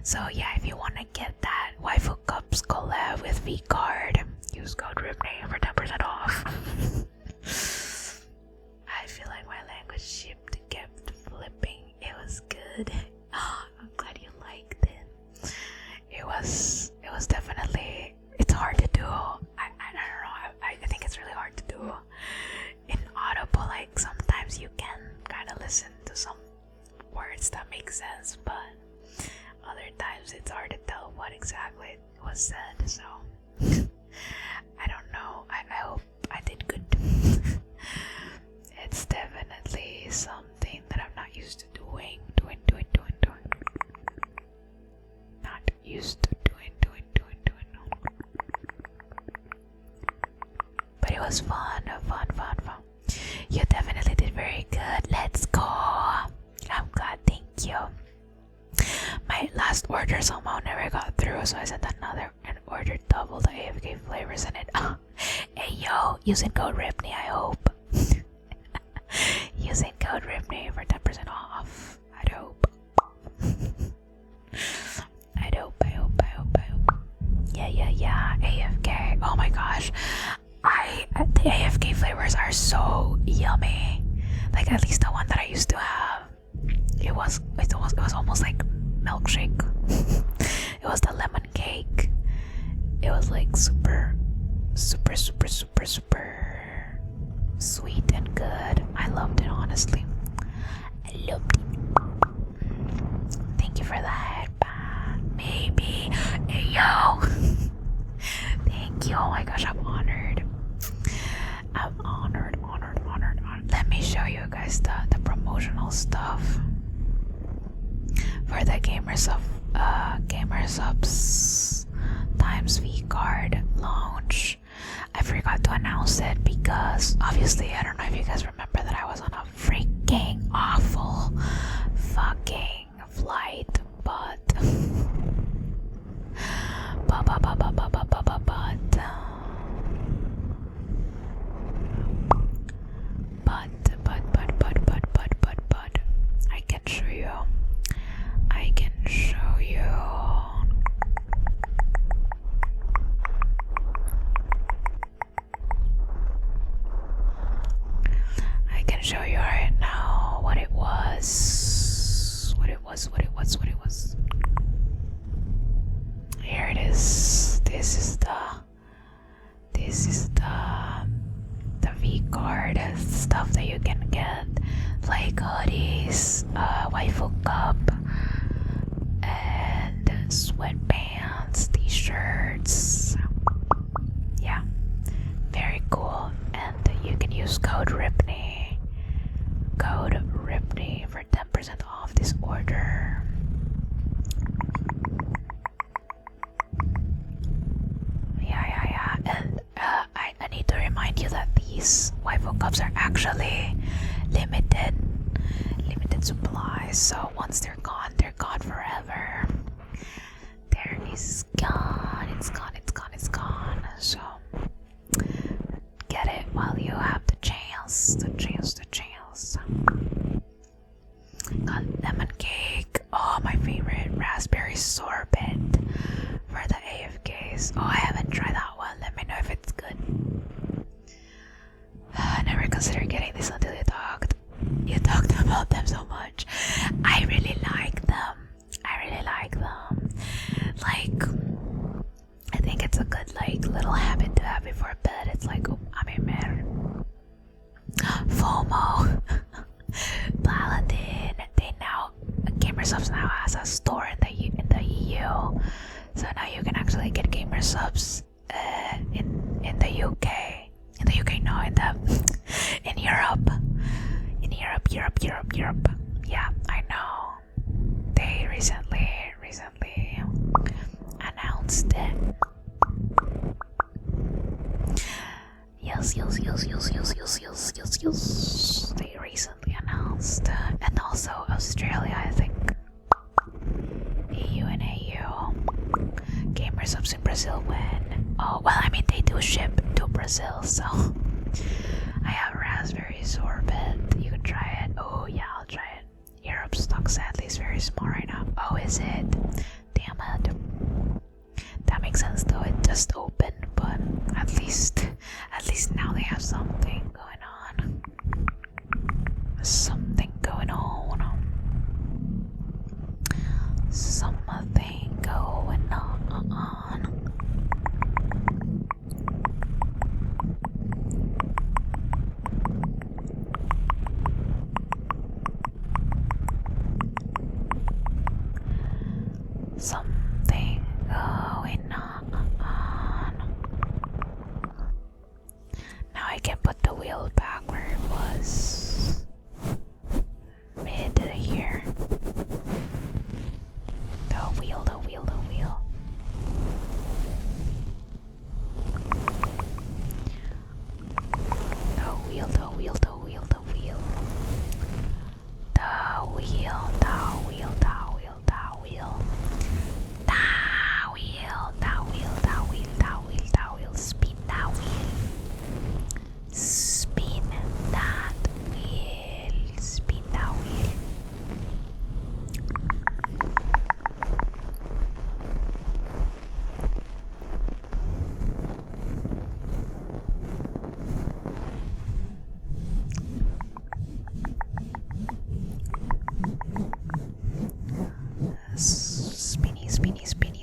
So yeah, if you want to get that waifu cups collab with V card, use code RIPNAME for 10% off. I feel like my language shift kept flipping. It was good. Oh, I'm glad you liked it. It was definitely, it's hard to do. I don't know. I think it's really hard to do in Audible. Like sometimes you can kind of listen to some words that make sense, but other times it's hard to tell what exactly was said. So I don't know. I hope I did good. It's definitely something that I'm not used to doing. Not used to doing. But it was fun. You definitely did very good. Let's go. I'm glad. Thank you. My last order somehow never got through, so I sent another and ordered double the AFK flavors in it. Hey yo, using code RIPNEY, I hope. Using code RIPNEY for 10% off. I hope. Yeah. AFK. Oh my gosh. The AFK flavors are so yummy. Like at least the one that I used to have. It was almost like milkshake. It was the lemon cake. It was like super sweet and good. I loved it, honestly. I loved it. Thank you for the headband, baby. Hey yo. Thank you. Oh my gosh, I'm honored. Let me show you guys the promotional stuff for the Gamer Subs times V card launch. I forgot to announce it because obviously I don't know if you guys remember that I was on a freaking awful fucking flight, but I can show you. I can show you right now what it was. Here it is. This is the V card stuff that you can get, like hoodies, waifu cup, and sweatpants, t-shirts. Yeah, very cool. And you can use code RIPNEY for 10% off this order. Yeah. And I need to remind you that these waifu cups are actually limited supplies. So once they're gone forever. There is gone. It's gone. So Oh, I haven't tried that one. Let me know if it's good. I never considered getting this until you talked. You talked about them so much. I really like them. Like, I think it's a good little habit to have before bed. It's like, FOMO. Paladin. Gamersubs now has a store in the EU, so now you can actually get Gamersubs in the UK. In the UK, no, in Europe. Europe. Yeah, I know. They recently announced it. Yes. They recently announced, and also Australia, I think. EU and AU. Gamersubs in Brazil when. Oh, well, they do ship to Brazil, so. I have raspberry sorbet. You can try it. Oh, yeah, I'll try it. Europe's stock sadly is very small right now. Oh, is it? Damn it. That makes sense though. It just opened, but at least now they have something going on. Something going on. Something going on. Now I can put the wheel back where it was. Mid here. The wheel.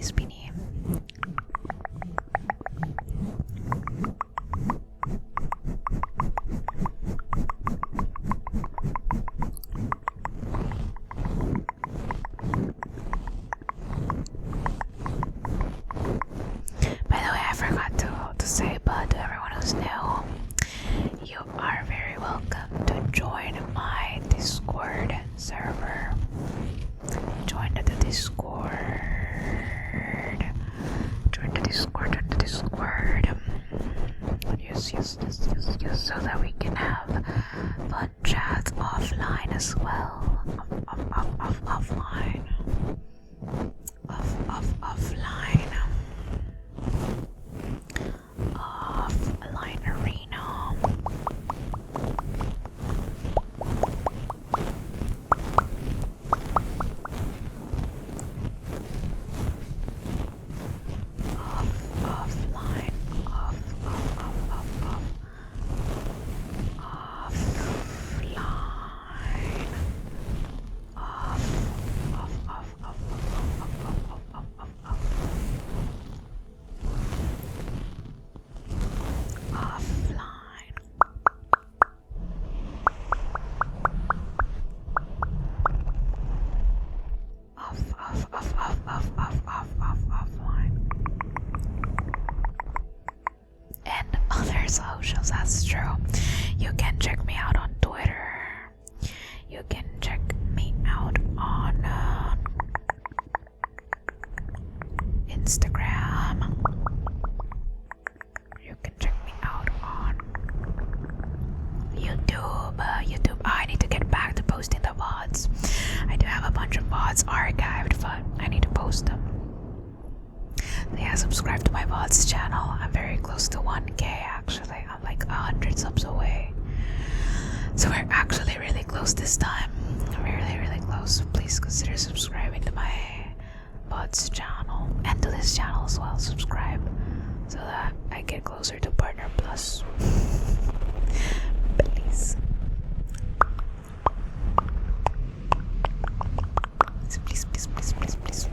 Spinny. By the way, I forgot to say, but to everyone who's new, you are very welcome to join my Discord server. Join the Discord. Yes, so that we can have fun chats offline as well. Offline. Offline arena. Offline. And other socials, that's true. You can check me out on Twitter. You can check me out on Instagram. You can check me out on YouTube. I need to get back to posting the VODs. I do have a bunch of VODs archived, but I need to post them. Yeah, subscribe to my VODs channel. I'm very close to 1K actually. I'm like 100 subs away. So we're actually really close this time. Really close. Please consider subscribing to my VODs channel and to this channel as well. Subscribe. closer to Partner Plus. Please. Please, please, please, please, please.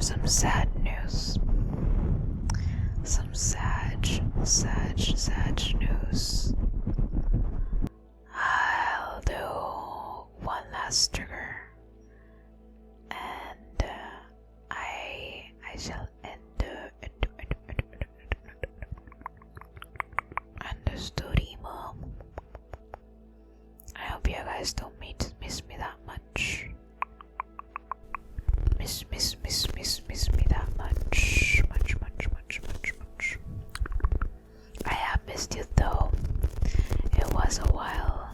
some sad news. Some Such news. I'll do one last trigger, and I shall end the story, Mom. I hope you guys don't miss me that much. Miss me that much. Much. I have missed you though. It was a while.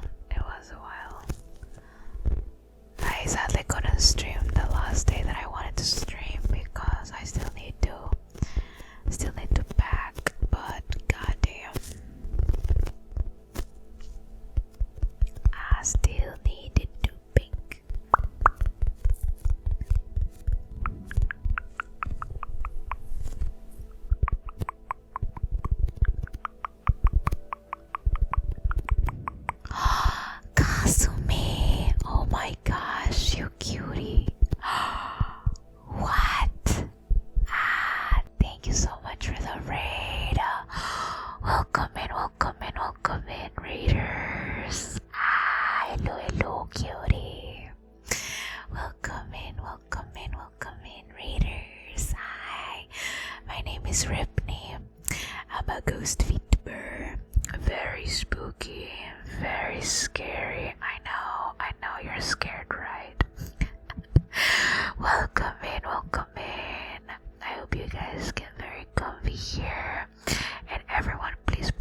I sadly couldn't stream the last day that I wanted to stream because I still need to pack, but goddamn, I still needed to pick. Kasumi, oh my gosh, you cutie. What? Thank you so much for the raid. Welcome in, raiders. Hello, cutie. Welcome in, raiders. Hi, my name is Ripney. I'm a ghost VTuber. Very spooky, very scary. I know you're scared, right? Welcome in. I hope you guys get very comfy here. And everyone, please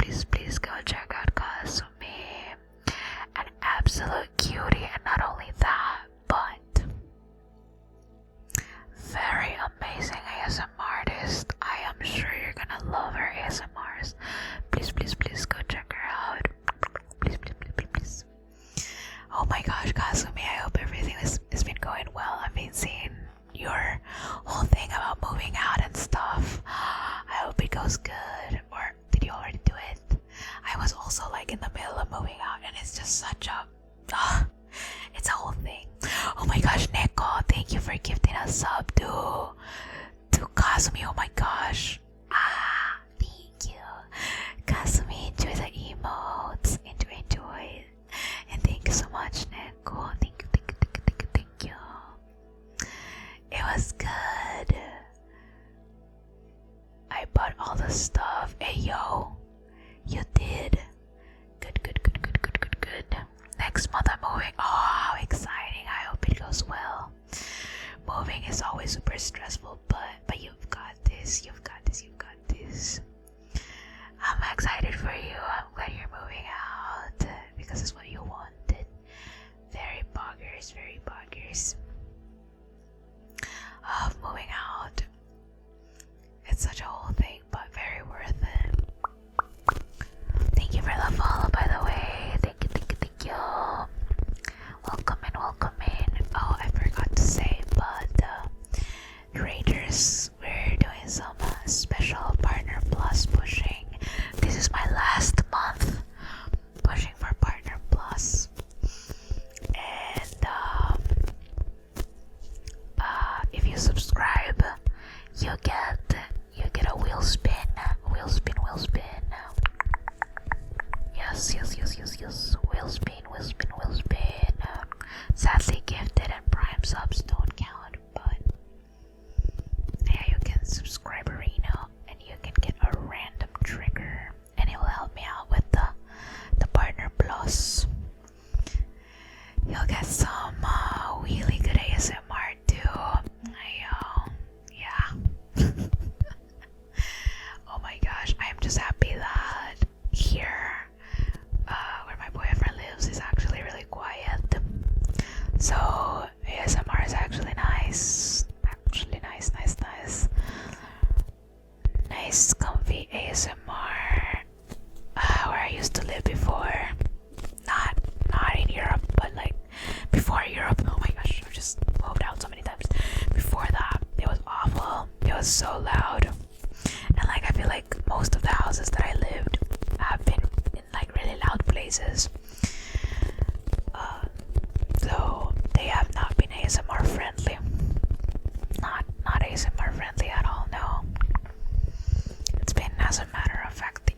go check out Kasumi. An absolute cutie, and not only that, but very amazing ASMR artist. I am sure you're gonna love her ASMRs. Please go check her out. Please. Oh my gosh, Kasumi, I hope everything has been going well. I've been seeing your whole thing about moving out and stuff. I hope it goes good. Or did you already do it? I was also like in the middle of moving out, and it's just such a it's a whole thing. Oh my gosh, Neko, thank you for gifting a sub to Kasumi. Oh my gosh. Thank you. Kasumi, enjoy the emotes. Enjoy. And thank you so much, Neko. Thank you. It was good. I bought all the stuff. Hey yo, you did. Good. Next month I'm moving. Oh, how exciting. I hope it goes well. Moving is always super stressful, but you've got this. I'm excited for you. I'm glad you're moving out because it's what you wanted. Very boggers. Moving out. It's such a whole thing, but very worth it. Thank you for the follow, by the way. Thank you. Welcome in. Oh, I forgot to say, but Raiders, we're doing some special Partner Plus pushing. This is my last month pushing for Partner Plus. And if you subscribe, you get a wheel spin. Yes. Wheel spin. Sadly, gifted and prime subs don't count, but yeah, you can subscribe Arena and you can get a random trigger, and it will help me out with the Partner Plus. You'll get some really good ASMR too. Yeah. Oh my gosh, I am just happy that here, where my boyfriend lives, is actually really quiet. So ASMR is actually nice. Nice, comfy ASMR. Where I used to live before. Not in Europe, but like before Europe. Oh my gosh, I've just moved out so many times. Before that, it was awful. It was so loud. And like I feel like most of the houses that I lived have been in like really loud places. So they have not been ASMR friendly. Not ASMR friendly at all, no. It's been, as a matter of fact, the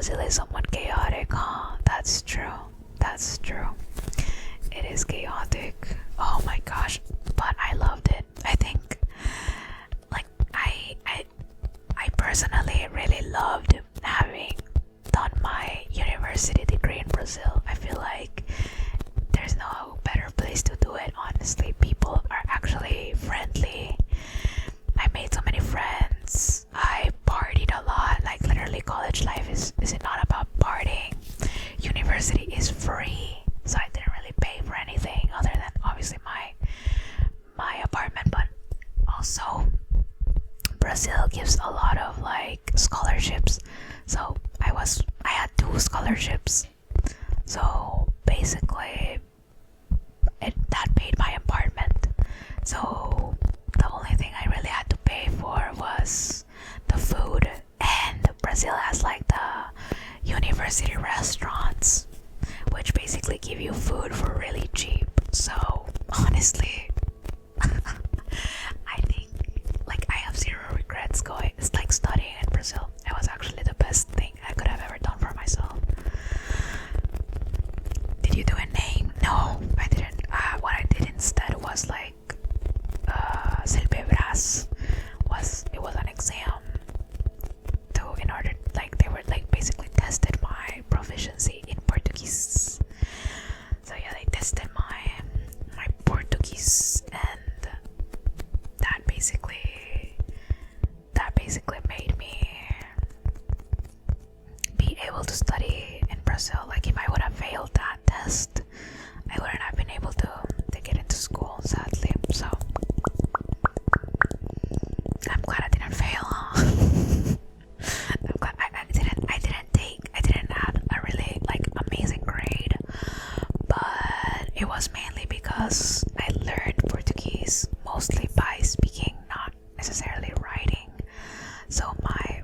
Brazil is somewhat chaotic, huh? That's true. That's true. It is chaotic. Oh my gosh. But I loved it. I think like I personally really loved having done my university degree in Brazil. I feel like there's no better place to do it, honestly. People are actually friendly. I made so many friends. I partied a lot. Like literally college life is it not about partying. University is free. So I didn't really pay for anything other than obviously my apartment, but also Brazil gives a lot of like scholarships. So I had 2 scholarships. So basically that paid my apartment. So the only thing I really had to pay for was the food. And Brazil has like the university restaurants, which basically give you food for really cheap. So honestly, I think like I have 0 regrets going. It's like studying in Brazil. It was actually the best thing I could have ever done for myself. Did you do a name? No, I didn't. What I did instead was like Silvebras. It was an exam to in order like they were like basically tested my proficiency in Portuguese. So yeah, they tested my Portuguese, and that basically made me be able to study in Brazil. Like if I would have failed that test, I wouldn't have been able to get into school, sadly. So I'm glad I didn't fail, huh? I'm glad I didn't have a really like amazing grade, but it was mainly because I learned Portuguese mostly by speaking, not necessarily writing. So my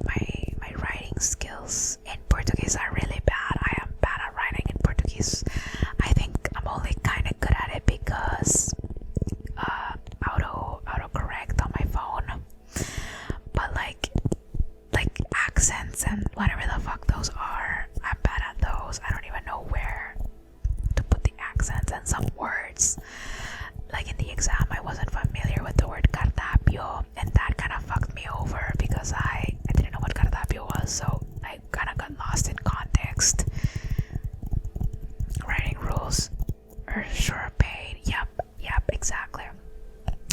writing skills in Portuguese are really bad. I am bad at writing in Portuguese. I think I'm only kind of good at it because autocorrect on my phone. But like accents and whatever the fuck those are, I'm bad at those. I don't even know where to put the accents and some words. Like in the exam, I wasn't familiar with the word cardápio, and that kind of fucked me over because I didn't know what cardápio was, so I kind of got lost in context. Writing rules are sure pain. Yep, exactly.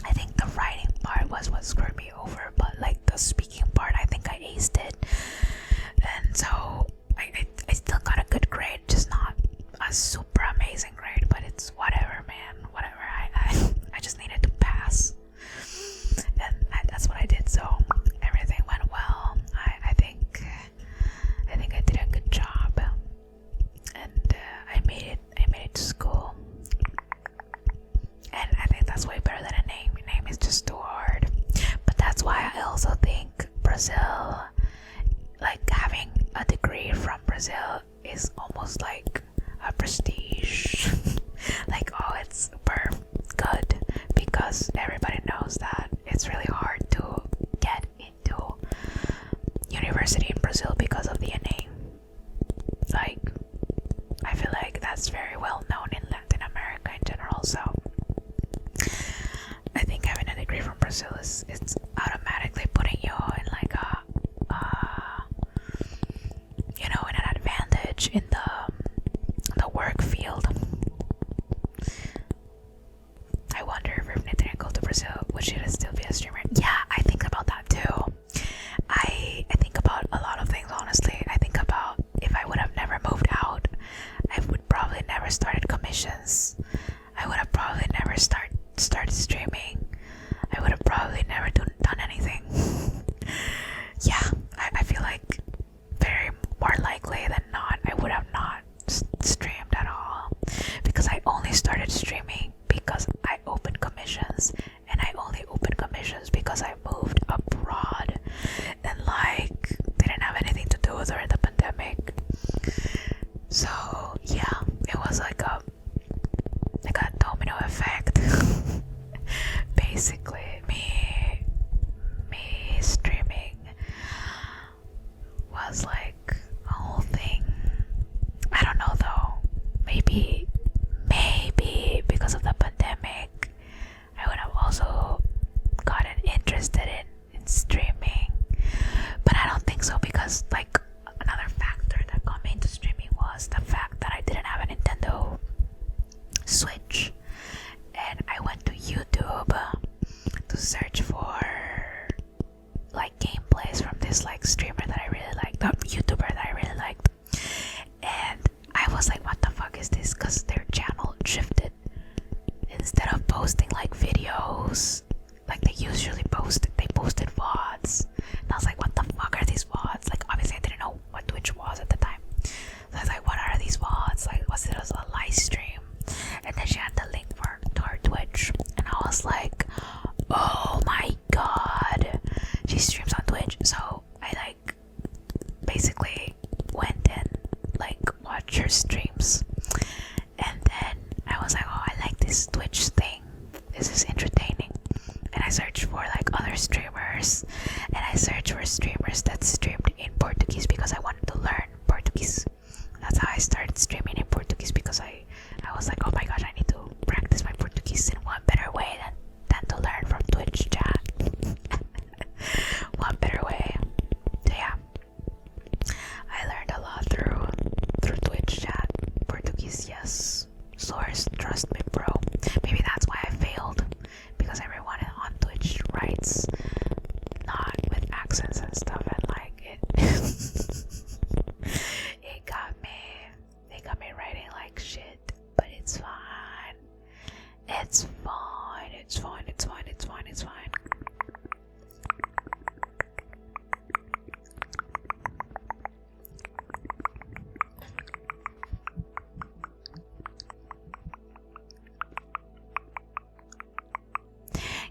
I think the writing part was what screwed me over, but like the speaking part, I think I aced it, and so I still got a good grade, just not a super amazing grade, but it's whatever, man, whatever. I just needed to pass, and that's what I did. So everything went well. I think I did a good job, and I made it to school. And I think that's way better than a name. A name is just too hard. But that's why I also think Brazil, like having a degree from Brazil is almost like a prestige. Like, oh, it's super good because everybody knows that it's really hard to get into university in Brazil because of the name. Like, I feel like that's very well known in Latin America in general, so I think having a degree from Brazil it's automatically putting you in like in an advantage in the work field. I wonder if Rivne didn't go to Brazil, would she still be a streamer? Yeah, I think about that too. I think about a lot of things, honestly. I think about if I would have never moved out, I would probably never started commissions. I would have probably never started streaming. I would have probably never done anything. Yeah, I feel like very more likely than not, I would have not streamed at all, because I only started streaming because I opened commissions, and I only opened commissions because I moved abroad and like didn't have anything to do during the pandemic. So yeah, it was like a domino effect. Basically, me streaming was like a whole thing. other streams. And then I was like, oh, I like this Twitch thing. This is entertaining. And I searched for like other streamers, and I searched for streamers that streamed in Portuguese because I wanted to learn Portuguese. That's how I started streaming in Portuguese, because I was like, oh my gosh, I need to practice my Portuguese, and what better way than to learn from Twitch chat. What better way. So yeah, I learned a lot through Twitch chat. Portuguese, yes. Source, trust me, bro. Maybe that's why I failed, because everyone on Twitch writes not with accents and stuff, and like it they got me writing like shit. But it's fine. It's fine. It's fine. It's fine. It's fine. It's fine.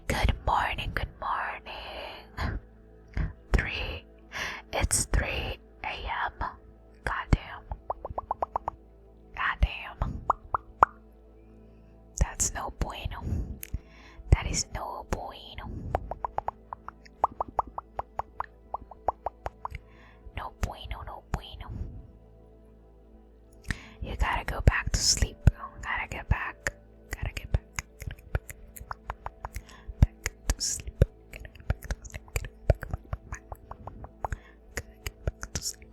Good morning, good morning. It's 3 a.m. Goddamn. Goddamn. That's no bueno. That is no bueno. No bueno, no bueno. You gotta go back to sleep. Gotta get back. Gotta get back. Back to sleep. Gotta get back to sleep. Gotta get back to sleep.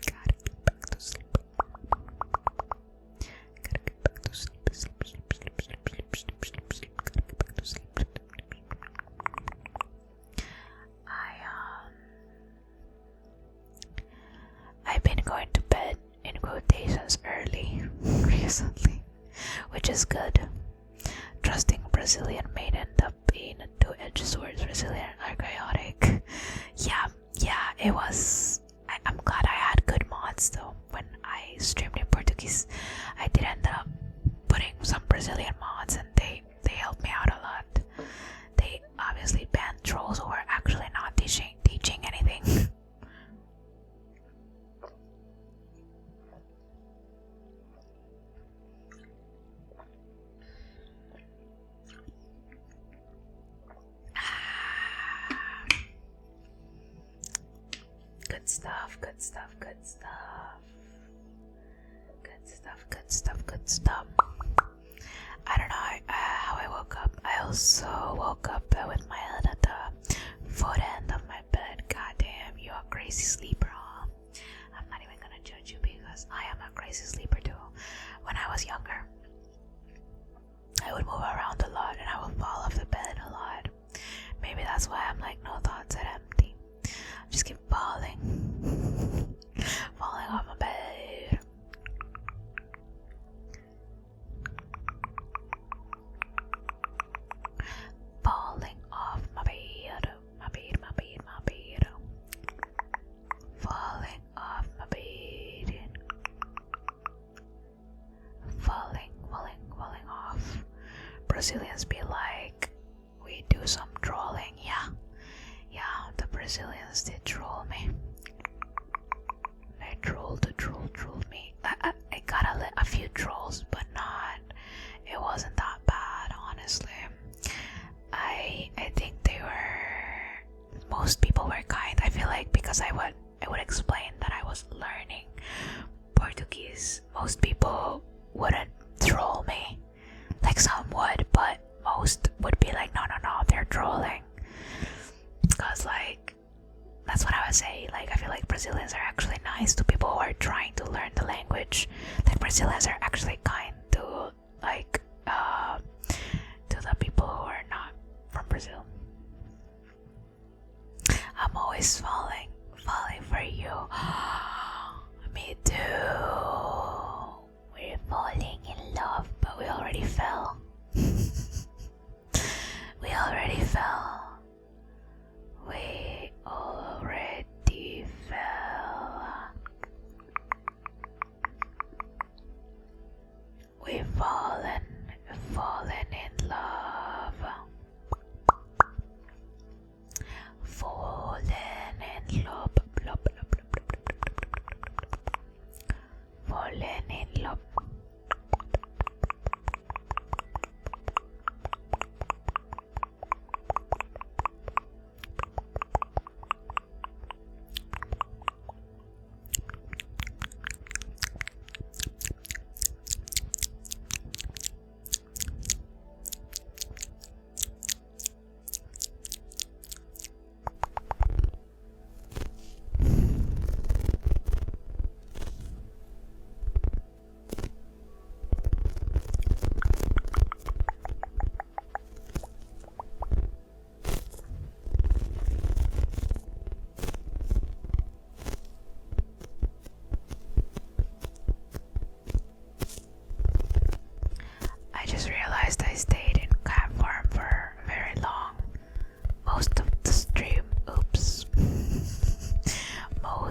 Gotta get back to sleep. Gotta get back to sleep. Sleep, sleep, sleep, sleep, sleep, sleep, sleep, sleep. Gotta get back to sleep. I've been going to bed in quotations early recently, which is good. Trusting Brazilian may end up being a two-edged sword. Brazilian are chaotic. Yeah, it was. I'm glad I had good mods though. When I streamed in Portuguese, I did end up putting some Brazilian mods, and they helped me out a lot. They obviously banned trolls who were actually not teaching anything. Good stuff, good stuff, good stuff. Good stuff, good stuff, good stuff. I don't know how I woke up. I also woke up with my head at the foot end of my bed. Goddamn, you a crazy sleeper, huh? I'm not even gonna judge you, because I am a crazy sleeper too. When I was younger, I would move around a lot and I would fall off the bed a lot. Maybe that's why I'm like no thoughts at empty. I just keep falling off my bed. Falling off my bed. Falling off my bed. Falling off. Brazilians be like, we do some trolling. Yeah, the Brazilians did troll me. They trolled me. I got a few trolls, but it wasn't that bad, honestly. I think most people were kind. I feel like because I would explain that I was learning Portuguese, most people wouldn't troll me. Like some would, but most would be like, no, they're trolling. Because like, that's what I would say. Like, I feel like Brazilians are actually nice to people who are trying to learn the language. Like, Brazilians are actually kind to like to the people who are not from Brazil. I'm always falling for you. Me too. We're falling in love, but we already fell. We already fell. We've fallen in love. Fallen in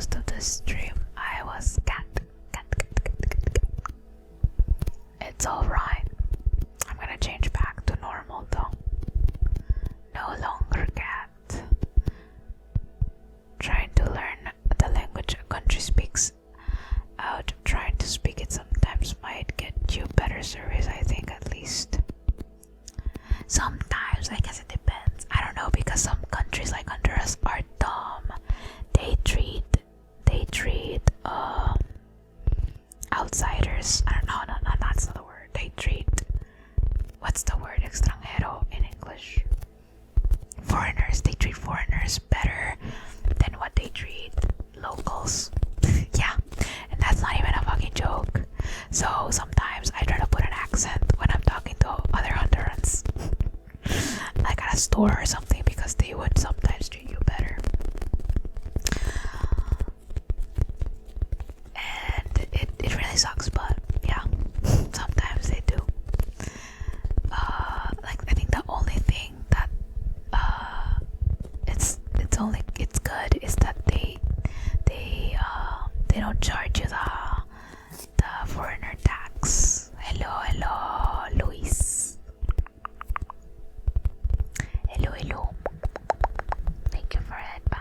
most of the stream I was cat. It's alright. I'm gonna change back to normal though. No longer cat. Trying to learn the language a country speaks out. Trying to speak it sometimes might get you better service, I think, at least. Sometimes, I guess it depends. I don't know, because some countries like Honduras are dumb. They treat outsiders. I don't know, no, that's not the word. They treat, what's the word, extranjero in English? Foreigners. They treat foreigners better than what they treat locals. Yeah, and that's not even a fucking joke. So sometimes I try to put an accent when I'm talking to other Hondurans, like at a store or something, because they would sometimes treat you better. And it really sucks, but yeah, sometimes they do. Like, I think the only thing that it's good is that they don't charge you the foreigner tax. Hello, Luis. Hello. Thank you for it, man.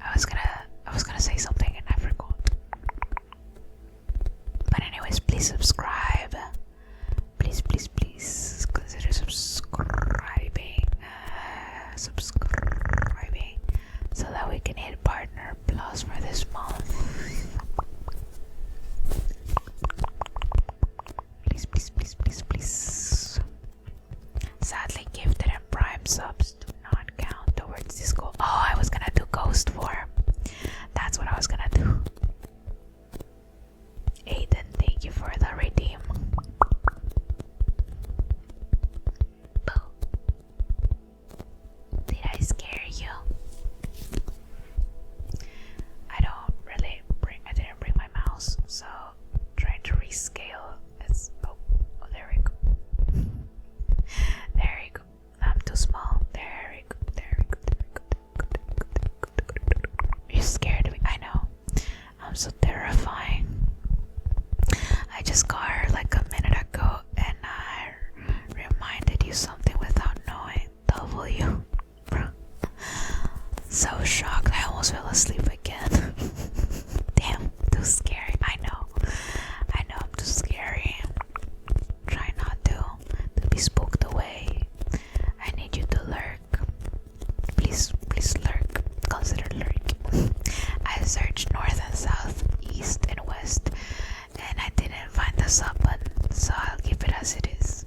I was gonna say something and I forgot. But anyways, please subscribe. Please consider subscribing so that we can hit partner plus for this month. Please. Sadly, gifted and prime subs do not count towards this goal. Oh, I was gonna do ghost form. That's what I was gonna do. Aiden, thank you for the redeem. Did I scare you? I didn't bring my mouse, so trying to rescale. There we go. There we go. I'm too small. There we go. You scared me. I know. I'm so terrifying. I just got her like a minute ago, and I reminded you something without knowing. W. So shocked. I almost fell asleep again. Damn, too scary. I know I'm too scary. Try not to be spooked away. I need you to lurk. Please lurk. Consider lurking. I searched north and south, east and west, and I didn't find the sub button, so I'll keep it as it is.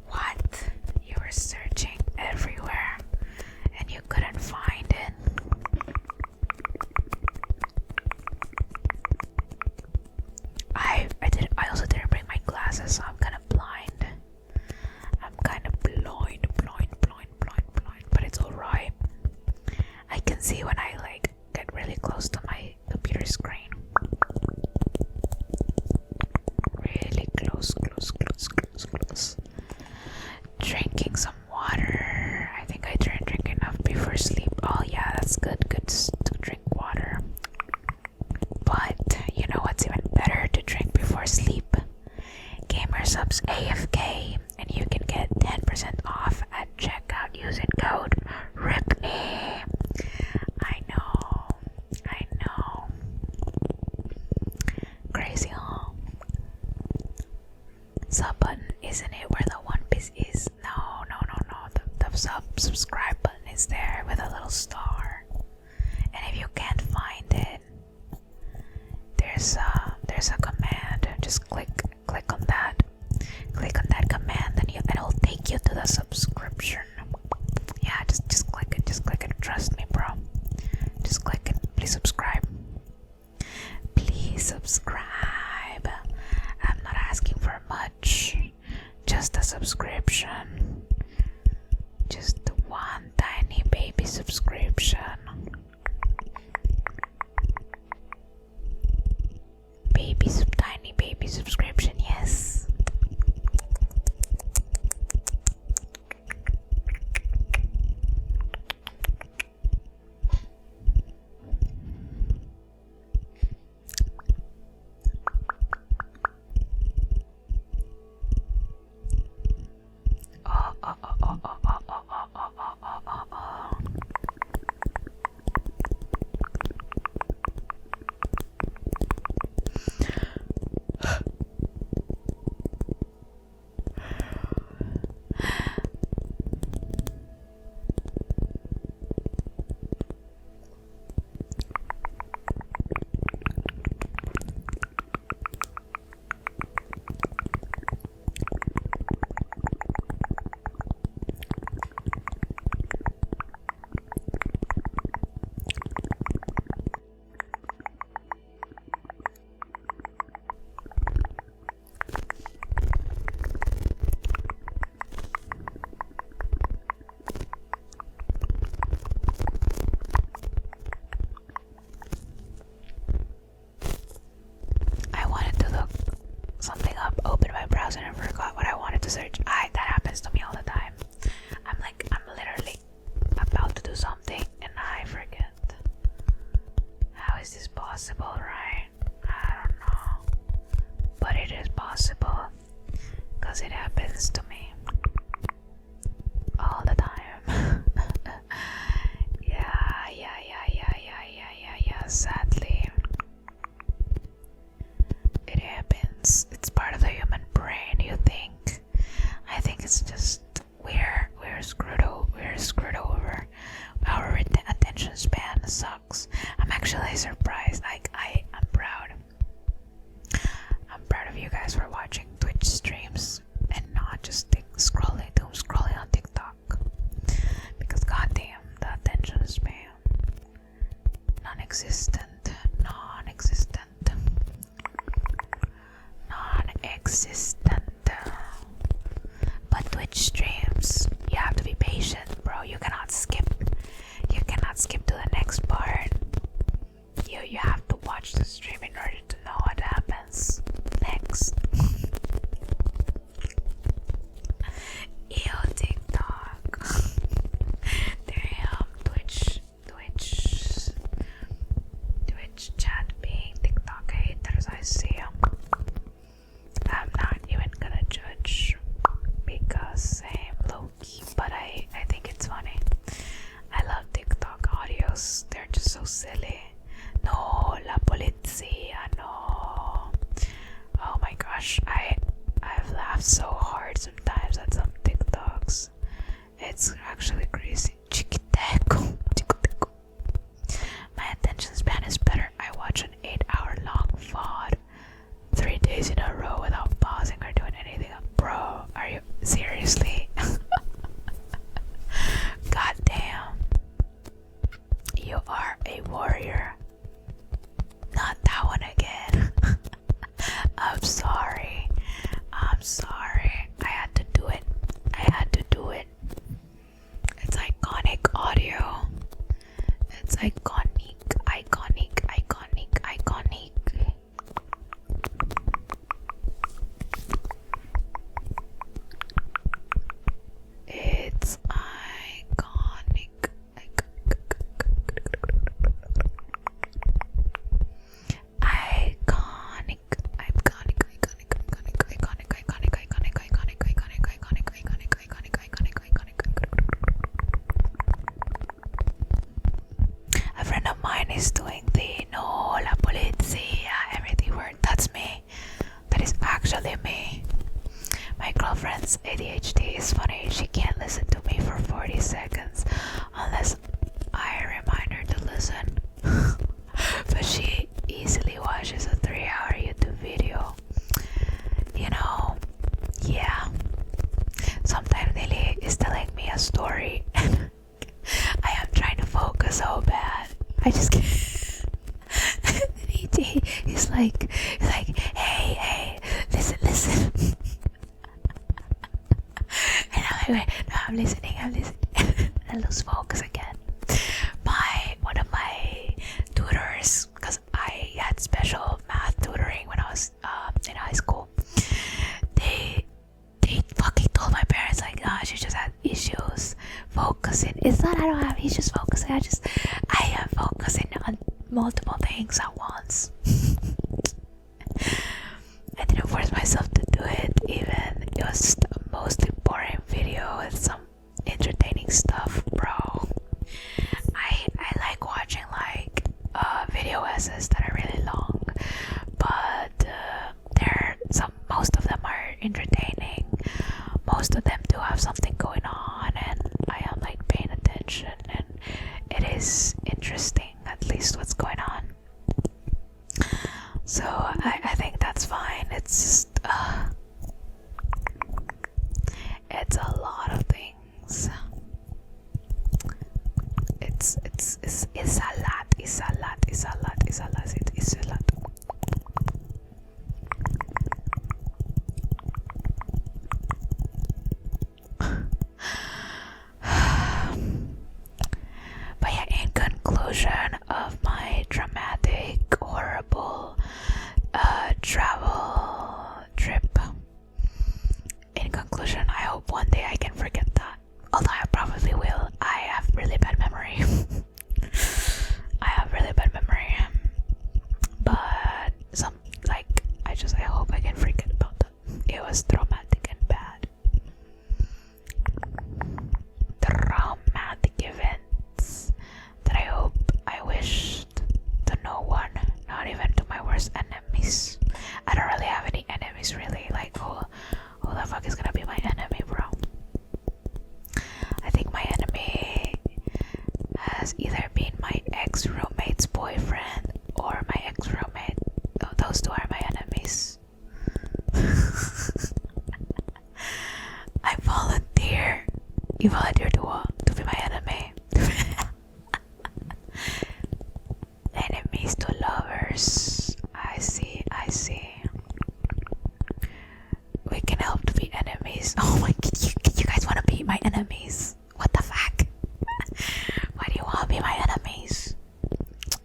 What? You were searching everywhere and you couldn't find it? I also didn't bring my glasses, so I'm kind of blind. But it's alright. I can see when I get really close to my computer screen. Really close. Drinking some water. I think I didn't drink enough before sleep. Oh yeah, that's good to drink water. But you know what's even better to drink before sleep? Gamer Subs AFK, and you can get 10% off at checkout using code RIPNEY. I know. Crazy, huh? Sub button, isn't it where the One Piece is? No. The subscribe button is there with a little star. And if you can't find it, there's a command. Just click on that. Click on that command, and it'll take you to the subscription. Yeah, just click it. Trust me, bro. Just click it. Please subscribe. I'm not asking for much. Just a subscription. Just one tiny baby subscription. browser and forgot what I wanted to search. That happens to me all the time. I'm literally about to do something and I forget. How is this possible, right? I don't know. But it is possible. Because it happens to me all the time. Yeah. Sadly, it happens. It's part of the human brain. You think? I think it's just we're screwed over. Our attention span sucks. I'm actually surprised. I'm proud. I'm proud of you guys for watching Twitch streams and not just doom scrolling on TikTok. Because goddamn, the attention span. Non-existent. But Twitch streams, you have to be patient, bro. You cannot skip to the next part. You have to watch the stream in order to know what happens next. Ew, TikTok. Damn, Twitch chat being TikTok haters, I see them. I'm not even gonna judge because same low-key, but I think it's funny. I love TikTok audios, they're just so silly. No, la policía, no. Oh my gosh, I've laughed so hard sometimes at some TikToks. It's actually crazy. Chiquiteco. My attention span is better. I watch an 8-hour-long VOD 3 days in a row without pausing or doing anything. Bro, are you seriously? God damn. You are a warrior. Not that one again. I'm sorry. I had to do it. It's iconic audio. It's iconic. It's iconic. A friend of mine is doing the no la policía everything word. That's me. That is actually me. My girlfriend's ADHD is funny. She can't listen to me for 40 seconds unless I remind her to listen. But she easily watches a 3-hour YouTube video. You know, yeah. Sometimes Lily is telling me a story and I am trying to focus so bad. I just can't. He's like, hey, listen. And I'm like, no, I'm listening. I lose focus again. One of my tutors, because I had special math tutoring when I was in high school, they fucking told my parents like, oh, she just had issues focusing. It's not I don't have issues focusing, I am focusing on multiple things at once. I didn't force myself to do it even. It was just a mostly boring video with some entertaining stuff, bro. I like watching like video essays that are really long, but most of them are entertaining. Most of them do have something going on and I am like paying attention and it is interesting at least what's going on. So I think that's fine. It's just it's a lot of things. It's a lot. But yeah, in conclusion of my dramatic, horrible travel trip, ex-roommate's boyfriend or my ex-roommate. Oh, those two are my enemies. I volunteer. You volunteer to what? To be my enemy. Enemies to lovers. I see, I see. We can help to be enemies. Oh my god, you guys want to be my enemies? What the fuck? Why do you want to be my enemies?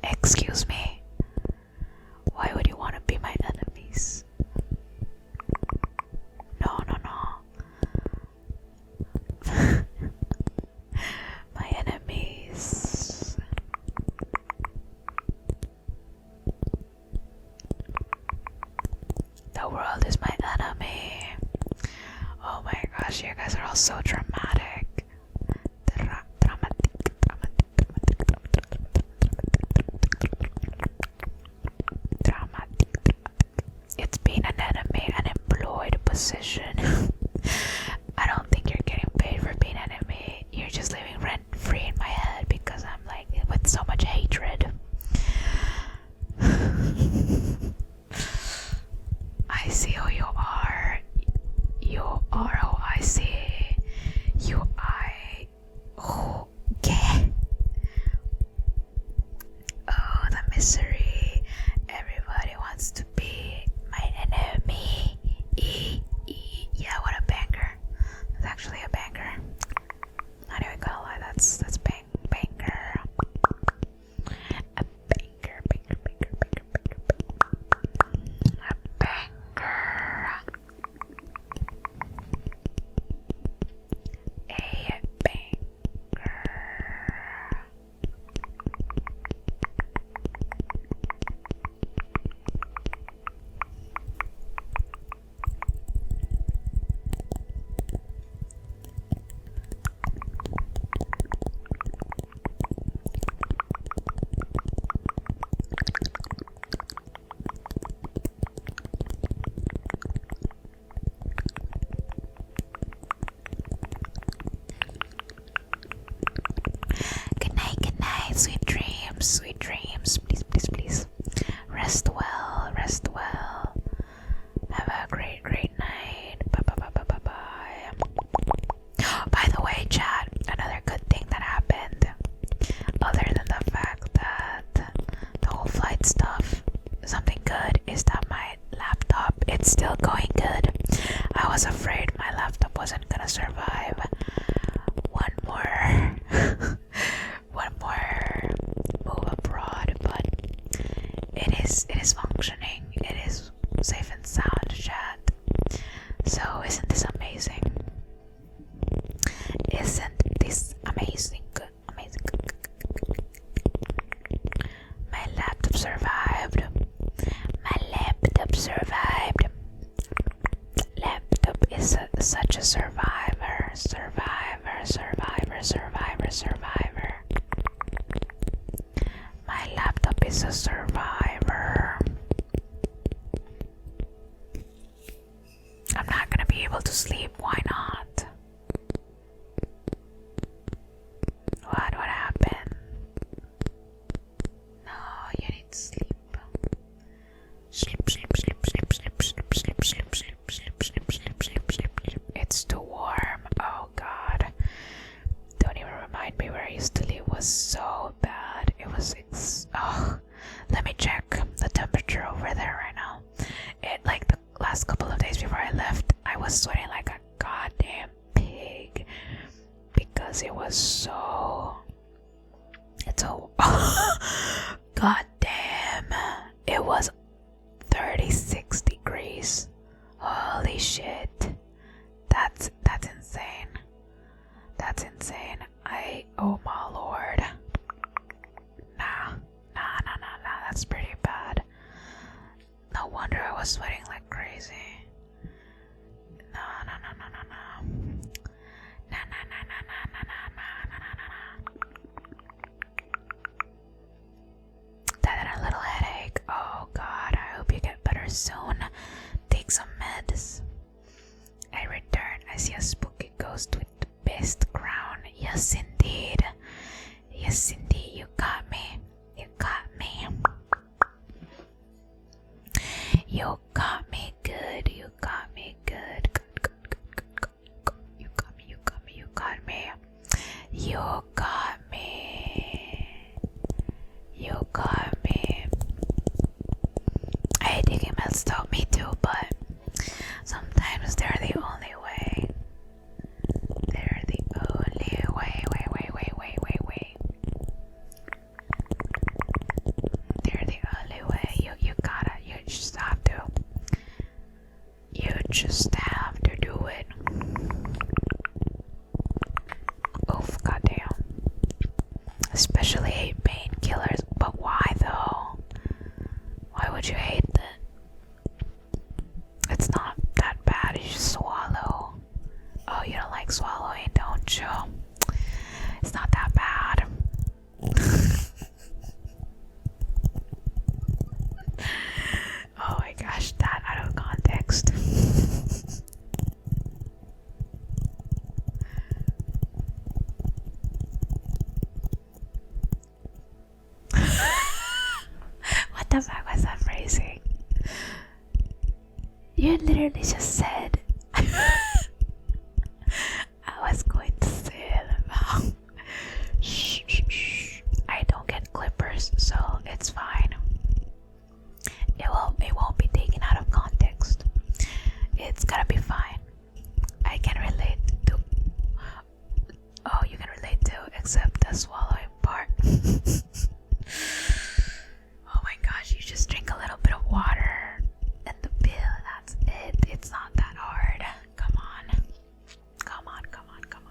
Excuse me. Why would you want to be my enemies? No, no, no. My enemies. The world is my enemy. Oh my gosh, you guys are all so dramatic. Dramatic. It's being an enemy, an employed position. I don't think you're getting paid for being an enemy. You're just living rent free in my head because I'm like with so much hatred. I see who you are. You are who I see. You I who get. Oh, the misery. Everybody wants to be my enemy. Yeah, what a banger. That's actually a banger. Not even gonna lie, that's banger. A banger. A banger. Good night, sweet dreams, please. Rest well. Have a great night. Bye. By the way, chat, another good thing that happened, other than the fact that the whole flight stuff, something good is that my laptop, it's still going good. I was afraid my laptop wasn't gonna survive one more move abroad, but it is functioning. It is safe and sound, chat. So isn't this amazing? Isn't this amazing? My laptop survived. Laptop is such a survivor. My laptop is a survivor. I'm not gonna be able to sleep. Why not? What happened? No, you need to sleep. Sleep. It's too warm. Oh god. Don't even remind me where I used to live was so bad. Let me check the temperature over there right now. It like the last couple of days before I left, I was sweating like a goddamn pig because it was so goddamn. It was 36 degrees. Holy shit. That's insane. That's insane. Oh my lord. Nah, that's pretty bad. No wonder I was sweating like crazy. No. That had a little headache. Oh god, I hope you get better soon. Take some meds. I return. I see a spooky ghost with the best crown. Yes, indeed. You got me. just have to do it. Oof, goddamn. Especially hate painkillers, but why though? Why would you hate that? It's not that bad, you just swallow. Oh, you don't like swallowing, don't you? It's not that bad. Oh my gosh, that out of context. What the fuck was that phrasing? You literally just said I was going to say it about shh, shh, shh. I don't get clippers, so it's fine. It won't be taken out of context. It's gonna be fine. I can relate to. Oh, you can relate to, except the swallowing part. Oh my gosh, you just drink a little bit of water and the pill, that's it. It's not that hard. Come on. Come on, come on, come on.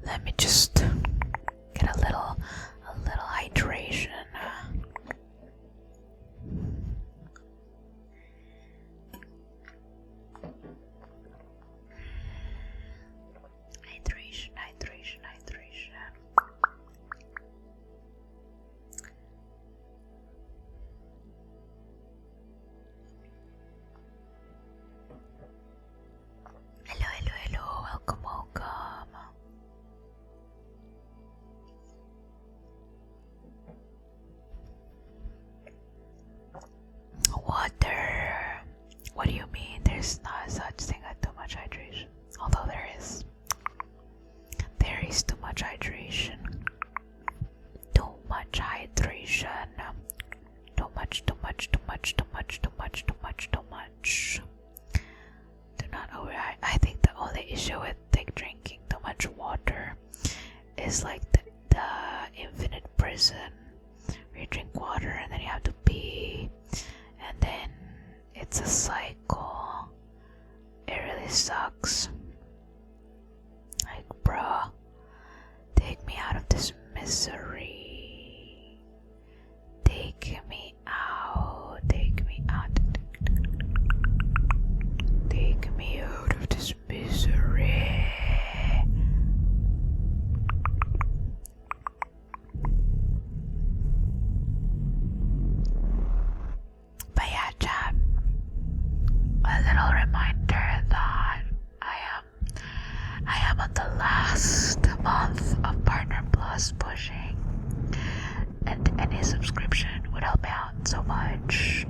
Let me just get a little hydration. Hydration. it's a cycle. It really sucks. Like, bruh, take me out of this misery. Take me out. Take me out. Take me out of this misery. But yeah, chat. A little reminder that I am on the last month of Partner Plus pushing, and any subscription would help me out so much.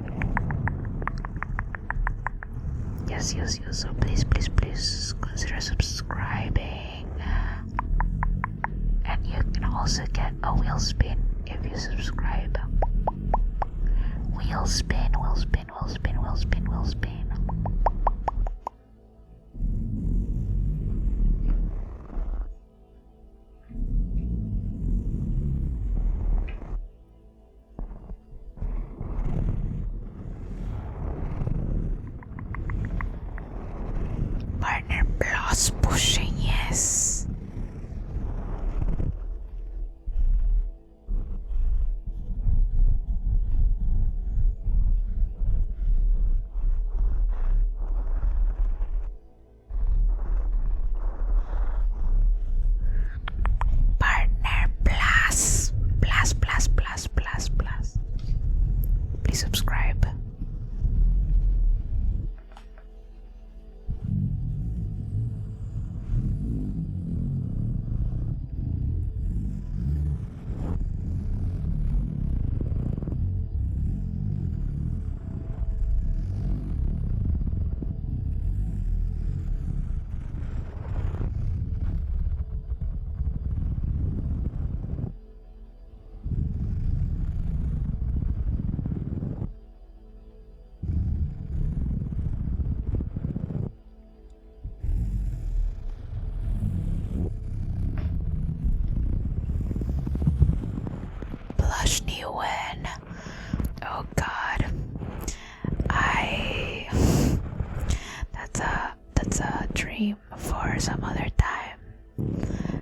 Yes. So please consider subscribing, and you can also get a wheel spin if you subscribe. Wheel spin. Partner Plus pushing, yes. Partner Plus. Plus. Please subscribe. Blush new win. Oh god. That's a dream for some other time.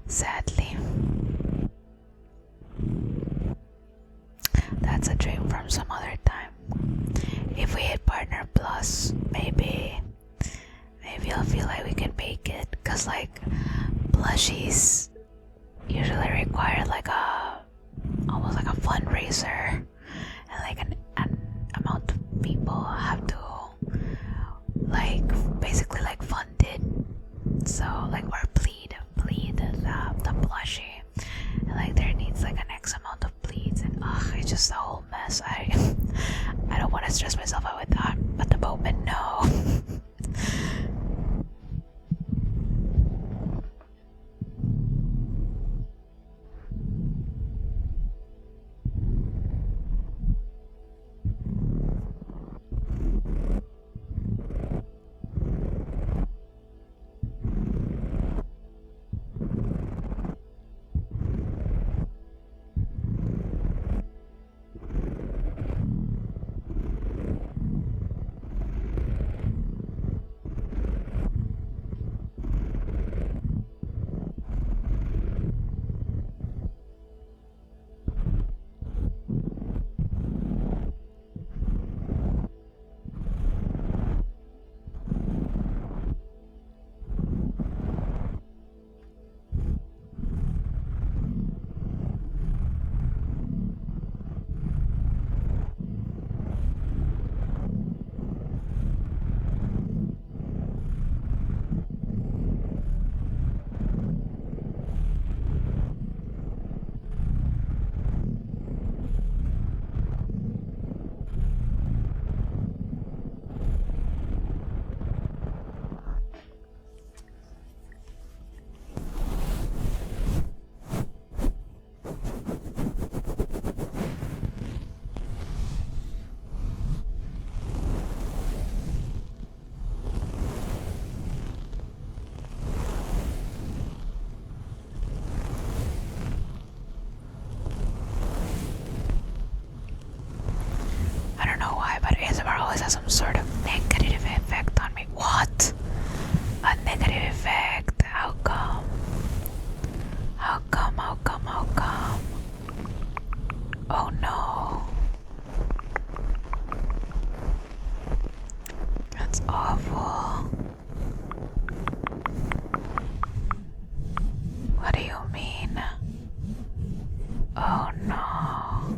Sadly. That's a dream from some other time. If we hit Partner Plus, maybe I'll feel like we can make it. Cause like plushies usually require like almost like a fundraiser, and like an amount of people have to like basically like fund it. So like, or plead the plushie, and like there needs like an X amount of pleads, and it's just a whole mess. I don't want to stress myself out with that, but the moment, no. That's awful. What do you mean? Oh no.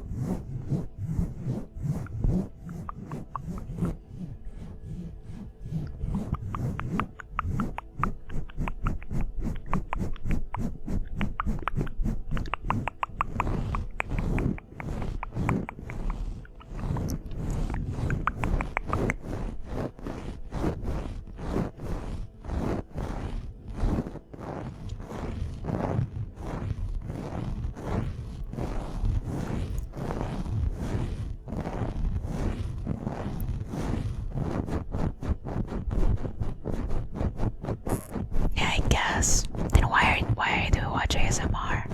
Yeah, I guess. Then why do you watch ASMR?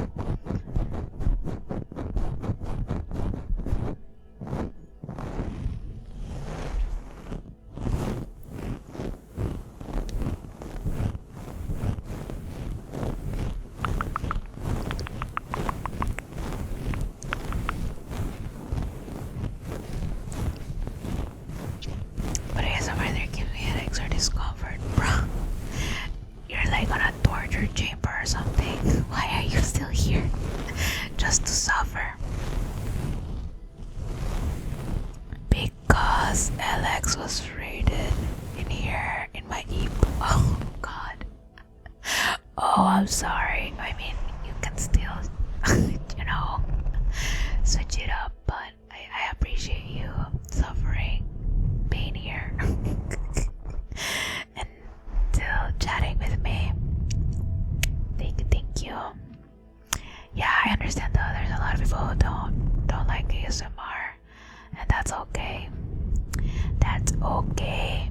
But ASMR either gives me headaches or discomfort, bro. You're like on a torture chamber or something. Why are you still here? Just to suffer. Because Alex was raided in here in my EP. Oh god. Oh, I'm sorry. I mean, you can still, switch it up, but I appreciate you suffering pain here and still chatting with me. Thank you. Yeah, I understand though. There's a lot of people who don't like ASMR, and that's okay. That's okay.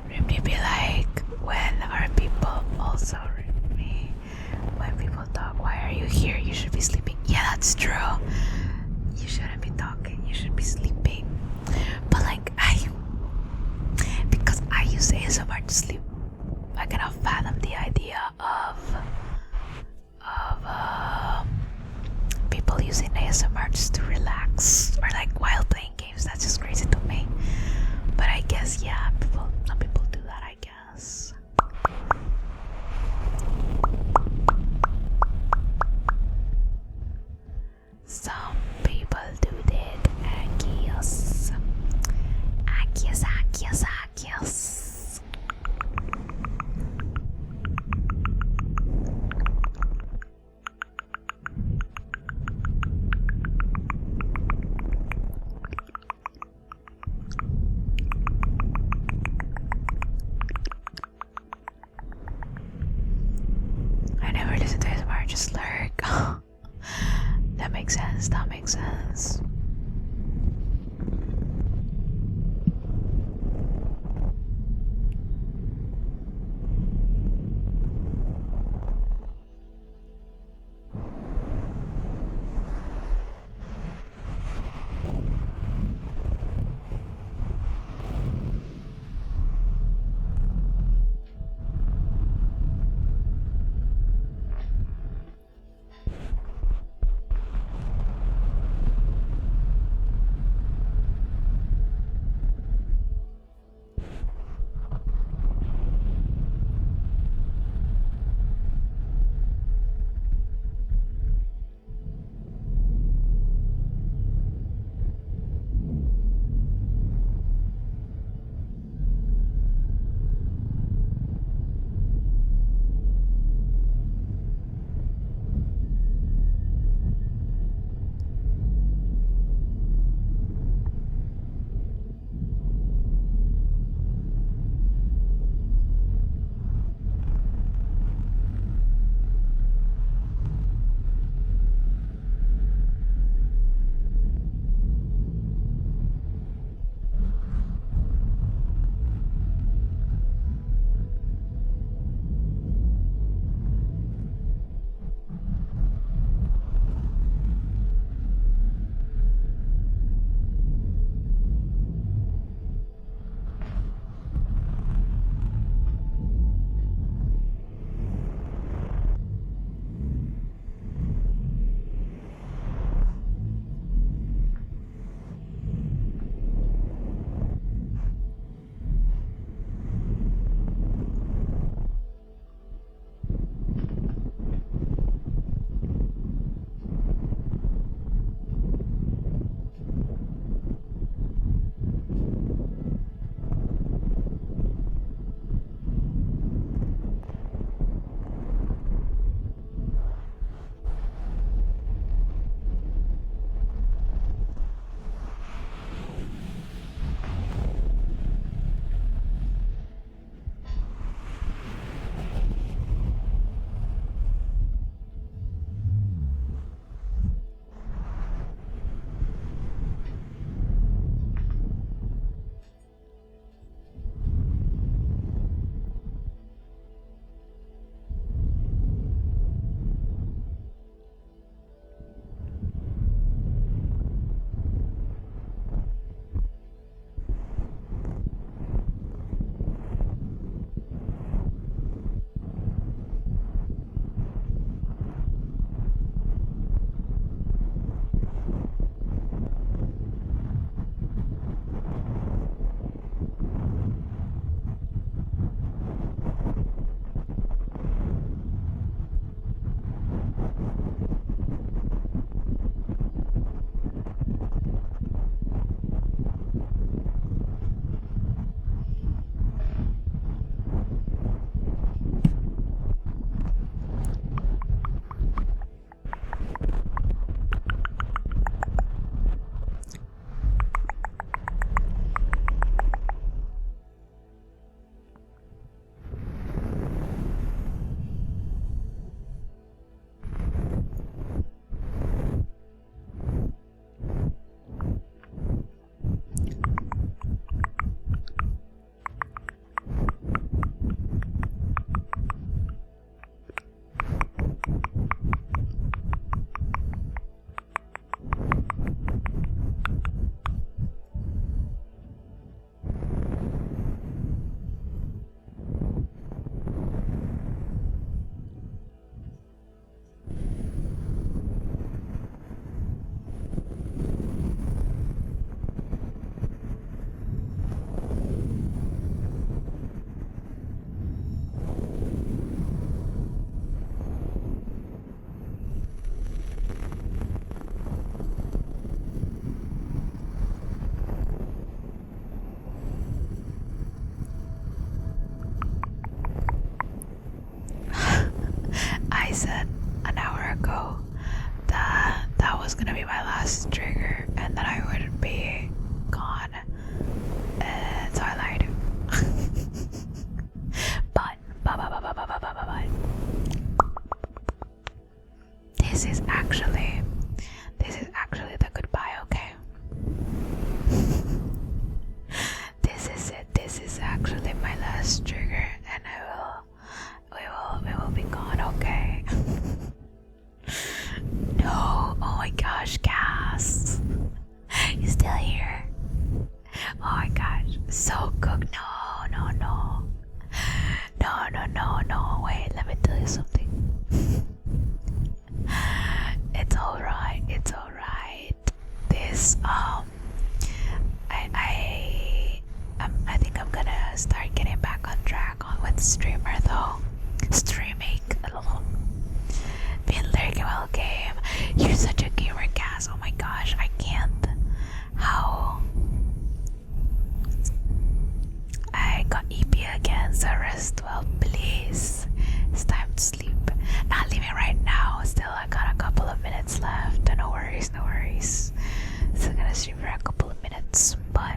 Really be like, when are people also me? When people talk, why are you here? You should be sleeping. Yeah, that's true. You shouldn't be talking. You should be sleeping. But like because I use ASMR to sleep, I cannot fathom the idea of people using ASMR just to relax or like while playing games. That's just crazy to me. But I guess yeah, some people do that, I guess. Some people do that, I guess. I guess. I never listen to ASMR, just lurk. That makes sense. I said an hour ago that that was gonna be my last trigger and that I would be gone. So I lied. but this is actually the goodbye, okay? This is it. This is actually my last trigger, and we will be gone, okay? No, oh my gosh, Cass, you still here? Oh my gosh, so cooked. No. Wait, let me tell you something. It's alright. This I think I'm gonna start getting back on track with streamer though. Streaming. Being lurking while game. You're such a gamer, Cass. Oh my gosh, I can't. How? I got EP again, so rest well, please. It's time to sleep. Not leaving right now. Still, I got a couple of minutes left. No worries. Still gonna stream for a couple of minutes, but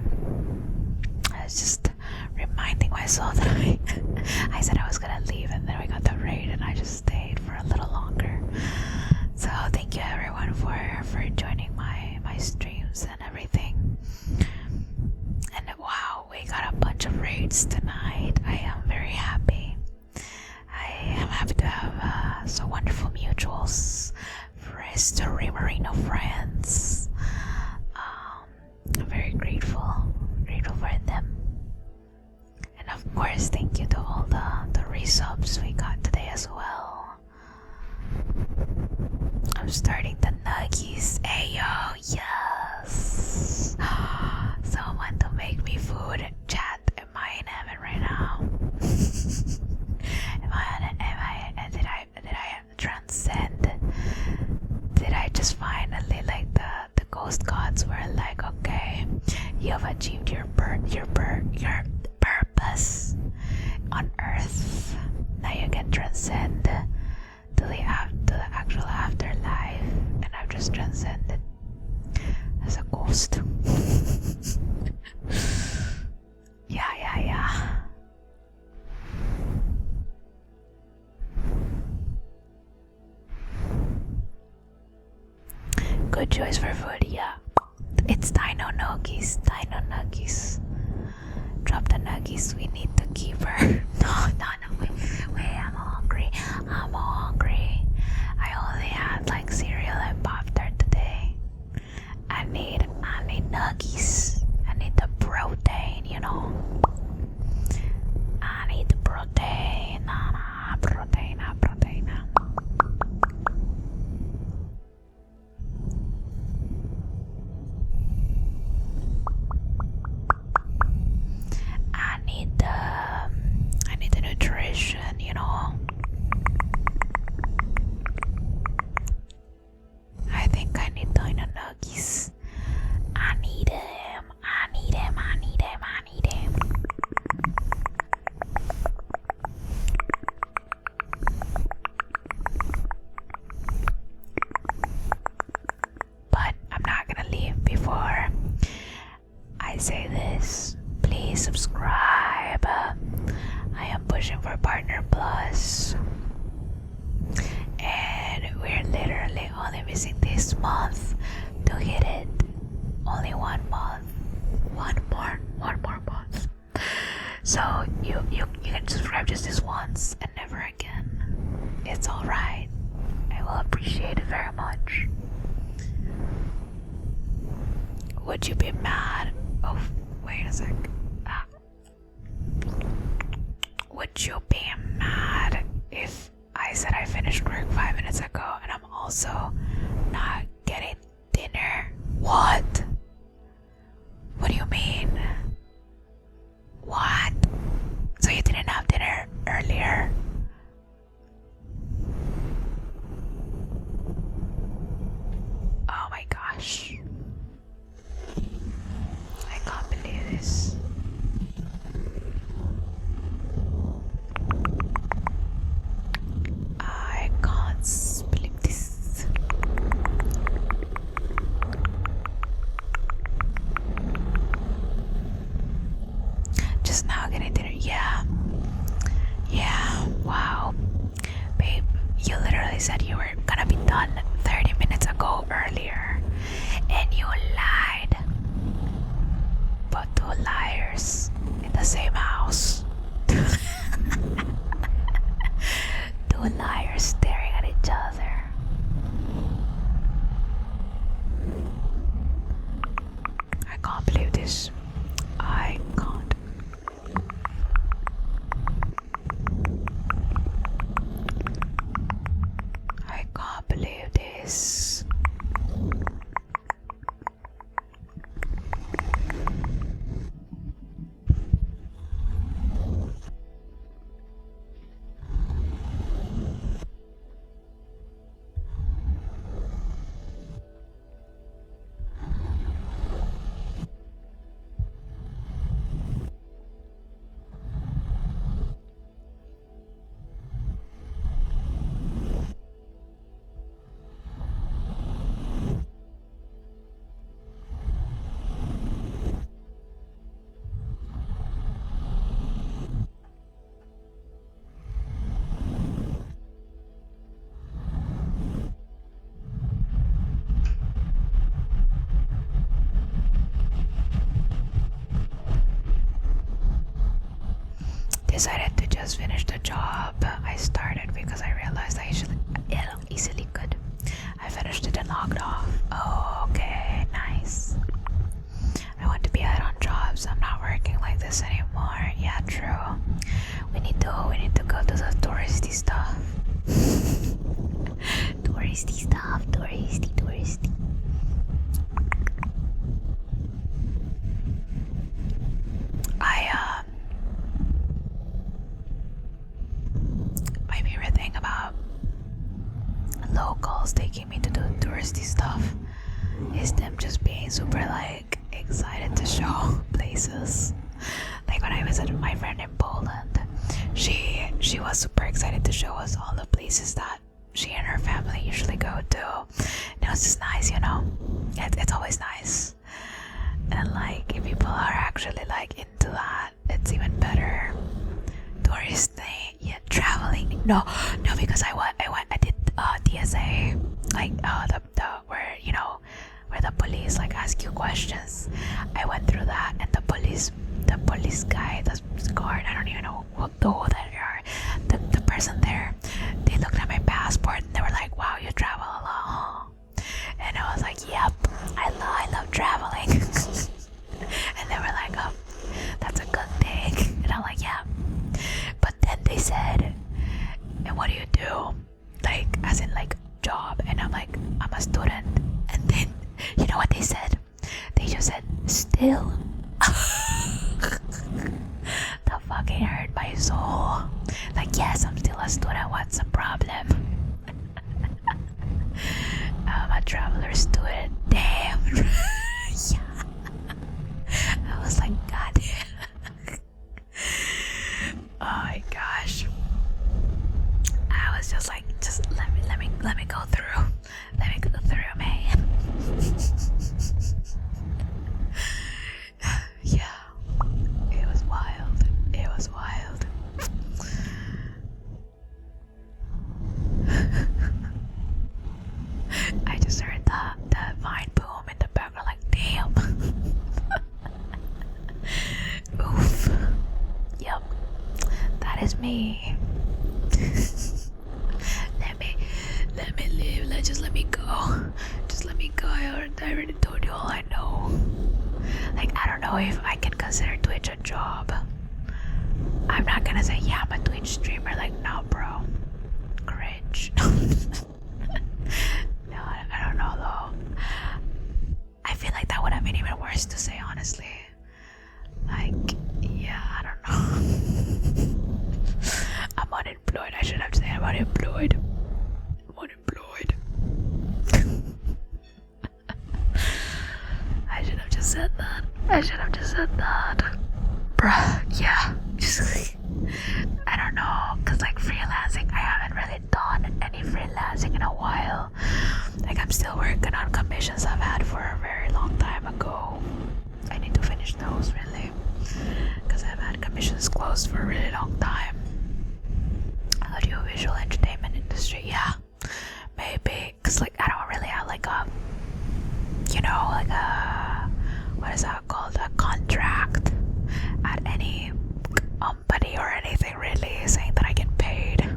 I was just reminding myself that I said I was gonna leave, and then we got the raid, and I just stayed for a little longer. So thank you everyone for joining my streams and everything. And wow, we got a bunch of raids tonight. I am very happy. I am happy to have so wonderful mutuals, Story Marino friends. I'm very grateful for them. And of course, thank you to all the resubs we got today as well. I'm starting the nuggies. Ayo, yes. Someone to make me food. Chat, am I in heaven right now? Did I transcend? Did I just finally, like, the ghost gods were like, okay, you have achieved your purpose on Earth. Now you can transcend to the actual afterlife, and I've just transcended as a ghost. Yeah. Good choice for food, yeah. It's Dino Nuggies. Drop the nuggies, we need to keep her. No, wait, I'm hungry. I only had like cereal and Pop-Tart today. I need nuggies. I need the protein, you know. I need the protein. Protein. I need the nutrition, you know. I think I need Dino Nuggies. I need him. But I'm not gonna leave before I say this. Please subscribe. I am pushing for Partner Plus, and we're literally only missing this month to hit it. Only 1 month. One more month. So you can subscribe just this once and never again. It's alright. I will appreciate it very much. Would you be mad? Oh, wait a sec. Would you be mad if I said I finished work 5 minutes ago and I'm also not getting dinner? What? What do you mean? What? So you didn't have dinner earlier? Oh my gosh. I can't believe this. I can't Two liars staring at each other. I can't believe this. I can't. I can't believe this. Decided to just finish the job I started because I realized I easily could. I finished it and logged off. Oh, okay, nice. I want to be out on jobs. I'm not working like this anymore. Yeah, true. We need to go to the touristy stuff. Touristy stuff. Touristy. My favorite thing about locals taking me to do touristy stuff is them just being super like excited to show places. Like when I visited my friend in Poland, she was super excited to show us all the places that she and her family usually go to. And it was just nice, you know. It's always nice. And like if people are actually like into that, it's even better. Tourist thing, yeah, traveling. No, because I did TSA, like the where the police like ask you questions. I went through that, and the police guy, the guard, I don't even know who they are. The person there, they looked at my passport and they were like, "Wow, you travel a lot, huh?" And I was like, "Yep, I love traveling." And they were like, "Oh, that's a good thing." And I'm like, "Yeah." But then they said, "And what do you do?" Like, as in like job. And I'm like, "I'm a student." And then, you know what they said? They just said, "Still." That fucking hurt my soul. Like, yes, I'm still a student. What's the problem? I'm a traveler student. Damn. Yeah. I was like, God damn. Oh my gosh. I was just like, just let me go through. Let me go through, man. Yeah. It was wild. It was wild. I just heard the vine boom in the background, like, damn. Oof. Yep. That is me. Let me live. Just let me go. Just let me go. I already told you all I know. Like, I don't know if I can consider Twitch a job. I'm not gonna say, yeah, I'm a Twitch streamer. Like, no, bro. Cringe. No, I don't know though. I feel like that would have been even worse to say, honestly. Like, yeah, I don't know. I'm unemployed. I should have said I'm unemployed. I'm unemployed. I should have just said that. Bruh, yeah. I don't know, cause like freelancing, I haven't really done any freelancing in a while. Like, I'm still working on commissions I've had for a very long time ago. I need to finish those, really, because I've had commissions closed for a really long time. Audiovisual entertainment industry, yeah, maybe, because like I don't really have like a, like a, what is that called, a contract at any company or anything really saying that I get paid.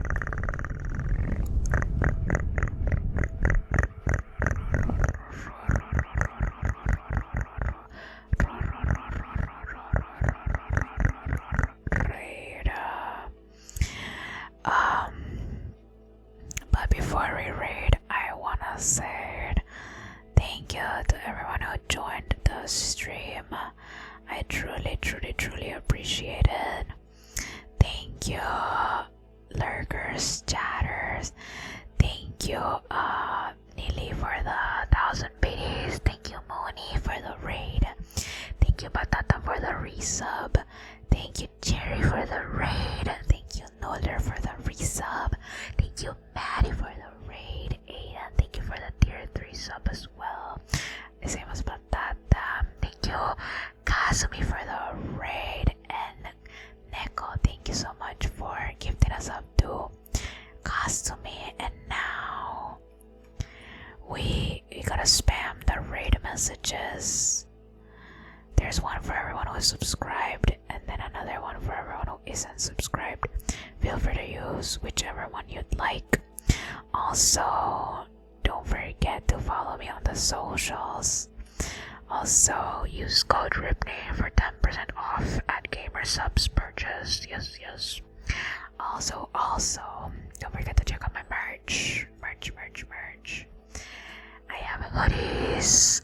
before we read, I wanna say thank you to everyone who joined the stream. I truly appreciate it. Thank you, lurkers, chatters. Thank you, Nili for the 1,000 biddies. Thank you, Mooney, for the raid. Thank you, Batata, for the resub. Thank you, Jerry, for the raid. Thank you, Noller, for the resub. Thank you, Maddie, for the raid. Aiden, thank you for the tier 3 sub as well. Same as Batata. Thank you, Kazumi, for the raid. And Neko, thank you so much for gifting us up to Kazumi. And now we gotta spam the raid messages. There's one for everyone who is subscribed, and then another one for everyone who isn't subscribed. Feel free to use whichever one you'd like. Also, don't forget to follow me on the socials. Also, use code RIPNAME for 10% off at Gamer Subs purchase. Yes. Also, don't forget to check out my merch. I have hoodies.